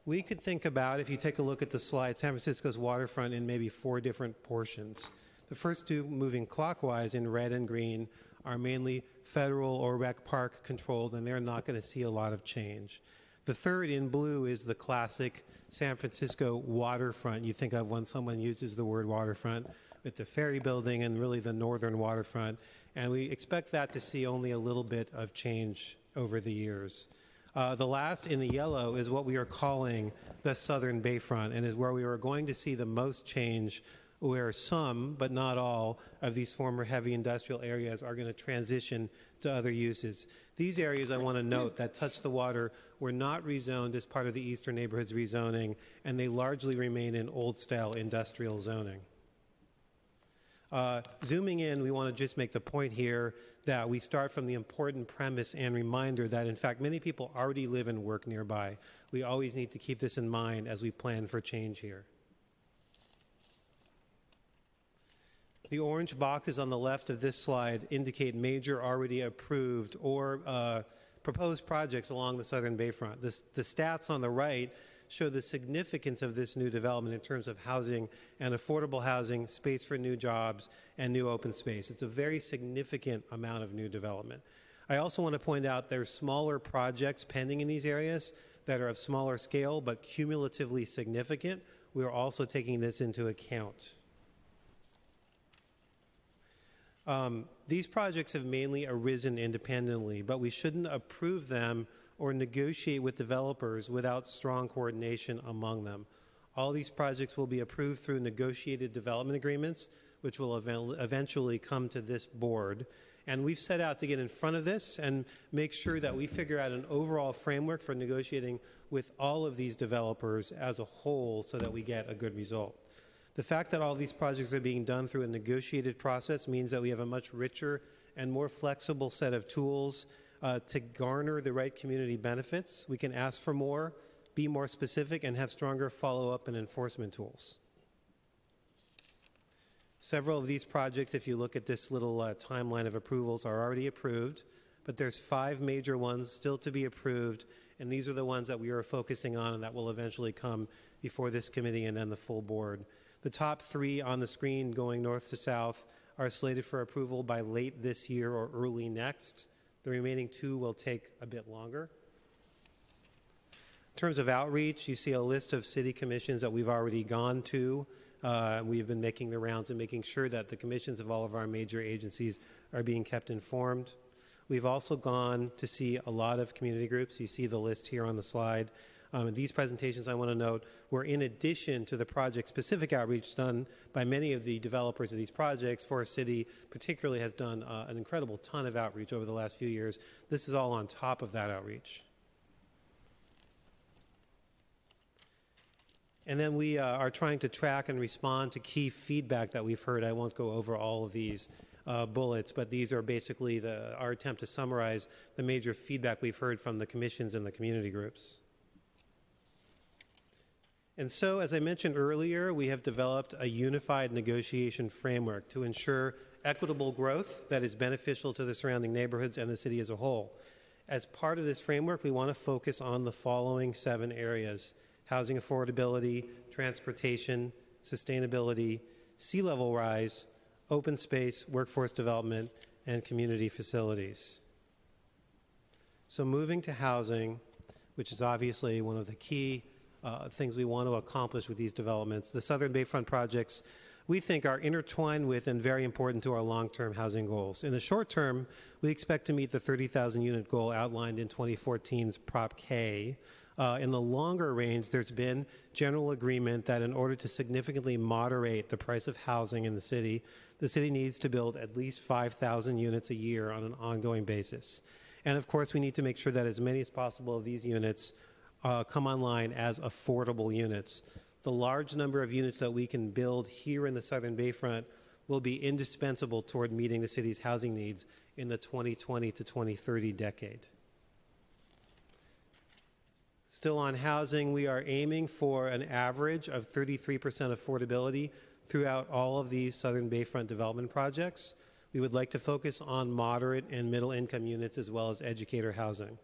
We could think about, if you take a look at the slide, San Francisco's waterfront in maybe 4 different portions. The first 2, moving clockwise in red and green, are mainly federal or Rec Park controlled, and they're not going to see a lot of change. The third in blue is the classic San Francisco waterfront. You think of when someone uses the word waterfront with the ferry building and really the northern waterfront. And we expect that to see only a little bit of change over the years. The last in the yellow is what we are calling the Southern Bayfront, and is where we are going to see the most change, where some, but not all, of these former heavy industrial areas are going to transition to other uses. These areas, I want to note, that touch the water were not rezoned as part of the Eastern Neighborhoods rezoning, and they largely remain in old-style industrial zoning. Zooming in, we want to just make the point here that we start from the important premise and reminder that, in fact, many people already live and work nearby. We always need to keep this in mind as we plan for change here. The orange boxes on the left of this slide indicate major already approved or proposed projects along the southern bayfront. The stats on the right show the significance of this new development in terms of housing and affordable housing, space for new jobs, and new open space. It's a very significant amount of new development. I also want to point out there's smaller projects pending in these areas that are of smaller scale but cumulatively significant. We are also taking this into account. These projects have mainly arisen independently, but we shouldn't approve them or negotiate with developers without strong coordination among them. All these projects will be approved through negotiated development agreements, which will eventually come to this board. And we've set out to get in front of this and make sure that we figure out an overall framework for negotiating with all of these developers as a whole so that we get a good result. The fact that all these projects are being done through a negotiated process means that we have a much richer and more flexible set of tools to garner the right community benefits. We can ask for more, be more specific, and have stronger follow-up and enforcement tools. Several of these projects, if you look at this little timeline of approvals, are already approved, but there's 5 major ones still to be approved, and these are the ones that we are focusing on and that will eventually come before this committee and then the full board. The top 3 on the screen going north to south are slated for approval by late this year or early next. The remaining 2 will take a bit longer. In terms of outreach, you see a list of city commissions that we've already gone to. We've been making the rounds and making sure that the commissions of all of our major agencies are being kept informed. We've also gone to see a lot of community groups. You see the list here on the slide. These presentations, I want to note, were in addition to the project-specific outreach done by many of the developers of these projects. Forest City particularly has done an incredible ton of outreach over the last few years. This is all on top of that outreach. And then we are trying to track and respond to key feedback that we've heard. I won't go over all of these bullets, but these are basically our attempt to summarize the major feedback we've heard from the commissions and the community groups. And so, as I mentioned earlier, we have developed a unified negotiation framework to ensure equitable growth that is beneficial to the surrounding neighborhoods and the city as a whole. As part of this framework, we want to focus on the following 7 areas: housing affordability, transportation, sustainability, sea level rise, open space, workforce development, and community facilities. So moving to housing, which is obviously one of the key things we want to accomplish with these developments. The Southern Bayfront projects, we think, are intertwined with and very important to our long-term housing goals. In the short term, we expect to meet the 30,000 unit goal outlined in 2014's Prop K. In the longer range, there's been general agreement that in order to significantly moderate the price of housing in the city needs to build at least 5,000 units a year on an ongoing basis. And of course, we need to make sure that as many as possible of these units come online as affordable units. The large number of units that we can build here in the Southern Bayfront will be indispensable toward meeting the city's housing needs in the 2020 to 2030 decade. Still on housing, we are aiming for an average of 33% affordability throughout all of these Southern Bayfront development projects. We would like to focus on moderate and middle income units as well as educator housing.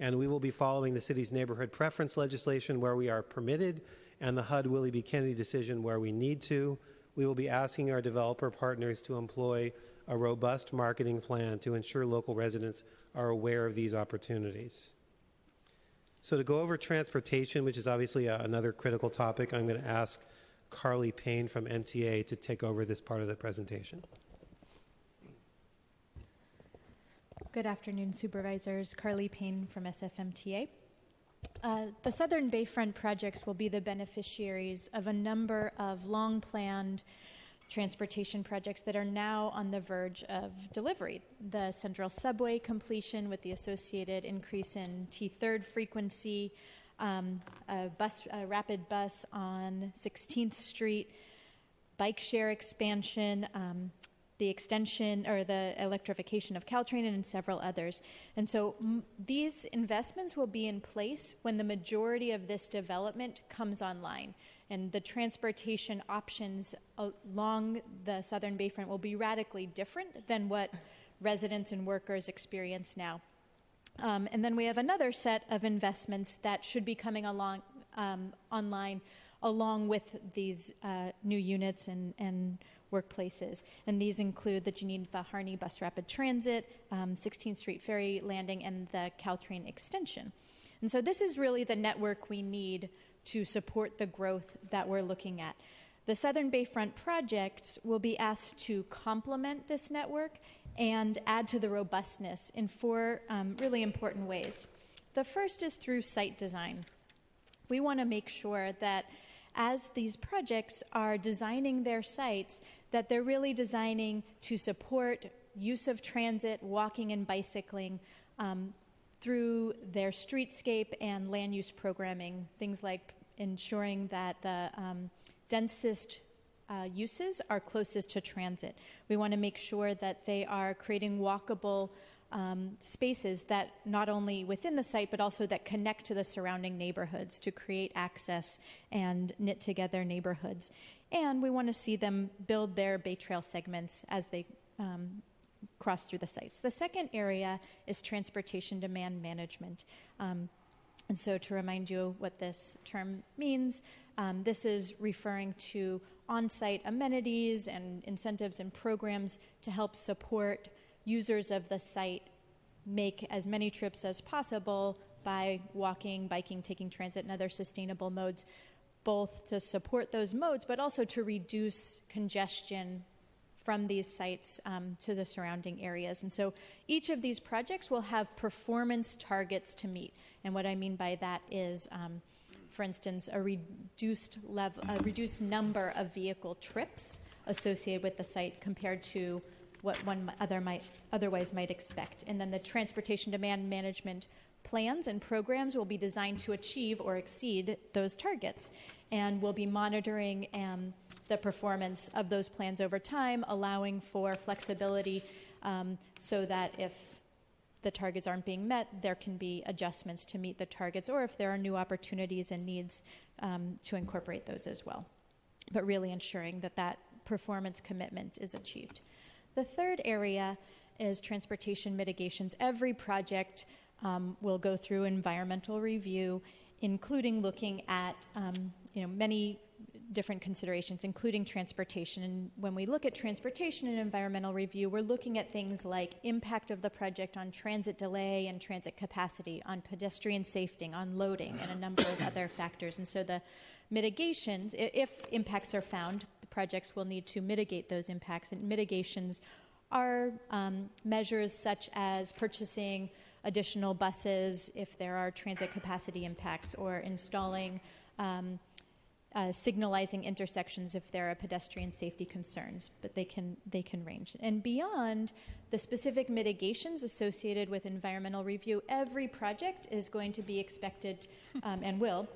And we will be following the city's neighborhood preference legislation where we are permitted and the HUD Willie B. Kennedy decision where we need to. We will be asking our developer partners to employ a robust marketing plan to ensure local residents are aware of these opportunities. So to go over transportation, which is obviously another critical topic, I'm going to ask Carly Payne from MTA to take over this part of the presentation. Good afternoon, supervisors. Carly Payne from SFMTA. The Southern Bayfront projects will be the beneficiaries of a number of long-planned transportation projects that are now on the verge of delivery. The Central Subway completion with the associated increase in T3rd frequency, a rapid bus on 16th Street, bike share expansion, the extension or the electrification of Caltrain, and several others. And so these investments will be in place when the majority of this development comes online. And the transportation options along the Southern Bayfront will be radically different than what residents and workers experience now. And then we have another set of investments that should be coming along online along with these new units and workplaces. And these include the Geneva Harney Bus Rapid Transit, 16th Street Ferry Landing, and the Caltrain extension. And so this is really the network we need to support the growth that we're looking at. The Southern Bayfront projects will be asked to complement this network and add to the robustness in four really important ways. The first is through site design. We want to make sure that as these projects are designing their sites, that they're really designing to support use of transit, walking and bicycling through their streetscape and land use programming, things like ensuring that the densest uses are closest to transit. We want to make sure that they are creating walkable spaces that not only within the site, but also that connect to the surrounding neighborhoods to create access and knit together neighborhoods. And we want to see them build their Bay Trail segments as they cross through the sites. The second area is transportation demand management. And so to remind you what this term means, this is referring to on-site amenities and incentives and programs to help support users of the site make as many trips as possible by walking, biking, taking transit, and other sustainable modes, both to support those modes, but also to reduce congestion from these sites to the surrounding areas. And so each of these projects will have performance targets to meet. And what I mean by that is, for instance, a reduced number of vehicle trips associated with the site compared to what one otherwise might expect. And then the transportation demand management plans and programs will be designed to achieve or exceed those targets. And we'll be monitoring the performance of those plans over time, allowing for flexibility so that if the targets aren't being met, there can be adjustments to meet the targets, or if there are new opportunities and needs to incorporate those as well. But really ensuring that that performance commitment is achieved. The third area is transportation mitigations. Every project will go through environmental review, including looking at many different considerations, including transportation. And when we look at transportation and environmental review, we're looking at things like impact of the project on transit delay and transit capacity, on pedestrian safety, on loading, and a number of other factors. And so the mitigations, if impacts are found, the projects will need to mitigate those impacts. And mitigations are measures such as purchasing additional buses if there are transit capacity impacts, or installing signalizing intersections if there are pedestrian safety concerns, but they can range. And beyond the specific mitigations associated with environmental review, every project is going to be expected and will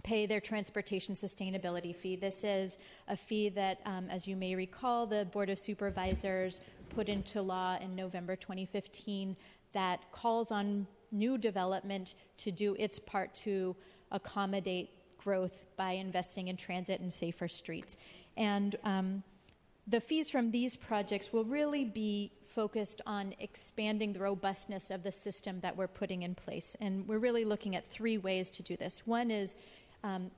pay their transportation sustainability fee. This is a fee that, as you may recall, the Board of Supervisors put into law in November 2015 that calls on new development to do its part to accommodate growth by investing in transit and safer streets. And the fees from these projects will really be focused on expanding the robustness of the system that we're putting in place. And we're really looking at three ways to do this. One is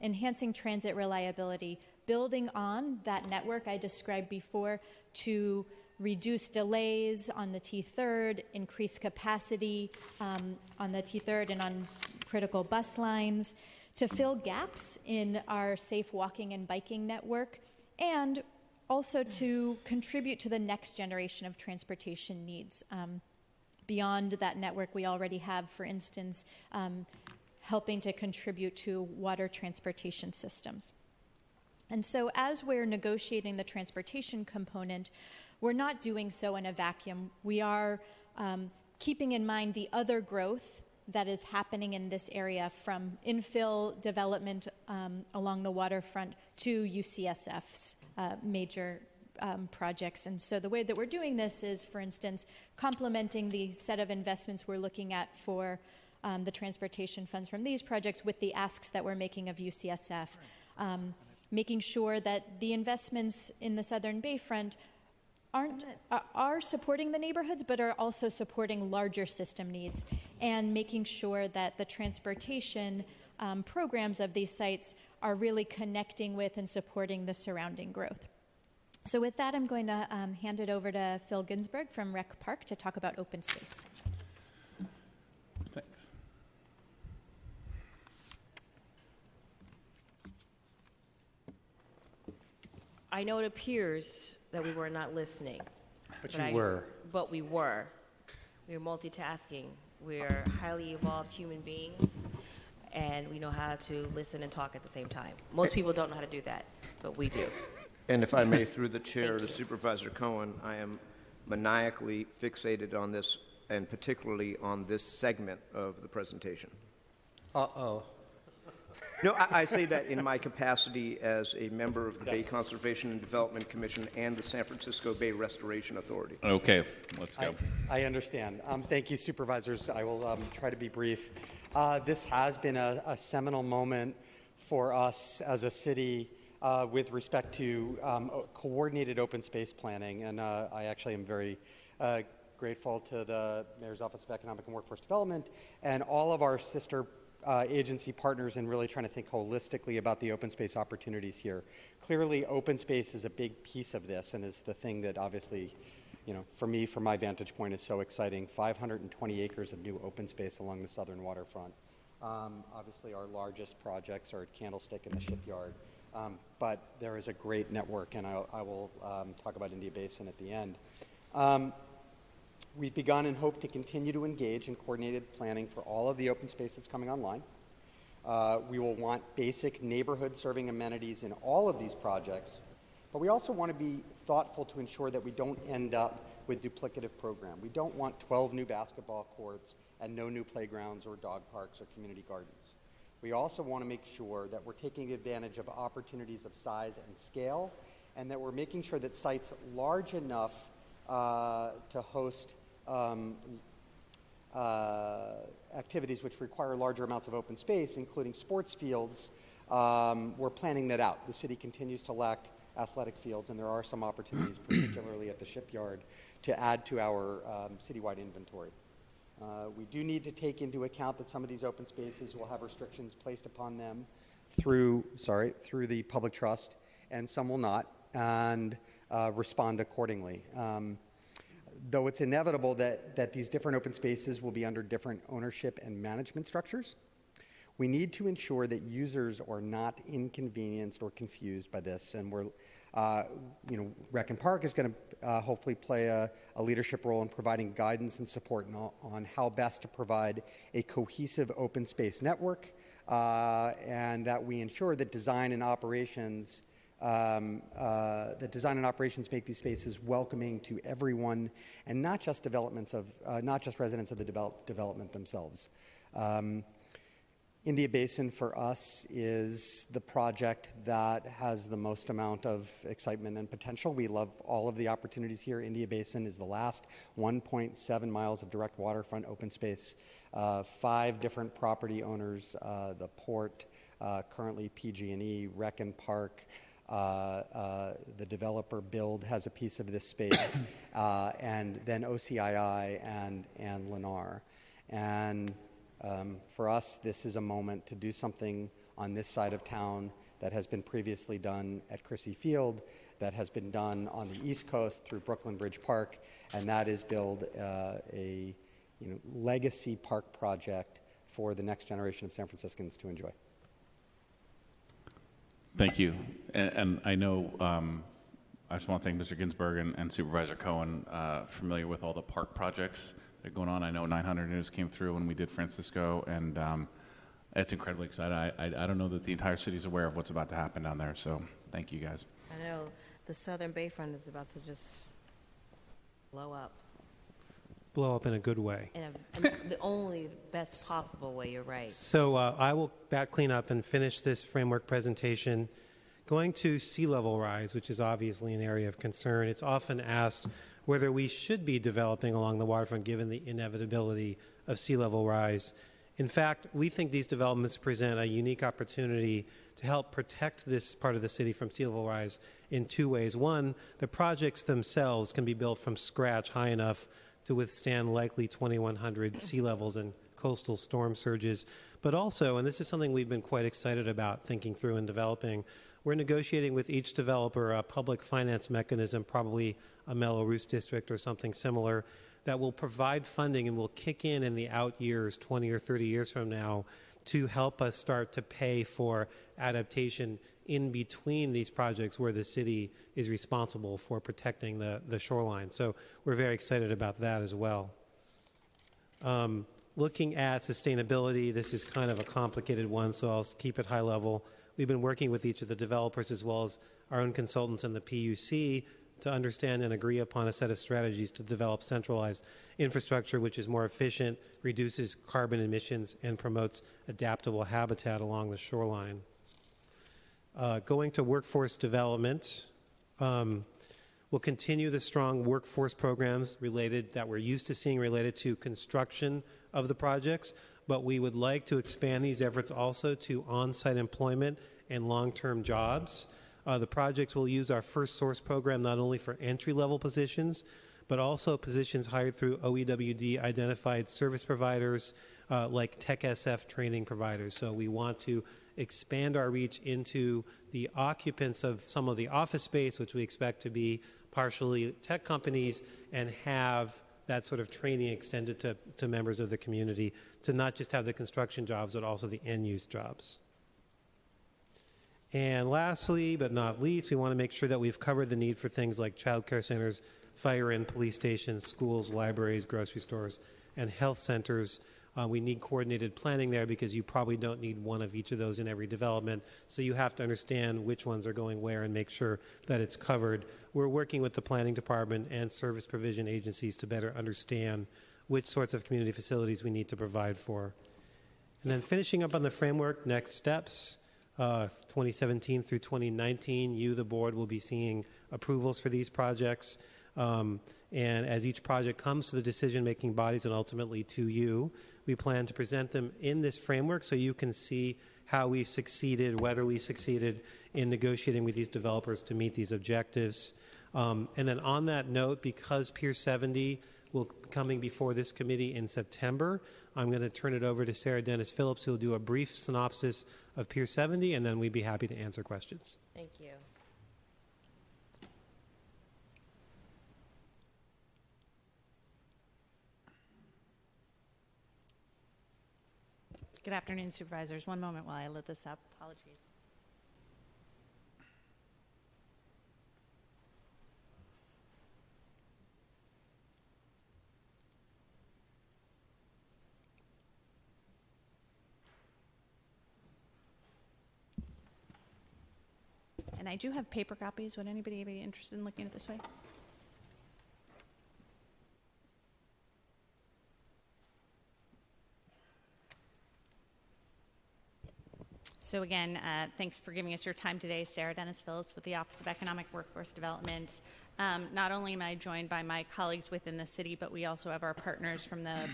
enhancing transit reliability, building on that network I described before to reduce delays on the T3rd, increase capacity on the T3rd and on critical bus lines, to fill gaps in our safe walking and biking network, and also to contribute to the next generation of transportation needs. Beyond that network we already have, for instance, helping to contribute to water transportation systems. And so as we're negotiating the transportation component, we're not doing so in a vacuum. We are keeping in mind the other growth that is happening in this area, from infill development along the waterfront to UCSF's major projects. And so the way that we're doing this is, for instance, complementing the set of investments we're looking at for the transportation funds from these projects with the asks that we're making of UCSF, making sure that the investments in the Southern Bayfront are supporting the neighborhoods, but are also supporting larger system needs and making sure that the transportation programs of these sites are really connecting with and supporting the surrounding growth. So with that, I'm going to hand it over to Phil Ginsburg from Rec Park to talk about open space. Thanks. I know it appears that we were not listening. But you were. But we were. We were multitasking. We're highly evolved human beings, and we know how to listen and talk at the same time. Most people don't know how to do that, but we do. And if I may, through the chair to Supervisor Cohen, I am maniacally fixated on this, and particularly on this segment of the presentation. Uh-oh. No, I say that in my capacity as a member of the Bay Conservation and Development Commission and the San Francisco Bay Restoration Authority. Okay, let's go. I understand. Thank you, supervisors. I will try to be brief. This has been a seminal moment for us as a city with respect to coordinated open space planning, and I actually am very grateful to the Mayor's Office of Economic and Workforce Development and all of our sister agency partners in really trying to think holistically about the open space opportunities here. Clearly, open space is a big piece of this and is the thing that obviously, you know, for me, from my vantage point, is so exciting. 520 acres of new open space along the southern waterfront. Obviously, our largest projects are at Candlestick and the Shipyard, but there is a great network, and I will talk about India Basin at the end. We've begun and hope to continue to engage in coordinated planning for all of the open space that's coming online. We will want basic neighborhood-serving amenities in all of these projects, but we also want to be thoughtful to ensure that we don't end up with duplicative program. We don't want 12 new basketball courts and no new playgrounds or dog parks or community gardens. We also want to make sure that we're taking advantage of opportunities of size and scale, and that we're making sure that sites large enough to host activities which require larger amounts of open space, including sports fields, we're planning that out. The city continues to lack athletic fields, and there are some opportunities, particularly at the Shipyard, to add to our citywide inventory. We do need to take into account that some of these open spaces will have restrictions placed upon them through the public trust, and some will not, and respond accordingly. Though it's inevitable that these different open spaces will be under different ownership and management structures, we need to ensure that users are not inconvenienced or confused by this. And we're, Rec and Park is going to hopefully play a leadership role in providing guidance and support on how best to provide a cohesive open space network, and that we ensure that design and operations make these spaces welcoming to everyone, and not just residents of the development themselves. India Basin for us is the project that has the most amount of excitement and potential. We love all of the opportunities here. India Basin is the last 1.7 miles of direct waterfront open space. 5 different property owners, the port, currently PG&E, Rec and Park. The developer Build has a piece of this space, and then OCII and Lennar. And for us, this is a moment to do something on this side of town that has been previously done at Crissy Field, that has been done on the East Coast through Brooklyn Bridge Park, and that is build a legacy park project for the next generation of San Franciscans to enjoy. Thank you. And I know I just want to thank Mr. Ginsburg and Supervisor Cohen, familiar with all the park projects that are going on. I know 900 News came through when we did Francisco, and it's incredibly exciting. I don't know that the entire city is aware of what's about to happen down there, so thank you guys. I know the Southern Bayfront is about to just blow up. Blow up in a good way. In the only best possible way, you're right. So I will clean up and finish this framework presentation. Going to sea level rise, which is obviously an area of concern, it's often asked whether we should be developing along the waterfront given the inevitability of sea level rise. In fact, we think these developments present a unique opportunity to help protect this part of the city from sea level rise in two ways. One, the projects themselves can be built from scratch high enough to withstand likely 2,100 sea levels and coastal storm surges. But also, and this is something we've been quite excited about thinking through and developing, we're negotiating with each developer a public finance mechanism, probably a Mello-Roos district or something similar, that will provide funding and will kick in the out years, 20 or 30 years from now, to help us start to pay for adaptation in between these projects where the city is responsible for protecting the shoreline. So we're very excited about that as well. Looking at sustainability, this is kind of a complicated one, so I'll keep it high level. We've been working with each of the developers as well as our own consultants and the PUC to understand and agree upon a set of strategies to develop centralized infrastructure which is more efficient, reduces carbon emissions, and promotes adaptable habitat along the shoreline. Going to workforce development, we'll continue the strong workforce programs that we're used to seeing related to construction of the projects, but we would like to expand these efforts also to on-site employment and long-term jobs. The projects will use our First Source program not only for entry-level positions, but also positions hired through OEWD identified service providers like TechSF training providers. So we want to expand our reach into the occupants of some of the office space, which we expect to be partially tech companies, and have that sort of training extended to members of the community to not just have the construction jobs, but also the end-use jobs. And lastly, but not least, we want to make sure that we've covered the need for things like child care centers, fire and police stations, schools, libraries, grocery stores, and health centers. We need coordinated planning there because you probably don't need one of each of those in every development. So you have to understand which ones are going where and make sure that it's covered. We're working with the planning department and service provision agencies to better understand which sorts of community facilities we need to provide for. And then finishing up on the framework, next steps. 2017 through 2019, you, the board, will be seeing approvals for these projects. And as each project comes to the decision-making bodies and ultimately to you, we plan to present them in this framework so you can see how we've succeeded, whether we succeeded in negotiating with these developers to meet these objectives. And then on that note, because Pier 70 will be coming before this committee in September, I'm going to turn it over to Sarah Dennis Phillips, who will do a brief synopsis of Pier 70, and then we'd be happy to answer questions. Thank you. Good afternoon, supervisors. One moment while I lit this up. Apologies. And I do have paper copies. Would anybody be interested in looking at it this way? So again, thanks for giving us your time today. Sarah Dennis Phillips with the Office of Economic Workforce Development. Not only am I joined by my colleagues within the city, but we also have our partners from the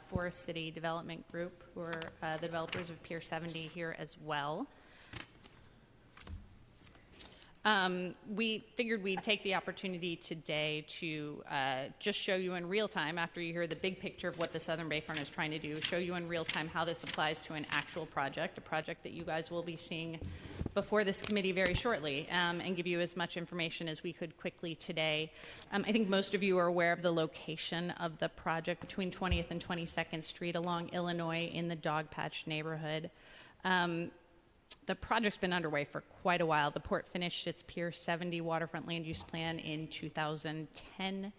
Forest City Development Group, who are the developers of Pier 70 here as well. We figured we'd take the opportunity today to just show you in real time, after you hear the big picture of what the Southern Bayfront is trying to do, show you in real time how this applies to an actual project, a project that you guys will be seeing before this committee very shortly, and give you as much information as we could quickly today. I think most of you are aware of the location of the project between 20th and 22nd Street along Illinois in the Dogpatch neighborhood. The project's been underway for quite a while. The port finished its Pier 70 waterfront land use plan in 2010.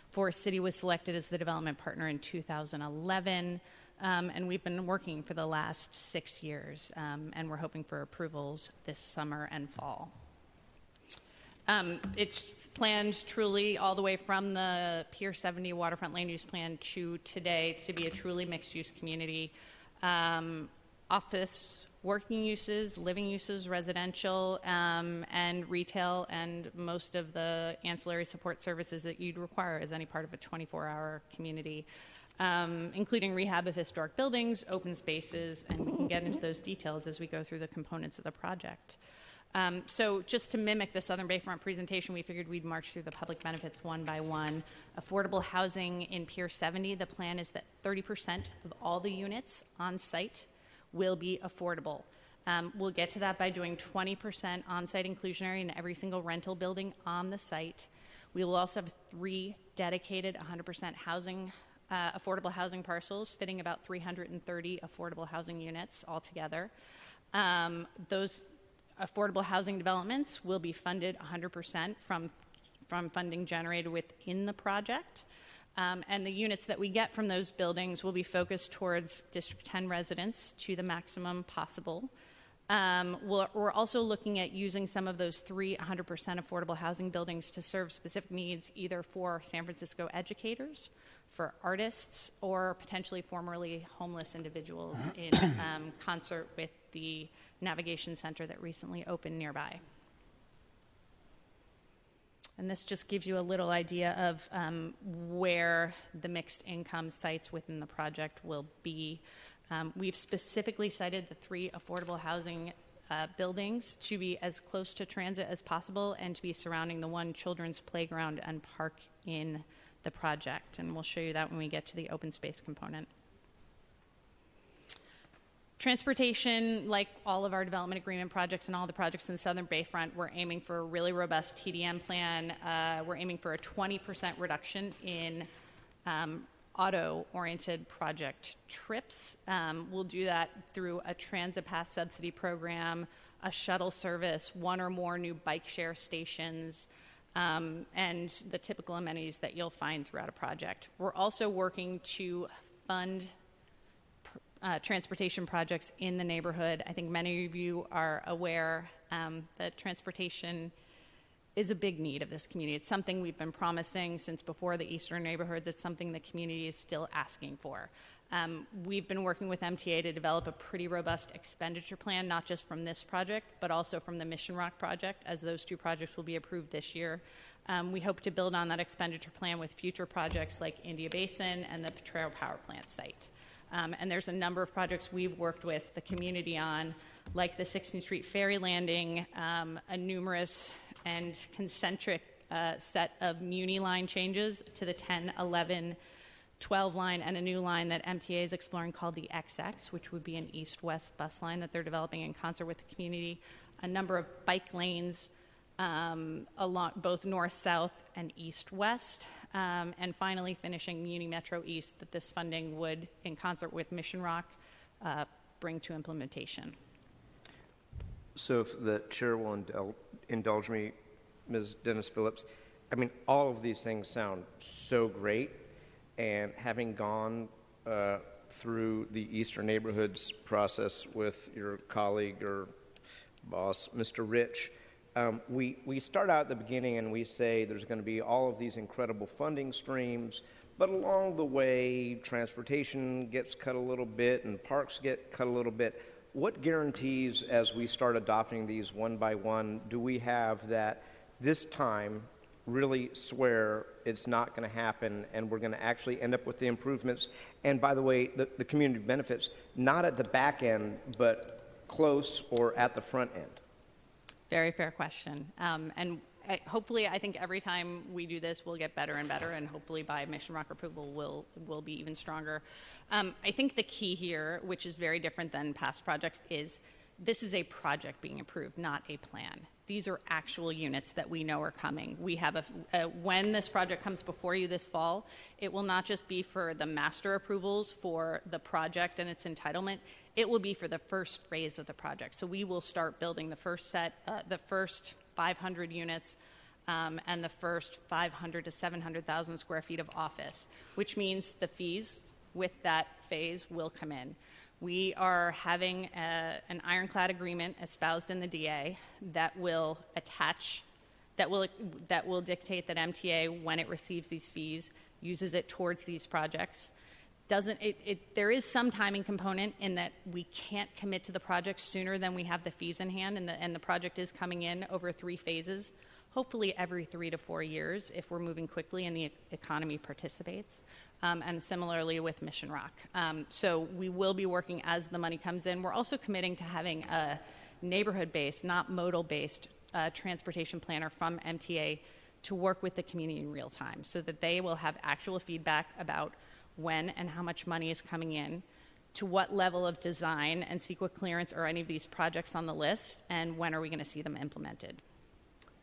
Forest City was selected as the development partner in 2011. And we've been working for the last 6 years, and we're hoping for approvals this summer and fall. It's planned truly all the way from the Pier 70 waterfront land use plan to today to be a truly mixed-use community. Office, working uses, living uses, residential, and retail, and most of the ancillary support services that you'd require as any part of a 24-hour community. including rehab of historic buildings, open spaces, and we can get into those details as we go through the components of the project. So just to mimic the Southern Bayfront presentation, we figured we'd march through the public benefits one by one. Affordable housing in Pier 70, the plan is that 30% of all the units on site will be affordable. We'll get to that by doing 20% on-site inclusionary in every single rental building on the site. We will also have 3 dedicated 100% housing, affordable housing parcels, fitting about 330 affordable housing units altogether. Those affordable housing developments will be funded 100% from funding generated within the project. And the units that we get from those buildings will be focused towards District 10 residents to the maximum possible. We're also looking at using some of those 3 100% affordable housing buildings to serve specific needs, either for San Francisco educators, for artists, or potentially formerly homeless individuals in concert with the Navigation Center that recently opened nearby. And this just gives you a little idea of where the mixed income sites within the project will be. We've specifically cited the 3 affordable housing buildings to be as close to transit as possible and to be surrounding the 1 children's playground and park in the project. And we'll show you that when we get to the open space component. Transportation, like all of our development agreement projects and all the projects in the Southern Bayfront, we're aiming for a really robust TDM plan. We're aiming for a 20% reduction in auto-oriented project trips. We'll do that through a Transit Pass subsidy program, a shuttle service, 1 or more new bike share stations, and the typical amenities that you'll find throughout a project. We're also working to fund transportation projects in the neighborhood. I think many of you are aware that transportation is a big need of this community. It's something we've been promising since before the Eastern neighborhoods. It's something the community is still asking for. We've been working with MTA to develop a pretty robust expenditure plan, not just from this project, but also from the Mission Rock project, as those 2 projects will be approved this year. We hope to build on that expenditure plan with future projects like India Basin and the Potrero Power Plant site. And there's a number of projects we've worked with the community on, like the 16th Street Ferry Landing, a numerous and concentric set of Muni line changes to the 10, 11, 12 line, and a new line that MTA is exploring called the XX, which would be an east-west bus line that they're developing in concert with the community, a number of bike lanes along both north-south and east-west, and finally finishing Muni Metro East that this funding would, in concert with Mission Rock, bring to implementation. So if the chair will indulge me, Ms. Dennis Phillips, I mean, all of these things sound so great, and having gone through the Eastern Neighborhoods process with your colleague or boss, Mr. Rich, we start out at the beginning and we say there's going to be all of these incredible funding streams, but along the way, transportation gets cut a little bit and parks get cut a little bit. What guarantees, as we start adopting these one by one, do we have that this time really swear it's not going to happen and we're going to actually end up with the improvements? And by the way, the community benefits, not at the back end, but close or at the front end? Very fair question. And hopefully, I think every time we do this, we'll get better and better, and hopefully by Mission Rock approval, we'll be even stronger. I think the key here, which is very different than past projects, is this is a project being approved, not a plan. These are actual units that we know are coming. We have when this project comes before you this fall, it will not just be for the master approvals for the project and its entitlement, it will be for the first phase of the project. So we will start building the first set, the first 500 units, and the first 500 to 700,000 square feet of office, which means the fees with that phase will come in. We are having an ironclad agreement espoused in the DA that will attach, that will dictate that MTA, when it receives these fees, uses it towards these projects. There is some timing component in that we can't commit to the project sooner than we have the fees in hand, and the project is coming in over 3 phases hopefully every 3 to 4 years if we're moving quickly and the economy participates. And similarly with Mission Rock. So we will be working as the money comes in. We're also committing to having a neighborhood-based, not modal-based transportation planner from MTA to work with the community in real time so that they will have actual feedback about when and how much money is coming in, to what level of design and CEQA clearance are any of these projects on the list, and when are we going to see them implemented.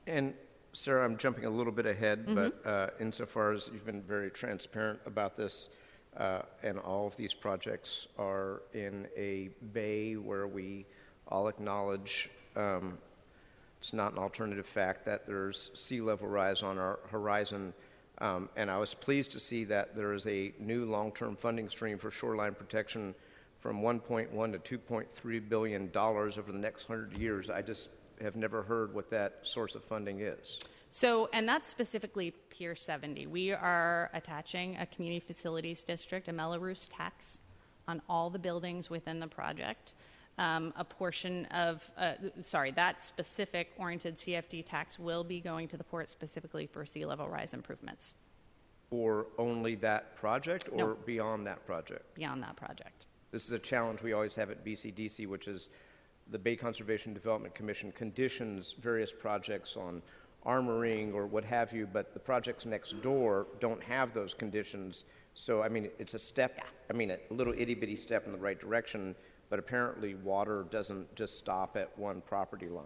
And Sarah, I'm jumping a little bit ahead, but insofar as you've been very transparent about this, and all of these projects are in a bay where we all acknowledge it's not an alternative fact that there's sea level rise on our horizon. And I was pleased to see that there is a new long-term funding stream for shoreline protection from $1.1 to $2.3 billion over the next 100 years. I just have never heard what that source of funding is. So, and that's specifically Pier 70. We are attaching a community facilities district, a Melrose tax, on all the buildings within the project. A portion of, that specific oriented CFD tax will be going to the port specifically for sea level rise improvements. For only that project, or No. beyond that project? Beyond that project. This is a challenge we always have at BCDC, which is the Bay Conservation Development Commission conditions various projects on armoring or what have you, but the projects next door don't have those conditions. So, I mean, it's a step, a little itty-bitty step in the right direction, but apparently water doesn't just stop at one property line.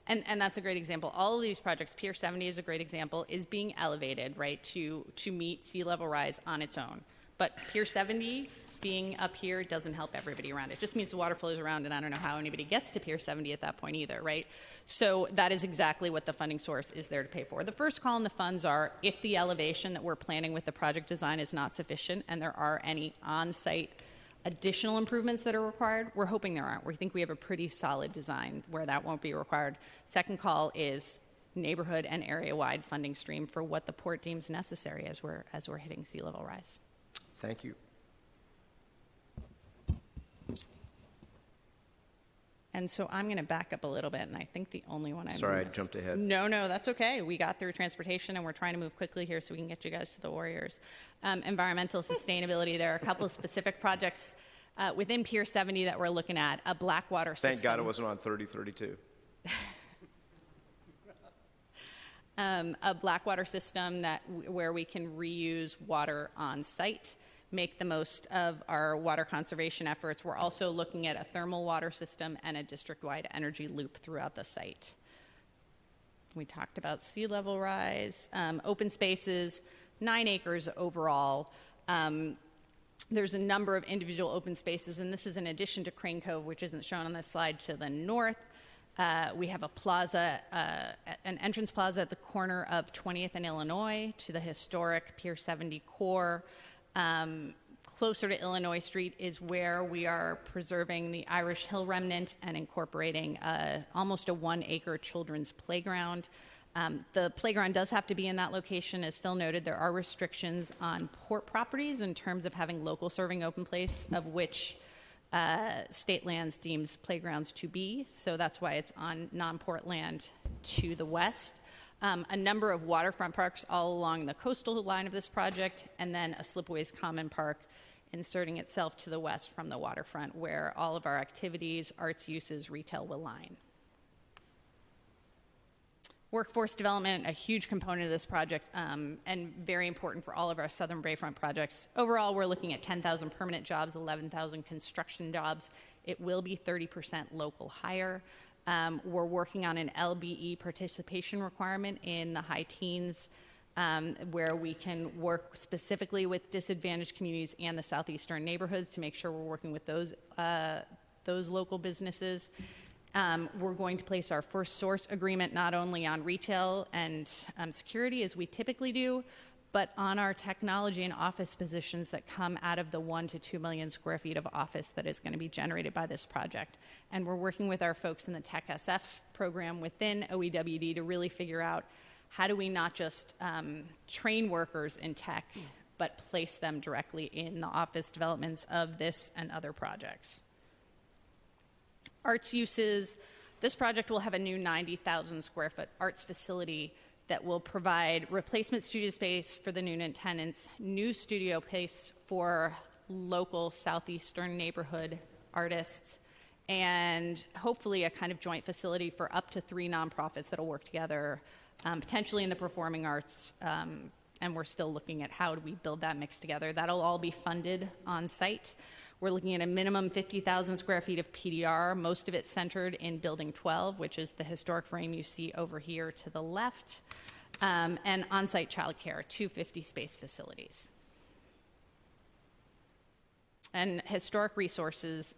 And that's a great example. All of these projects, Pier 70 is a great example, is being elevated, right, to meet sea level rise on its own. But Pier 70 being up here doesn't help everybody around. It just means the water flows around, and I don't know how anybody gets to Pier 70 at that point either, right? So that is exactly what the funding source is there to pay for. The first call in the funds are if the elevation that we're planning with the project design is not sufficient and there are any on-site additional improvements that are required. We're hoping there aren't. We think we have a pretty solid design where that won't be required. Second call is neighborhood and area-wide funding stream for what the port deems necessary as we're hitting sea level rise. Thank you. And so I'm going to back up a little bit, and I think the only one I Sorry, I missed. jumped ahead. No, that's okay. We got through transportation, and we're trying to move quickly here so we can get you guys to the Warriors. Environmental sustainability, there are a couple of specific projects within Pier 70 that we're looking at. A Blackwater system. Thank God it wasn't on 3032. A Blackwater system where we can reuse water on site, make the most of our water conservation efforts. We're also looking at a thermal water system and a district-wide energy loop throughout the site. We talked about sea level rise, open spaces, 9 acres overall. There's a number of individual open spaces, and this is in addition to Crane Cove, which isn't shown on this slide, to the north. We have a plaza, an entrance plaza at the corner of 20th and Illinois to the historic Pier 70 core. Closer to Illinois Street is where we are preserving the Irish Hill remnant and incorporating almost a 1-acre children's playground. The playground does have to be in that location. As Phil noted, there are restrictions on port properties in terms of having local serving open place, of which state lands deems playgrounds to be. So that's why it's on non-port land to the west. A number of waterfront parks all along the coastal line of this project, and then a Slipways Common Park inserting itself to the west from the waterfront, where all of our activities, arts uses, retail will line. Workforce development, a huge component of this project, and very important for all of our Southern Bayfront projects. Overall, we're looking at 10,000 permanent jobs, 11,000 construction jobs. It will be 30% local hire. We're working on an LBE participation requirement in the high teens, where we can work specifically with disadvantaged communities and the southeastern neighborhoods to make sure we're working with those local businesses. We're going to place our first source agreement not only on retail and security, as we typically do, but on our technology and office positions that come out of the 1 to 2 million square feet of office that is going to be generated by this project. And we're working with our folks in the Tech SF program within OEWD to really figure out how do we not just train workers in tech, but place them directly in the office developments of this and other projects. Arts uses. This project will have a new 90,000 square foot arts facility that will provide replacement studio space for the Noonan tenants, new studio space for local southeastern neighborhood artists, and hopefully a kind of joint facility for up to 3 nonprofits that will work together, potentially in the performing arts, and we're still looking at how do we build that mix together. That'll all be funded on site. We're looking at a minimum 50,000 square feet of PDR, most of it centered in Building 12, which is the historic frame you see over here to the left, and on-site childcare, 250 space facilities. And historic resources,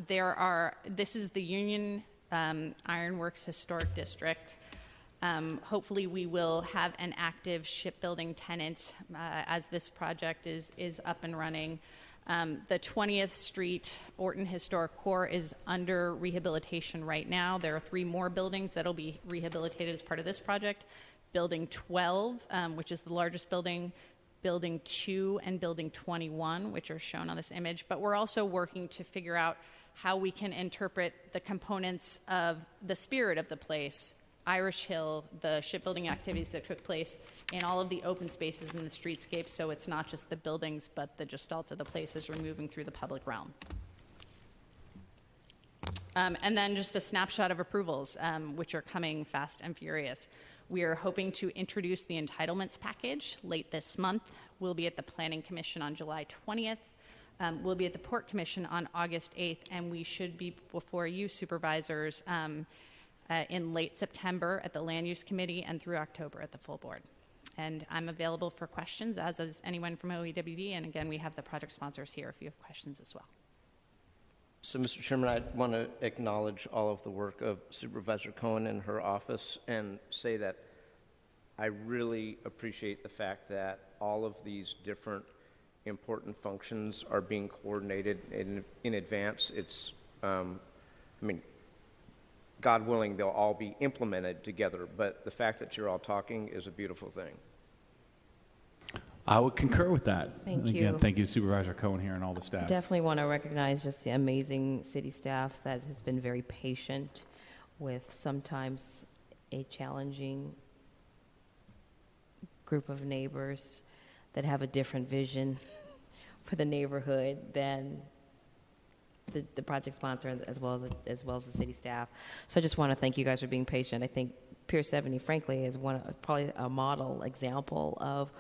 this is the Union Ironworks Historic District. Hopefully we will have an active shipbuilding tenant as this project is up and running. The 20th Street Orton Historic Core is under rehabilitation right now. There are 3 more buildings that will be rehabilitated as part of this project. Building 12, which is the largest building, Building 2 and Building 21, which are shown on this image. But we're also working to figure out how we can interpret the components of the spirit of the place, Irish Hill, the shipbuilding activities that took place in all of the open spaces in the streetscape, so it's not just the buildings, but the gestalt of the place as we're moving through the public realm. And then just a snapshot of approvals, which are coming fast and furious. We are hoping to introduce the entitlements package late this month. We'll be at the Planning Commission on July 20th. We'll be at the Port Commission on August 8th, and we should be before you supervisors in late September at the Land Use Committee and through October at the full board. And I'm available for questions, as is anyone from OEWD. And again, we have the project sponsors here if you have questions as well. So, Mr. Chairman, I want to acknowledge all of the work of Supervisor Cohen and her office and say that I really appreciate the fact that all of these different important functions are being coordinated in advance. It's, God willing, they'll all be implemented together, but the fact that you're all talking is a beautiful thing. I would concur with that. Thank Again, you. thank you to Supervisor Cohen here and all the staff. Definitely want to recognize just the amazing city staff that has been very patient with sometimes a challenging group of neighbors that have a different vision for the neighborhood than the project sponsor as well as the city staff. So I just want to thank you guys for being patient. I think Pier 70, frankly, is probably a model example of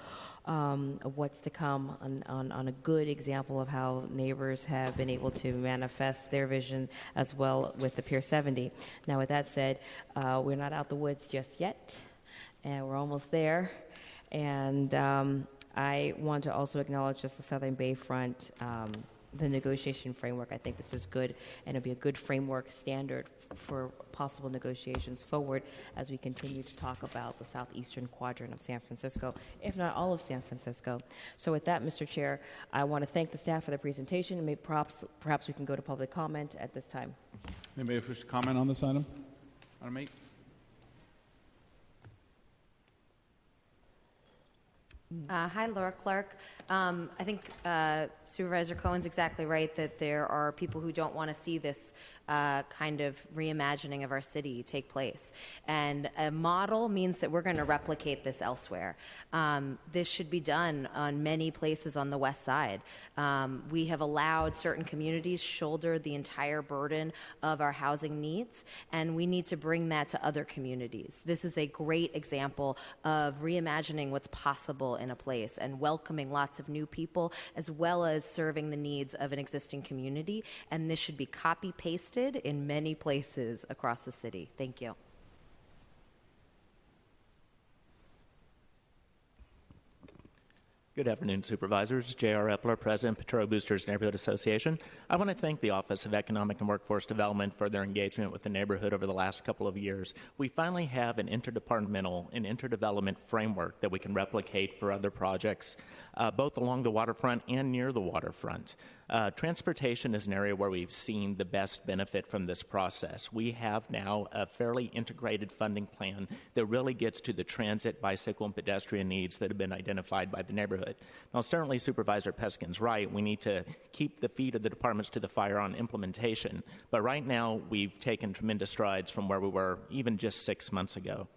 what's to come on a good example of how neighbors have been able to manifest their vision as well with the Pier 70. Now, with that said, we're not out the woods just yet, and we're almost there. And I want to also acknowledge just the Southern Bayfront, the negotiation framework. I think this is good, and it'll be a good framework standard for possible negotiations forward as we continue to talk about the southeastern quadrant of San Francisco, if not all of San Francisco. So with that, Mr. Chair, I want to thank the staff for the presentation, and perhaps we can go to public comment at this time. Anybody wish to comment on this item? Item 8? Hi, Laura Clark. I think Supervisor Cohen's exactly right that there are people who don't want to see this kind of reimagining of our city take place. And a model means that we're going to replicate this elsewhere. This should be done on many places on the west side. We have allowed certain communities shoulder the entire burden of our housing needs, and we need to bring that to other communities. This is a great example of reimagining what's possible in a place and welcoming lots of new people, as well as serving the needs of an existing community. And this should be copy-pasted in many places across the city. Thank you. Good afternoon, Supervisors. J.R. Epler, President, Petro Boosters Neighborhood Association. I want to thank the Office of Economic and Workforce Development for their engagement with the neighborhood over the last couple of years. We finally have an interdepartmental and interdevelopment framework that we can replicate for other projects, both along the waterfront and near the waterfront. Transportation is an area where we've seen the best benefit from this process. We have now a fairly integrated funding plan that really gets to the transit, bicycle, and pedestrian needs that have been identified by the neighborhood. Now, certainly Supervisor Peskin's right. We need to keep the feet of the departments to the fire on implementation. But right now, we've taken tremendous strides from where we were even just 6 months ago.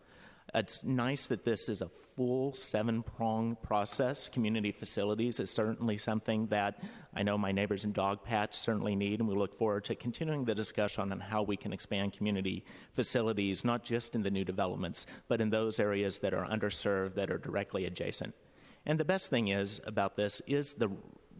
It's nice that this is a full 7-pronged process. Community facilities is certainly something that I know my neighbors in Dogpatch certainly need, and we look forward to continuing the discussion on how we can expand community facilities, not just in the new developments, but in those areas that are underserved, that are directly adjacent. And the best thing is about this is the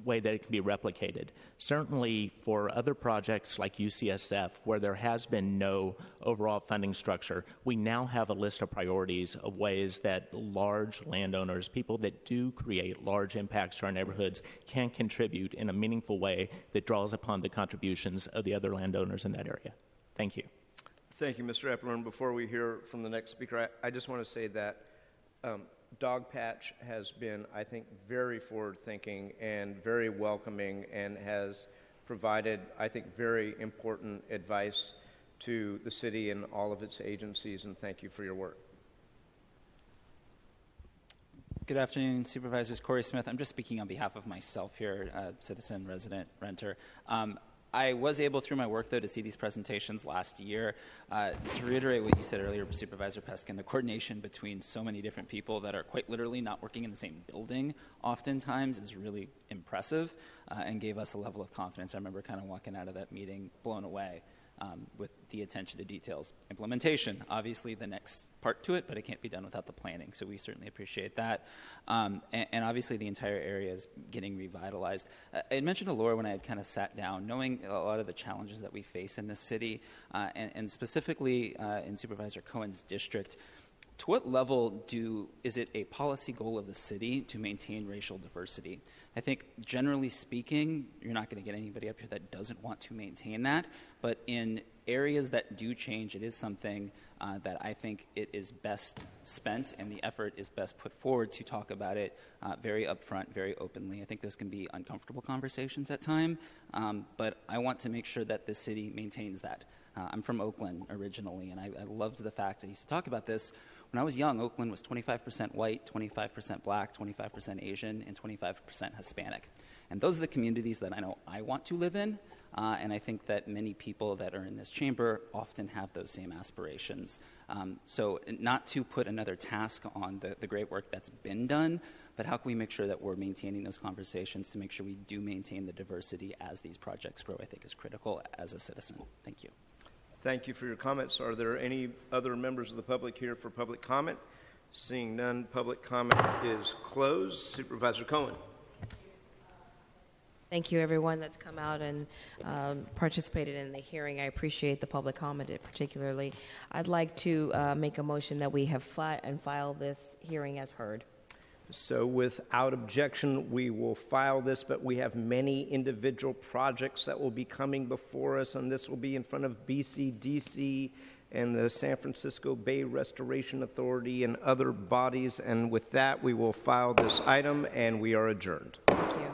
way that it can be replicated. Certainly for other projects like UCSF, where there has been no overall funding structure, we now have a list of priorities of ways that large landowners, people that do create large impacts to our neighborhoods, can contribute in a meaningful way that draws upon the contributions of the other landowners in that area. Thank you. Thank you, Mr. Epler. And before we hear from the next speaker, I just want to say that Dogpatch has been, I think, very forward-thinking and very welcoming and has provided, I think, very important advice to the city and all of its agencies, and thank you for your work. Good afternoon, Supervisors. Corey Smith. I'm just speaking on behalf of myself here, citizen, resident, renter. I was able, through my work, though, to see these presentations last year. To reiterate what you said earlier, Supervisor Peskin, the coordination between so many different people that are quite literally not working in the same building oftentimes is really impressive and gave us a level of confidence. I remember kind of walking out of that meeting blown away with the attention to details. Implementation, obviously the next part to it, but it can't be done without the planning, so we certainly appreciate that. And obviously the entire area is getting revitalized. I had mentioned to Laura when I had kind of sat down, knowing a lot of the challenges that we face in this city, and specifically in Supervisor Cohen's district, to what level is it a policy goal of the city to maintain racial diversity? I think generally speaking, you're not going to get anybody up here that doesn't want to maintain that, but in areas that do change, it is something that I think it is best spent and the effort is best put forward to talk about it very upfront, very openly. I think those can be uncomfortable conversations at times, but I want to make sure that the city maintains that. I'm from Oakland originally, and I loved the fact, I used to talk about this, when I was young, Oakland was 25% white, 25% black, 25% Asian, and 25% Hispanic. And those are the communities that I know I want to live in, and I think that many people that are in this chamber often have those same aspirations. So not to put another task on the great work that's been done, but how can we make sure that we're maintaining those conversations to make sure we do maintain the diversity as these projects grow, I think is critical as a citizen. Thank you. Thank you for your comments. Are there any other members of the public here for public comment? Seeing none, public comment is closed. Supervisor Cohen. Thank you, everyone that's come out and participated in the hearing. I appreciate the public comment particularly. I'd like to make a motion that we have file this hearing as heard. So without objection, we will file this, but we have many individual projects that will be coming before us, and this will be in front of BCDC and the San Francisco Bay Restoration Authority and other bodies. And with that, we will file this item, and we are adjourned. Thank you.